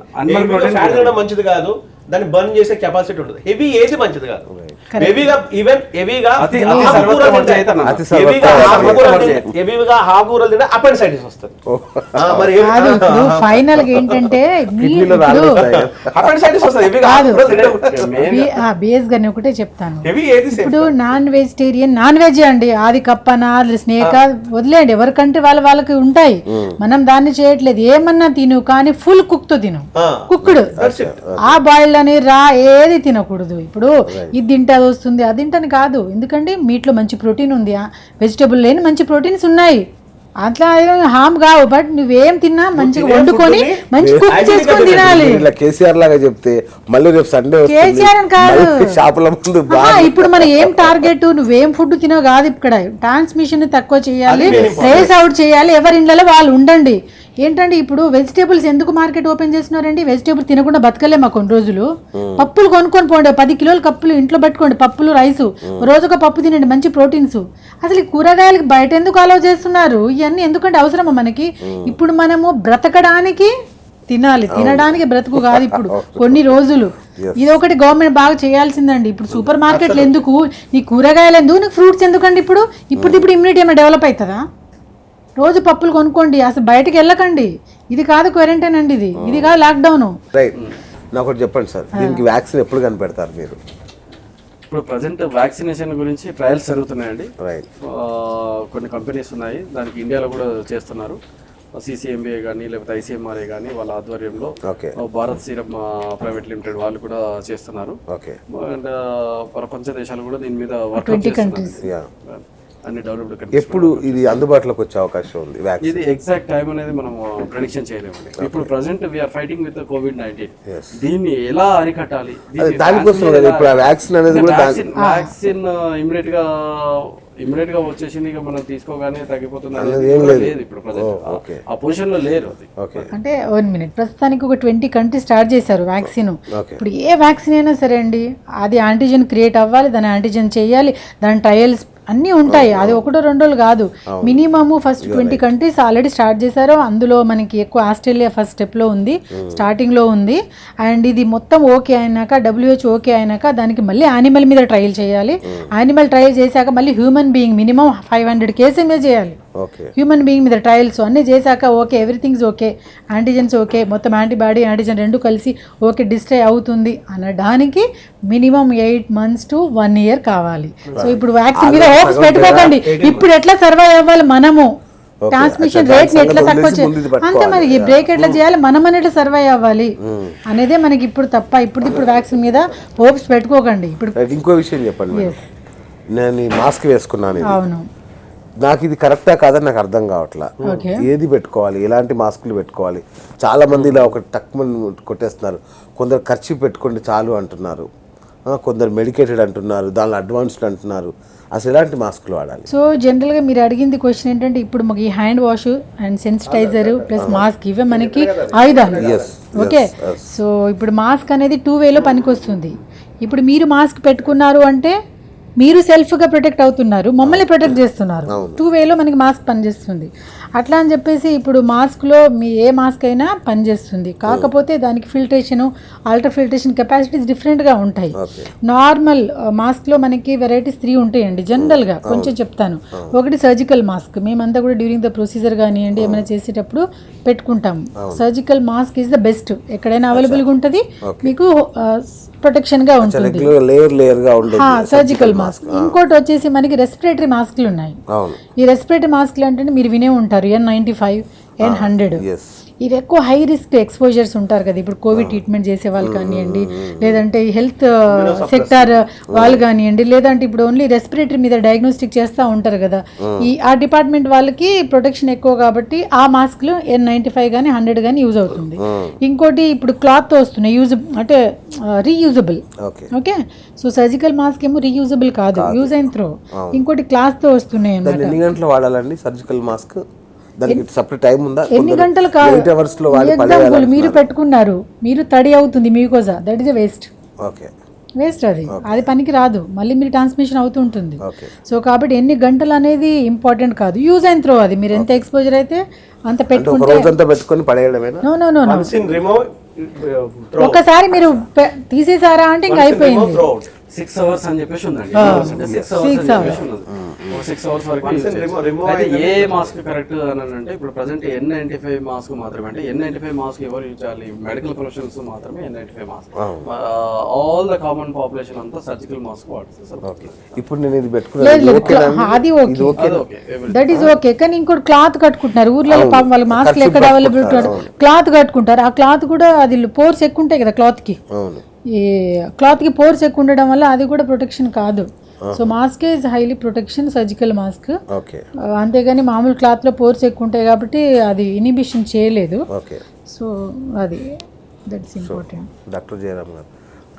ఫ్యాట్ తినడం మంచిది కాదు, దాన్ని బర్న్ చేసే కెపాసిటీ ఉంటుంది. హెవీ ఏది మంచిది కాదు. హెవీగా ఈవెన్ హెవీగా అతి సర్వత్ర చేతన. హెవీగా ఆకుకూరలు తింటే అపెండిసైటిస్ వస్తుంది. మరి కాదు ఇప్పుడు ఫైనల్ గా ఏంటంటే అపెండిసైటిస్ వస్తుంది హెవీగా ఆకుకూరలు తింటే. బేస్ గాని ఒకటే చెప్తాను. హెవీ ఏది safe? ఇప్పుడు నాన్ వెజిటేరియన్ నాన్ వెజ్ అండి, అది కప్పనా స్నేక్ వదిలేండి, ఎవరికంటే వాళ్ళకి ఉంటాయి. మనం దాన్ని చేయట్లేదు, ఏమన్నా తిను కానీ ఫుల్ కుక్ తో తిను, కుక్కుడు. ఆ బాయిల్డ్ అని రా ఏది తినకూడదు. ఇప్పుడు ఇది తింటే అది వస్తుంది, అది తింటని కాదు, ఎందుకంటే మీట్లో మంచి ప్రోటీన్ ఉంది, వెజిటేబుల్ లేని మంచి ప్రోటీన్స్ ఉన్నాయి, అట్లా హామ్ కావు. బట్ నువ్వేం తిన్నా మంచిగా వండుకొని మంచి కుక్ చేసుకొని తినాలి. ఇలా కేసీఆర్ లాగా చెప్తే మళ్ళీ రేపు సండే కేసీఆర్ అని కాదు, షాపుల ముందు ఇప్పుడు మనం ఏం టార్గెట్, నువ్వేం ఫుడ్ తినవు కాదు, ఇక్కడ ట్రాన్స్మిషన్ తక్కువ చేయాలి, రేస్ అవుట్ చేయాలి, ఎవరి ఇళ్ళలో వాళ్ళు ఉండండి. ఏంటంటే ఇప్పుడు వెజిటేబుల్స్ ఎందుకు మార్కెట్ ఓపెన్ చేస్తున్నారండి? వెజిటేబుల్ తినకుండా బతకలేమా కొన్ని రోజులు? పప్పులు కొనుక్కొని పోండి, 10 కిలోల కప్పులు ఇంట్లో పెట్టుకోండి, పప్పులు రైసు రోజుక పప్పు తినండి, మంచి ప్రోటీన్స్. అసలు ఈ కూరగాయలకి బయట ఎందుకు అలౌ చేస్తున్నారు? ఇవన్నీ ఎందుకంటే అవసరమా మనకి? ఇప్పుడు మనము బ్రతకడానికి తినాలి, తినడానికి బ్రతుకు కాదు ఇప్పుడు కొన్ని రోజులు. ఇది ఒకటి గవర్నమెంట్ బాగా చేయాల్సిందండి. ఇప్పుడు సూపర్ మార్కెట్లు ఎందుకు, నీ కూరగాయలు ఎందుకు, నీకు ఫ్రూట్స్ ఎందుకండి? ఇప్పుడు ఇమ్యూనిటీ ఏమైనా డెవలప్ అవుతుందా? రోజు పప్పులు కొనుక్కోండి, అసలు బయటకు వెళ్ళకండి. ఇది కాదు క్వారంటైన్ అండి, ఇది కాదు లాక్డౌన్. రైట్, నాకు ఒకటి చెప్పండి సార్, దీనికి వ్యాక్సిన్ ఎప్పుడు కనిపెడతారు మీరు? ఇప్పుడు ప్రజెంట్ వ్యాక్సినేషన్ గురించి ట్రయల్స్ జరుగుతున్నాయండి. రైట్, కొన్ని కంపెనీస్ ఉన్నాయి, దానికి ఇండియాలో కూడా చేస్తున్నారు. CCMBA కానీ లేకపోతే ICMRA కానీ వాళ్ళ ఆధ్వర్యంలో, okay, Bharat serum private limited వాళ్ళు కూడా చేస్తున్నారు. ఓకే, అండ్ ప్రపంచ దేశాలు కూడా దీని మీద వర్క్ చేస్తున్నారు. అన్ని డెవలప్డ్ కంట్రీస్. ఎప్పుడు ఇది అందుబాటులోకి వచ్చే అవకాశం ఉంది వ్యాక్సిన్? ఇది ఎగ్జాక్ట్ టైం అనేది మనం ప్రెడిక్షన్ చేయలేము. ఇప్పుడు present we are fighting with COVID-19. దీన్ని ఎలా అరికట్టాలి, దానికోసం ఇప్పుడు ఆ వ్యాక్సిన్ అనేది కూడా వ్యాక్సిన్ ఇమ్మీడియట్ గా వచ్చేసింది, ఇక మనం తీసుకోగానే తగ్గిపోతుంది లేదు. ఇప్పుడు ప్రజెంట్ ఆ పొజిషన్ లో లేరు. అది అంటే 1 మినిట్, ప్రస్తుతానికి ఒక 20 కంట్రీస్ స్టార్ట్ చేశారు వ్యాక్సిన్. ఇప్పుడు ఏ వ్యాక్సిన్ అయినా సరే అండి, అది యాంటీజెన్ క్రియేట్ అవ్వాలి, దాని యాంటీజెన్ చేయాలి, దాని ట్రయల్స్ అన్నీ ఉంటాయి. అది 1-2 రోజులు కాదు, minimum first 20 countries already start చేశారు. అందులో మనకి ఎక్కువ ఆస్ట్రేలియా ఫస్ట్ స్టెప్లో ఉంది, స్టార్టింగ్లో ఉంది. అండ్ ఇది మొత్తం ఓకే అయినాక, WHO ఓకే అయినాక దానికి మళ్ళీ యానిమల్ మీద ట్రయల్ చేయాలి. యానిమల్ ట్రయల్ చేశాక మళ్ళీ హ్యూమన్ బీయింగ్ మినిమం 500 కేసెస్ మీద చేయాలి. హ్యూమన్ బీయింగ్ మీద ట్రయల్స్ అన్నీ చేశాక okay, everything's okay, antigens okay, మొత్తం యాంటీబాడీ యాంటీజెన్ 2 కలిసి ఓకే డిస్ట్రై అవుతుంది అనడానికి మినిమం 8 months to 1 year కావాలి. సో ఇప్పుడు వ్యాక్సిన్ మీద హోప్స్ పెట్టుకోకండి. ఇప్పుడు ఎట్లా సర్వైవ్ అవ్వాలి మనము, ట్రాన్స్మిషన్ రేట్ ని ఎట్లా తక్కువ చేయాలి, అంతే మరి బ్రేక్ ఎట్లా చేయాలి, మనం ఎట్లా సర్వైవ్ అవ్వాలి అనేదే మనకి ఇప్పుడు తప్ప. ఇప్పుడు వ్యాక్సిన్ మీద హోప్స్ పెట్టుకోకండి. ఇప్పుడు ఇంకో విషయం చెప్పండి, నేను ఈ మాస్క్ వేసుకున్నాను, అవును, నాకు ఇది కరెక్టా కాదని నాకు అర్థం కావట్లా. ఏది పెట్టుకోవాలి, ఎలాంటి మాస్కులు పెట్టుకోవాలి? చాలా మంది ఇలా ఒక టక్మని కొట్టేస్తున్నారు. కొందరు ఖర్చు పెట్టుకోండి చాలు అంటున్నారు, కొందరు మెడికేటెడ్ అంటున్నారు, దానిలో అడ్వాన్స్డ్ అంటున్నారు. అసలు ఎలాంటి మాస్కులు వాడాలి? సో జనరల్గా మీరు అడిగింది క్వశ్చన్ ఏంటంటే, ఇప్పుడు మాకు ఈ hand wash and sensitizer plus mask ఇవే మనకి ఆయుధాలు. ఓకే, సో ఇప్పుడు మాస్క్ అనేది 2 వేలో పనికి వస్తుంది. ఇప్పుడు మీరు మాస్క్ పెట్టుకున్నారు అంటే మీరు సెల్ఫ్గా ప్రొటెక్ట్ అవుతున్నారు, మమ్మల్ని ప్రొటెక్ట్ చేస్తున్నారు. 2 వేలో మనకి మాస్క్ పనిచేస్తుంది. అట్లా అని చెప్పేసి ఇప్పుడు మాస్క్లో మీ ఏ మాస్క్ అయినా పనిచేస్తుంది, కాకపోతే దానికి ఫిల్టరేషను, అల్ట్రా ఫిల్టరేషన్ కెపాసిటీస్ డిఫరెంట్గా ఉంటాయి. నార్మల్ మాస్క్లో మనకి వెరైటీస్ 3 ఉంటాయండి జనరల్గా. కొంచెం చెప్తాను. ఒకటి సర్జికల్ మాస్క్, మేమంతా కూడా డ్యూరింగ్ ద ప్రొసీజర్ కానివ్వండి ఏమైనా చేసేటప్పుడు పెట్టుకుంటాం. Surgical mask is the best, ఎక్కడైనా అవైలబుల్గా ఉంటుంది, మీకు ప్రొటెక్షన్ గా ఉంటుంది, సర్జికల్ మాస్క్. ఇంకోటి వచ్చేసి మనకి రెస్పిరేటరీ మాస్క్లు ఉన్నాయి. ఈ రెస్పిరేటరీ మాస్క్లు అంటే మీరు వినే ఉంటారు, N95, N100. ఇవి ఎక్కువ హై రిస్క్ ఎక్స్పోజర్స్ ఉంటారు కదా. ఇప్పుడు కోవిడ్ ట్రీట్మెంట్ చేసే వాళ్ళు కానివ్వండి, లేదంటే హెల్త్ సెక్టార్ వాళ్ళు కానివ్వండి, లేదంటే ఇప్పుడు ఓన్లీ రెస్పిరేటరీ మీద డయాగ్నోస్టిక్ చేస్తూ ఉంటారు కదా, ఆ డిపార్ట్మెంట్ వాళ్ళకి ప్రొటెక్షన్ ఎక్కువ కాబట్టి ఆ మాస్క్లు N95 కానీ 100 కానీ యూజ్ అవుతుంది. ఇంకోటి ఇప్పుడు క్లాత్తో వస్తున్నాయి, అంటే reusable. Okay, so surgical mask ఏమో రీయూజబుల్ కాదు, యూజ్ అండ్ త్రో. ఇంకోటి క్లాత్తో వస్తున్నాయి అన్నమాట. ఎన్ని గంటలు వాడాలండి సర్జికల్ మాస్క్? దానికి సెపరేట్ టైం ఉందా? ఎన్ని గంటలు కాదు, ఎగ్జాంపుల్ మీరు పెట్టుకున్నారు, మీరు తడి అవుతుంది మీకోసా, that is a waste. Okay, waste అది పనికి రాదు, మళ్ళీ మీరు ట్రాన్స్మిషన్ అవుతుంటుంది. ఓకే. సో కాబట్టి ఎన్ని గంటలు అనేది ఇంపార్టెంట్ కాదు, యూజ్ అండ్ త్రో. అది మీరు ఎంత ఎక్స్పోజర్ అయితే అంత అంటే ఒక పెట్టుకుంటే రోజంతా పెట్టుకొని పడేయడమేనా? No no no no. Once in remove, ఒకసారి మీరు తీసేసారా అంటే ఇంకా అయిపోయింది. 6 hours అని చెప్పేసి ఉందండి. Ah. 6 hours 6 అని చెప్పేసి ఉన్నది. 6 hours వరకు Once use in చేయొచ్చు. remove అయితే అయితే ఏ మాస్క్ కరెక్ట్ అని అంటే ఇప్పుడు ప్రజెంట్ N95 మాస్క్ మాత్రమే, అంటే N95 మాస్క్ ఎవరు యూజ్ చేయాలి? మెడికల్ ప్రొఫెషనల్స్ మాత్రమే N95 mask. All the common population అంతా సర్జికల్ మాస్క్ వాడుతుంది సార్. ఓకే. ఇప్పుడు నేను ఇది లేదు పెట్టుకున్నాను, లేదు, ఓకేనా అండి? అది ఇది ఓకే, ఓకేనా? ఓకే. That is okay. కానీ ఇంకోటి క్లాత్ కట్టుకుంటున్నారు ఊర్లలో, అవును. పాపం వాళ్ళ మాస్క్లు ఎక్కడ ఖర్చు అవైలబిలిటీ పెట్టుకుంటారు, ఉంటుంది, క్లాత్ కట్టుకుంటారు. ఆ క్లాత్ కూడా అది పోర్స్ ఎక్కువ ఉంటాయి కదా క్లాత్కి, అవును. ఈ క్లాత్కి పోర్స్ ఎక్కువ ఉండడం వల్ల అది కూడా ప్రొటెక్షన్ కాదు. So mask is highly protection, surgical mask. Okay. అంతేగాని మామూలు క్లాత్లో పోర్స్ ఎక్కువ ఉంటాయి కాబట్టి అది ఇనిబిషన్ చేయలేదు. ఓకే. సో అది దట్స్ ఇంపార్టెంట్. డాక్టర్ జయరామ్ గారు,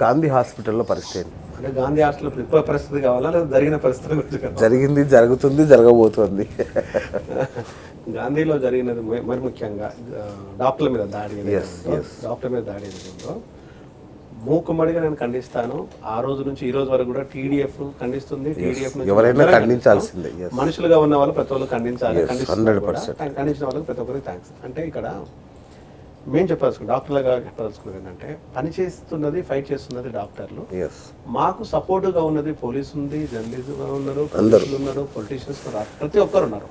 గాంధీ హాస్పిటల్లో పరిస్థితి ఏంటి? అంటే గాంధీ హాస్టల్ ఇప్పుడు పరిస్థితి కావాలా లేదా జరిగిన పరిస్థితుల గురించి కదా? జరిగింది, జరుగుతుంది, జరగబోతోంది. గాంధీలో జరిగినది మరి ముఖ్యంగా డాక్టర్ల మీద దాడి ఏదైతే Yes, ఉందో, yes. డాక్టర్ల మీద దాడి ఏదైతే ఉందో మూకుమ్మడిగా నేను ఖండిస్తాను. ఆ రోజు నుంచి ఈ రోజు వరకు కూడా టీడీఎఫ్ ఖండిస్తుంది. టీడీఎఫ్ ఎవరైనా ఖండించాల్సిందే. Yes. మనుషులుగా ఉన్న వాళ్ళు ప్రతి ఒక్కరు ఖండించాలి. Yes, ఖండిస్తున్నారు కూడా. 100%. ఖండించిన వాళ్ళకి ప్రతి ఒక్కరికి థ్యాంక్స్. అంటే ఇక్కడ మేము చెప్పాల్సుకున్నాం, డాక్టర్లుగా చెప్పాల్సుకున్నది ఏంటంటే పని చేస్తున్నది, ఫైట్ చేస్తున్నది డాక్టర్లు. ఎస్. మాకు సపోర్టుగా ఉన్నది పోలీసు ఉంది, జర్నలిస్టుగా ఉన్నారు, అందరూ. పోలీసులు ఉన్నారు, పొలిటీషియన్స్ ఉన్నారు, ప్రతి ఒక్కరు ఉన్నారు.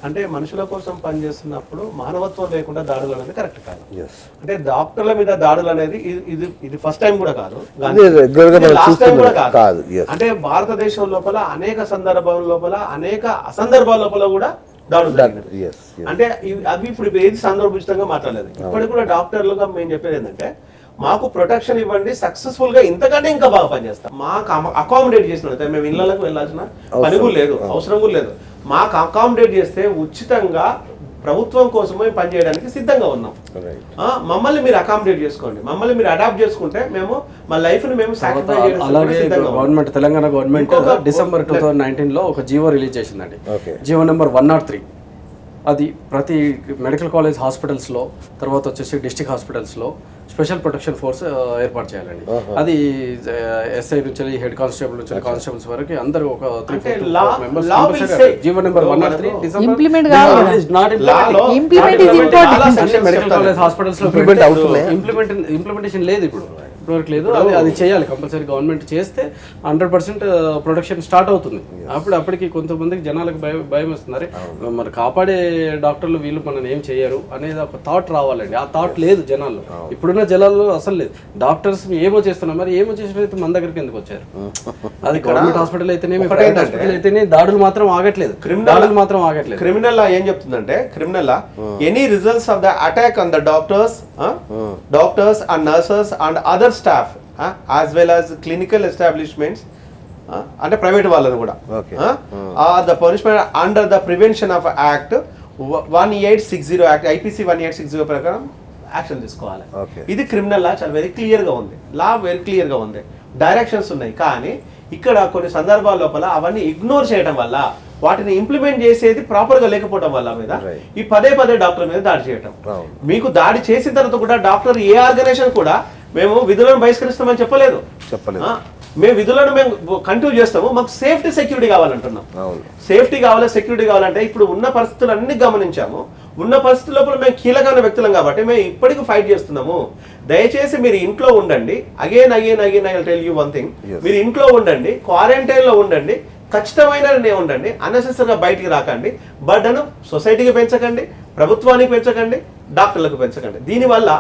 అంటే మనుషుల కోసం పనిచేస్తున్నప్పుడు మానవత్వం లేకుండా దాడులు అనేది కరెక్ట్ కాదు. ఎస్. అంటే డాక్టర్ల మీద దాడులు అనేది ఇది ఫస్ట్ టైం కూడా కాదు, ఇది regular గా మనం లాస్ట్ టైం కూడా చూస్తున్నాం. కాదు. Yes. అంటే భారతదేశం లోపల అనేక సందర్భాల లోపల, అనేక అసందర్భాల లోపల కూడా దాడులు జరిగినాయి. Yes, yes. అంటే అవి ఇప్పుడు ఏది సందర్భోచితంగా మాట్లాడలేదు. ఇప్పటికి కూడా డాక్టర్లుగా మేము చెప్పేది ఏంటంటే మాకు ప్రొటెక్షన్ ఇవ్వండి, సక్సెస్ఫుల్ గా ఇంతకంటే ఇంకా బాగా పనిచేస్తాం. మాకు అకామిడేట్ చేసిన మేము ఇళ్లకు వెళ్ళాల్సిన పని కూడా లేదు, అవసరం కూడా లేదు. మాకు అకామిడేట్ చేస్తే ఉచితంగా ప్రభుత్వం కోసమే పనిచేయడానికి సిద్ధంగా ఉన్నాం. Right. మమ్మల్ని మీరు అకామిడేట్ చేసుకోండి, మమ్మల్ని మీరు అడాప్ట్ చేసుకుంటే మేము మా లైఫ్ ని మేము సాక్రిఫై చేయడానికి అలాగే సిద్ధంగా ఉన్నాం. గవర్నమెంట్, తెలంగాణ గవర్నమెంట్ ఇంకొక- డిసెంబర్ 2019 లో ఒక జీవో రిలీజ్ చేసిందండి. Okay. GO number 103. అది ప్రతి మెడికల్ కాలేజ్ హాస్పిటల్స్లో, తర్వాత వచ్చేసి డిస్ట్రిక్ట్ హాస్పిటల్స్లో స్పెషల్ ప్రొటెక్షన్ ఫోర్స్ ఏర్పాటు చేయాలండి. అది ఎస్ఐ నుంచి హెడ్ కానిస్టేబుల్ నుంచి కానిస్టేబుల్స్ వరకు అందరూ ఒక 3-4 members compulsory. GO number 103 implement కావాలి కదా. Implement is important. Medical college hospitals లో Implement అవుతున్నాయా? ఇంప్లిమెంటేషన్ లేదు ఇప్పటివరకు లేదు. అది చేయాలి కంపల్సరీ. గవర్నమెంట్ చేస్తే 100% ప్రొడక్షన్ స్టార్ట్ అవుతుంది. అప్పటికి కొంతమందికి జనాలకు భయం వస్తున్నారు, మరి కాపాడే డాక్టర్లు వీళ్ళు మనల్ని ఏం చేయరు అనేది ఒక థాట్ రావాలండి. ఆ థాట్ లేదు జనాల్లో, ఇప్పుడున్న జనాల్లో అసలు లేదు. డాక్టర్స్ ఏమో చేస్తున్నారు, మరి ఏమో చేసినట్టు మన దగ్గరికి ఎందుకు వచ్చారు? అది గవర్నమెంట్ హాస్పిటల్ అయితేనేమి, ప్రైవేట్ హాస్పిటల్ అయితేనే దాడులు మాత్రం ఆగట్లేదు. దాడులు మాత్రం ఆగట్లేదు. క్రిమినల్ ఏం చెప్తుందంటే, criminal any results of the attack on the doctors and nurses and other staff as well as clinical establishments, అంటే ప్రైవేట్ వాళ్ళని కూడా, are the punishment under the prevention of act 1860 act, IPC 1860 ప్రకారం యాక్షన్ తీసుకోవాలి. ఇది క్రిమినల్ లా చాలా వెరీ క్లియర్ గా ఉంది. లా వెరీ క్లియర్ గా ఉంది, డైరెక్షన్స్ ఉన్నాయి. కానీ ఇక్కడ కొన్ని సందర్భాల లోపల అవన్నీ ఇగ్నోర్ చేయడం వల్ల, వాటిని ఇంప్లిమెంట్ చేసేది ప్రాపర్ గా లేకపోవడం వల్ల మీద ఈ పదే డాక్టర్ మీద దాడి చేయటం. మీకు దాడి చేసిన తర్వాత కూడా డాక్టర్ ఏ ఆర్గనైజేషన్ కూడా మేము విధులను బహిష్కరిస్తామని చెప్పలేదు. మేము విధులను మేము కంటిన్యూ చేస్తాము, మాకు సేఫ్టీ సెక్యూరిటీ కావాలంటున్నాం. సేఫ్టీ కావాలి, సెక్యూరిటీ కావాలంటే ఇప్పుడు ఉన్న పరిస్థితులు అన్ని గమనించాము. ఉన్న పరిస్థితుల లోపల మేము కీలకమైన వ్యక్తులం కాబట్టి మేము ఇప్పటికీ ఫైట్ చేస్తున్నాము. దయచేసి మీరు ఇంట్లో ఉండండి. Again I will tell you one thing, మీరు ఇంట్లో ఉండండి, క్వారంటైన్ లో ఉండండి, ఖచ్చితమైన ఉండండి. అన్నెసెసరీగా బయటికి రాకండి. బర్డను సొసైటీకి పెంచకండి, ప్రభుత్వానికి పెంచకండి, డాక్టర్లకు పెంచకండి. దీనివల్ల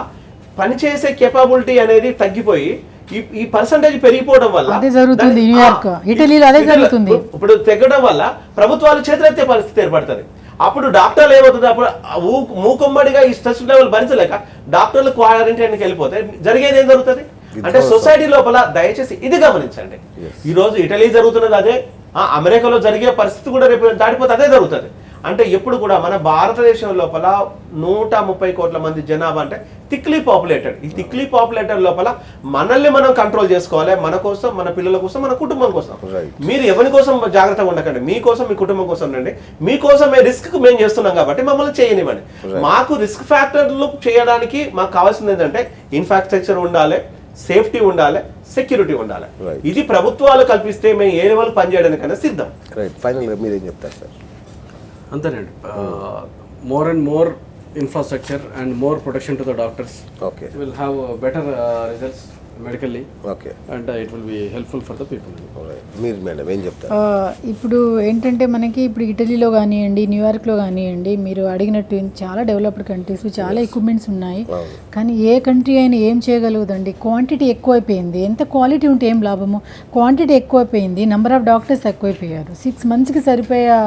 పనిచేసే కేపబిలిటీ అనేది తగ్గిపోయి ఈ పర్సంటేజ్ పెరిగిపోవడం వల్ల అదే జరుగుతుంది. న్యూయార్క్, ఇటలీలో అదే జరుగుతుంది. ఇప్పుడు తగ్గడం వల్ల ప్రభుత్వాలు చేతులెత్తే పరిస్థితి ఏర్పడుతుంది. అప్పుడు డాక్టర్లు ఏమవుతుంది, అప్పుడు మూకుమ్మడిగా ఈ స్ట్రెస్ లెవెల్ భరించలేక డాక్టర్లు క్వారంటైన్కి వెళ్ళిపోతే జరిగేది ఏం జరుగుతుంది అంటే, సొసైటీ లోపల దయచేసి ఇది గమనించండి. ఈ రోజు ఇటలీ జరుగుతున్నది అదే, అమెరికాలో జరిగే పరిస్థితి కూడా రేపు దాటిపోతే అదే జరుగుతుంది. అంటే ఎప్పుడు కూడా మన భారతదేశం లోపల 130 కోట్ల మంది జనాభా, అంటే థిక్లీ పాపులేటెడ్. ఈ థిక్లీ పాపులేటెడ్ లోపల మనల్ని మనం కంట్రోల్ చేసుకోవాలి, మన కోసం, మన పిల్లల కోసం, మన కుటుంబం కోసం. మీరు ఎవరి కోసం జాగ్రత్తగా ఉండకండి, మీకోసం, మీ కుటుంబం కోసం ఉండండి. మీకోసం రిస్క్ మేము చేస్తున్నాం కాబట్టి మమ్మల్ని చేయనివ్వండి. మాకు రిస్క్ ఫ్యాక్టర్లు చేయడానికి మాకు కావాల్సింది ఏంటంటే ఇన్ఫ్రాస్ట్రక్చర్ ఉండాలి, సేఫ్టీ ఉండాలి, సెక్యూరిటీ ఉండాలి. Right. ఇది ప్రభుత్వాలు కల్పిస్తే మేము ఏ లెవెల్ పనిచేయడానికైనా సిద్ధం. రైట్, ఫైనల్గా మీరేం చెప్తారు సార్? అంతేనండి. More and more infrastructure and more protection to the doctors okay, will have better results medically okay, and it will be helpful for the people. మీరు మేడం ఏం చెప్తారు? ఇప్పుడు ఏంటంటే మనకి ఇప్పుడు ఇటలీలో కానివ్వండి, న్యూయార్క్లో కానివ్వండి, మీరు అడిగినట్టు చాలా డెవలప్డ్ కంట్రీస్, చాలా ఎక్విప్మెంట్స్ ఉన్నాయి. కానీ ఏ కంట్రీ అయినా ఏం చేయగలుగుదండి? క్వాంటిటీ ఎక్కువైపోయింది. ఎంత క్వాలిటీ ఉంటే ఏం లాభము? క్వాంటిటీ ఎక్కువైపోయింది, నెంబర్ ఆఫ్ డాక్టర్స్ ఎక్కువైపోయారు. 6 monthsకి సరిపోయే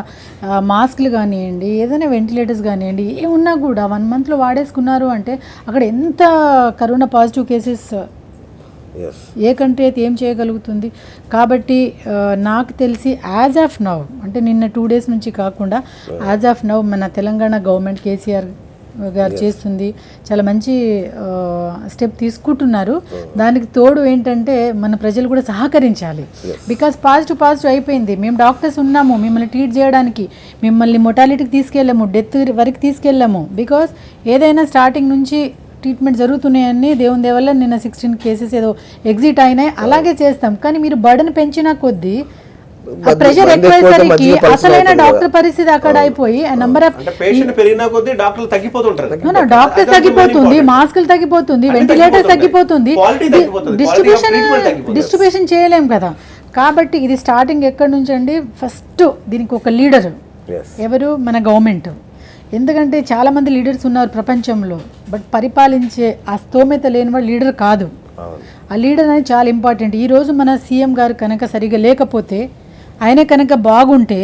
మాస్క్లు కానివ్వండి, ఏదైనా వెంటిలేటర్స్ కానివ్వండి, ఏమున్నా కూడా 1 monthలో వాడేసుకున్నారు అంటే అక్కడ ఎంత కరోనా పాజిటివ్ కేసెస్, ఎస్, ఏ కంట్రీ అయితే ఏం చేయగలుగుతుంది? కాబట్టి నాకు తెలిసి యాజ్ ఆఫ్ నౌ, అంటే నిన్న 2 days నుంచి కాకుండా యాజ్ ఆఫ్ నౌ మన తెలంగాణ గవర్నమెంట్ కేసీఆర్ గారు చేస్తుంది, చాలా మంచి స్టెప్ తీసుకుంటున్నారు. దానికి తోడు ఏంటంటే మన ప్రజలు కూడా సహకరించాలి. బికాస్ పాజిటివ్ అయిపోయింది. మేము డాక్టర్స్ ఉన్నాము, మిమ్మల్ని ట్రీట్ చేయడానికి, మిమ్మల్ని మొటాలిటీకి తీసుకెళ్ళాము, డెత్ వరకు తీసుకెళ్ళాము. బికాస్ ఏదైనా స్టార్టింగ్ నుంచి ట్రీట్మెంట్ జరుగుతున్నాయని దేవుని దేవల్ల నిన్న 16 కేసెస్ ఏదో ఎగ్జిట్ అయినాయి. అలాగే చేస్తాం. కానీ మీరు బర్డన్ పెంచిన కొద్దీ ప్రెషర్ ఎక్కువైసరికి అసలైన డాక్టర్ పరిస్థితి అక్కడ అయిపోయి నంబర్ ఆఫ్ పేషెంట్ పెరిగిన కొద్దీ డాక్టర్లు తగ్గిపోతుంటారు. డాక్టర్స్ తగ్గిపోతుంది, మాస్కులు తగ్గిపోతుంది, వెంటిలేటర్స్ తగ్గిపోతుంది, డిస్ట్రిబ్యూషన్ చేయలేం కదా. కాబట్టి ఇది స్టార్టింగ్ ఎక్కడి నుంచి అండి? ఫస్ట్ దీనికి ఒక లీడర్ ఎవరు? మన గవర్నమెంట్. ఎందుకంటే చాలామంది లీడర్స్ ఉన్నారు ప్రపంచంలో, బట్ పరిపాలించే ఆ స్తోమత లేని వాడు లీడర్ కాదు. ఆ లీడర్ అనేది చాలా ఇంపార్టెంట్. ఈరోజు మన సీఎం గారు కనుక సరిగా లేకపోతే, ఆయన కనుక బాగుంటే,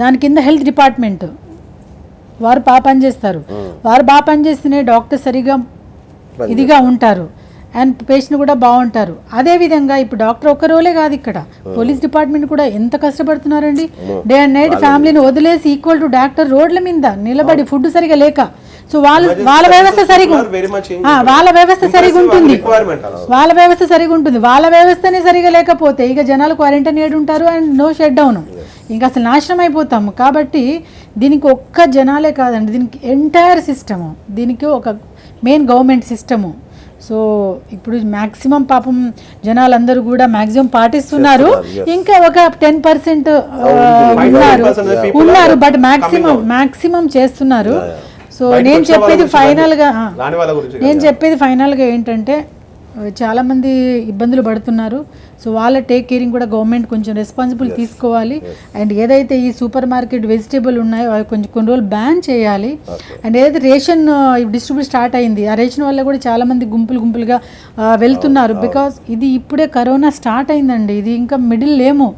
దాని కింద హెల్త్ డిపార్ట్మెంట్ వారు బాగా పనిచేస్తారు. వారు బాగా పనిచేస్తేనే డాక్టర్ సరిగా ఇదిగా ఉంటారు అండ్ పేషెంట్ కూడా బాగుంటారు. అదేవిధంగా ఇప్పుడు డాక్టర్ ఒక్క రోలే కాదు, ఇక్కడ పోలీస్ డిపార్ట్మెంట్ కూడా ఎంత కష్టపడుతున్నారండి. డే అండ్ నైట్ ఫ్యామిలీని వదిలేసి ఈక్వల్ టు డాక్టర్ రోడ్ల మీద నిలబడి ఫుడ్ సరిగా లేక. సో వాళ్ళ వ్యవస్థ సరిగా ఉంటుంది, వాళ్ళ వ్యవస్థనే సరిగా లేకపోతే ఇక జనాలు క్వారంటైన్ ఏడు ఉంటారు అండ్ నో షట్ డౌన్, ఇంకా అసలు నాశనం అయిపోతాము. కాబట్టి దీనికి ఒక్క జనాలే కాదండి, దీనికి ఎంటైర్ సిస్టము, దీనికి ఒక మెయిన్ గవర్నమెంట్ సిస్టము. సో ఇప్పుడు మ్యాక్సిమం పాపం జనాలందరూ కూడా మ్యాక్సిమం పాటిస్తున్నారు. ఇంకా ఒక 10% ఉన్నారు బట్ మ్యాక్సిమం చేస్తున్నారు. సో నేను చెప్పేది ఫైనల్గా ఏంటంటే చాలామంది ఇబ్బందులు పడుతున్నారు. సో వాళ్ళ టేక్ కేరింగ్ కూడా గవర్నమెంట్ కొంచెం రెస్పాన్సిబుల్ తీసుకోవాలి. అండ్ ఏదైతే ఈ సూపర్ మార్కెట్ వెజిటేబుల్ ఉన్నాయో అవి కొన్ని రోజులు బ్యాన్ చేయాలి. అండ్ ఏదైతే రేషన్ డిస్ట్రిబ్యూట్ స్టార్ట్ అయింది, ఆ రేషన్ వల్ల కూడా చాలామంది గుంపులుగా వెళ్తున్నారు. బికాస్ ఇది ఇప్పుడే కరోనా స్టార్ట్ అయిందండి, ఇది ఇంకా మిడిల్ లేము.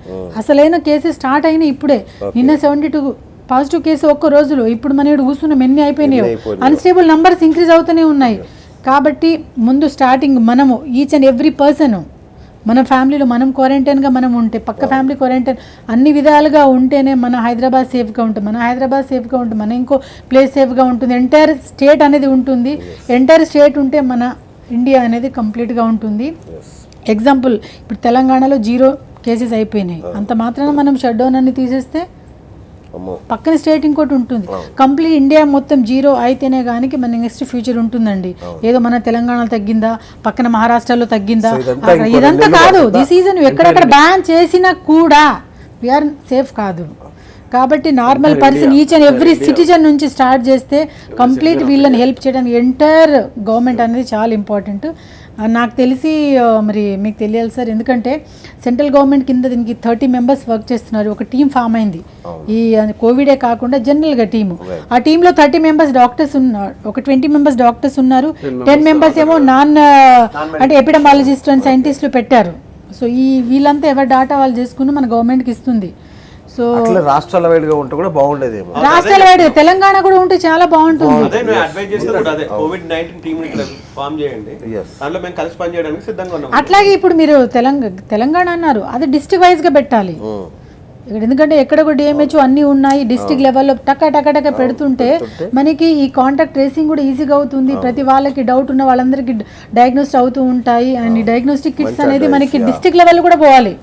అసలైన కేసెస్ స్టార్ట్ అయినాయి ఇప్పుడే. నిన్న 72 పాజిటివ్ కేసు ఒక్క రోజులో. ఇప్పుడు మన ఇక్కడ కూర్చున్నాం, ఎన్ని అయిపోయినాయో. అన్స్టేబుల్ నంబర్స్ ఇంక్రీజ్ అవుతూనే ఉన్నాయి. కాబట్టి ముందు స్టార్టింగ్ మనము ఈచ్ అండ్ ఎవ్రీ పర్సన్ మన ఫ్యామిలీలో మనం క్వారంటైన్గా మనం ఉంటే, పక్క ఫ్యామిలీ క్వారంటైన్ అన్ని విధాలుగా ఉంటేనే మన హైదరాబాద్ సేఫ్గా ఉంటుంది. మన ఇంకో ప్లేస్ సేఫ్గా ఉంటుంది. ఎంటైర్ స్టేట్ అనేది ఉంటుంది. ఎంటైర్ స్టేట్ ఉంటే మన ఇండియా అనేది కంప్లీట్గా ఉంటుంది. ఎగ్జాంపుల్ ఇప్పుడు తెలంగాణలో 0 కేసెస్ అయిపోయినాయి. అంత మాత్రాన మనం షట్ డౌన్ అన్ని తీసేస్తే పక్కన స్టేట్ ఇంకోటి ఉంటుంది. కంప్లీట్ ఇండియా మొత్తం 0 అయితేనే కానీ మన నెక్స్ట్ ఫ్యూచర్ ఉంటుందండి. ఏదో మన తెలంగాణలో తగ్గిందా, పక్కన మహారాష్ట్రలో తగ్గిందా, ఇదంతా కాదు. దిస్ సీజన్ ఎక్కడెక్కడ బ్యాన్ చేసినా కూడా వీఆర్ సేఫ్ కాదు. కాబట్టి normal person each and every citizen నుంచి స్టార్ట్ చేస్తే కంప్లీట్ వీళ్ళని హెల్ప్ చేయడానికి ఎంటైర్ గవర్నమెంట్ అనేది చాలా ఇంపార్టెంట్. నాకు తెలిసి మరి మీకు తెలియాలి సార్, ఎందుకంటే సెంట్రల్ గవర్నమెంట్ కింద దీనికి 30 members వర్క్ చేస్తున్నారు. ఒక టీం ఫామ్ అయింది. ఈ కోవిడే కాకుండా జనరల్గా టీము. ఆ టీంలో 30 members డాక్టర్స్ ఉన్నారు, ఒక 20 members డాక్టర్స్ ఉన్నారు, 10 members ఏమో అంటే ఎపిడమాలజిస్ట్ అండ్ సైంటిస్టులు పెట్టారు. సో ఈ వీళ్ళంతా ఎవరి డాటా వాళ్ళు చేసుకుని మన గవర్నమెంట్కి ఇస్తుంది. సో రాష్ట్రాల వైడ్గా ఉంటే కూడా బాగుండేదేమో. రాష్ట్రాల వైడ్ తెలంగాణ కూడా ఉంటే చాలా బాగుంటుంది. అట్లాగే ఇప్పుడు మీరు తెలంగాణ అన్నారు, అది డిస్ట్రిక్ట్ వైజ్ గా పెట్టాలి. ఎందుకంటే ఎక్కడ కూడా డిఎంహెచ్ఓ అన్ని ఉన్నాయి, డిస్ట్రిక్ట్ లెవెల్లో టక పెడుతుంటే మనకి ఈ కాంటాక్ట్ ట్రేసింగ్ కూడా ఈజీగా అవుతుంది. ప్రతి వాళ్ళకి డౌట్ ఉన్న వాళ్ళందరికీ డయాగ్నోస్ట్ అవుతూ ఉంటాయి. అండ్ ఈ డయాగ్నోస్టిక్ కిట్స్ అనేది మనకి డిస్ట్రిక్ట్ లెవెల్ కూడా పోవాలి.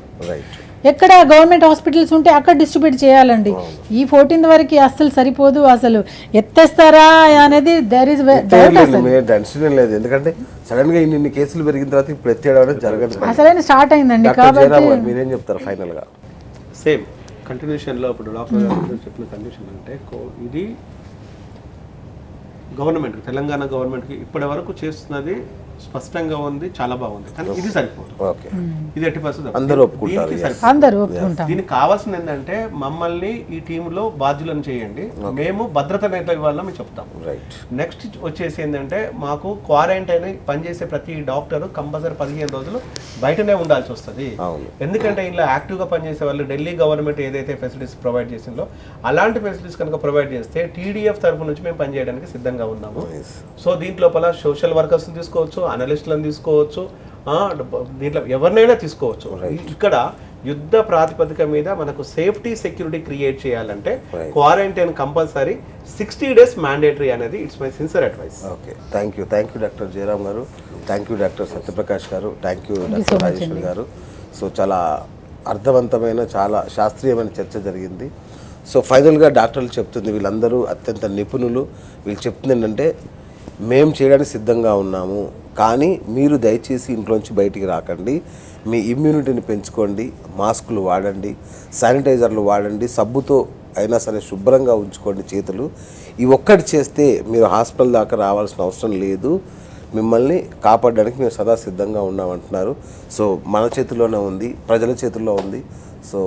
ఎక్కడ గవర్నమెంట్ హాస్పిటల్స్ ఉంటే అక్కడ డిస్ట్రిబ్యూట్ చేయాలండి. ఈ 14th వరకు అస్సలు సరిపోదు, అసలు ఎత్తేస్తారా అనేది దేర్ ఇస్ టెన్షన్ లేదు, ఎందుకంటే సడన్ గా ఇన్ని కేసులు పెరిగిన తర్వాత ఇప్పుడు ఎత్తేయడం అనేది జరగదు. అసలైన స్టార్ట్ అయిందండి. డాక్టర్ కాబట్టి జయరామ్ గారు మీరేం చెప్తారు ఫైనల్ గా? సేమ్ కంటిన్యూషన్లో ఇప్పుడు డాక్టర్ గారు చెప్పిన కండిషన్ అంటే ఇది గవర్నమెంట్, తెలంగాణ గవర్నమెంట్కి ఇప్పటి వరకు చేస్తున్నది స్పష్టంగా ఉంది, చాలా బాగుంది, కానీ ఇది సరిపోదు. ఓకే, ఇది ఎట్టి పరిస్థితి అందరూ ఒప్పుకుంటారు. అందరూ ఒప్పుకుంటాం. దీనికి కావాల్సింది ఏంటంటే మమ్మల్ని ఈ టీంలో బాధ్యులను చేయండి, మేము భద్రత నేతల వల్ల మేము చెప్తాం. రైట్. నెక్స్ట్ వచ్చేసి ఏంటంటే మాకు క్వారంటైన్ పనిచేసే ప్రతి డాక్టర్ కంపల్సరీ 15 రోజులు బయటనే ఉండాల్సి వస్తుంది. ఎందుకంటే ఇలా యాక్టివ్గా పనిచేసే వాళ్ళు ఢిల్లీ గవర్నమెంట్ ఏదైతే ఫెసిలిటీస్ ప్రొవైడ్ చేసిందో అలాంటి ఫెసిలిటీస్ కనుక ప్రొవైడ్ చేస్తే టీడీఎఫ్ తరఫు నుంచి మేము పనిచేయడానికి సిద్ధంగా ఉన్నాము. సో దీంట్లోపల సోషల్ వర్కర్స్ని తీసుకోవచ్చు, అనలిస్టులను తీసుకోవచ్చు, దీంట్లో ఎవరినైనా తీసుకోవచ్చు. ఇక్కడ యుద్ధ ప్రాతిపదిక మీద మనకు సేఫ్టీ సెక్యూరిటీ క్రియేట్ చేయాలంటే క్వారంటైన్ కంపల్సరీ 60 days మ్యాండేటరీ అనేది it's my sincere advice. Okay, thank you doctor Jayaram గారు, థ్యాంక్ యూ డాక్టర్ సత్యప్రకాష్ గారు, థ్యాంక్ యూ డాక్టర్ రాజేశ్వరి గారు. సో చాలా అర్థవంతమైన, చాలా శాస్త్రీయమైన చర్చ జరిగింది. సో ఫైనల్గా డాక్టర్లు చెప్తుంది, వీళ్ళందరూ అత్యంత నిపుణులు, వీళ్ళు చెప్తుంది ఏంటంటే మేము చేయడానికి సిద్ధంగా ఉన్నాము, కానీ మీరు దయచేసి ఇంట్లోంచి బయటికి రాకండి, మీ ఇమ్యూనిటీని పెంచుకోండి, మాస్కులు వాడండి, శానిటైజర్లు వాడండి, సబ్బుతో అయినా సరే శుభ్రంగా ఉంచుకోండి చేతులు. ఈ ఒక్కటి చేస్తే మీరు హాస్పిటల్ దాకా రావాల్సిన అవసరం లేదు, మిమ్మల్ని కాపాడడానికి మేము సదా సిద్ధంగా ఉన్నామంటున్నారు. సో మన చేతుల్లోనే ఉంది, ప్రజల చేతుల్లో ఉంది. So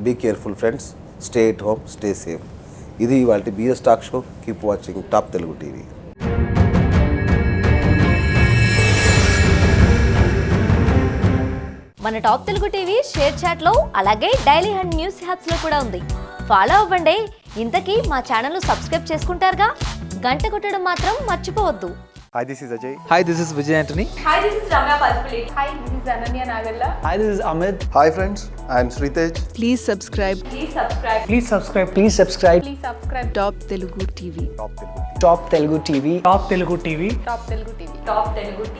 be careful friends, stay at home, stay safe. ఇది ఇవాళ BS talk show. Keep watching top Telugu TV. మన టాప్ తెలుగు టీవీ షేర్ చాట్లో అలాగే డైలీ హండ్ న్యూస్ హ్యాప్స్ లో కూడా ఉంది. ఫాలో అవ్వండి. ఇంతకీ మా ఛానల్ ను సబ్స్క్రైబ్ చేసుకుంటారుగా, గంట కొట్టడం మాత్రం మర్చిపోవద్దు. Hi, this is Ajay. Hi, this is Vijay Antony. Hi, this is Ramya Palpulate. Hi, this is Ananya Nagalla. Hi, this is Amit. Hi, friends. I am Sritej. Please subscribe. Please subscribe. Please subscribe. Please subscribe. Please subscribe. Top Telugu TV. Top Telugu TV. Top Telugu TV. Top Telugu TV. Top Telugu TV. Top Telugu TV.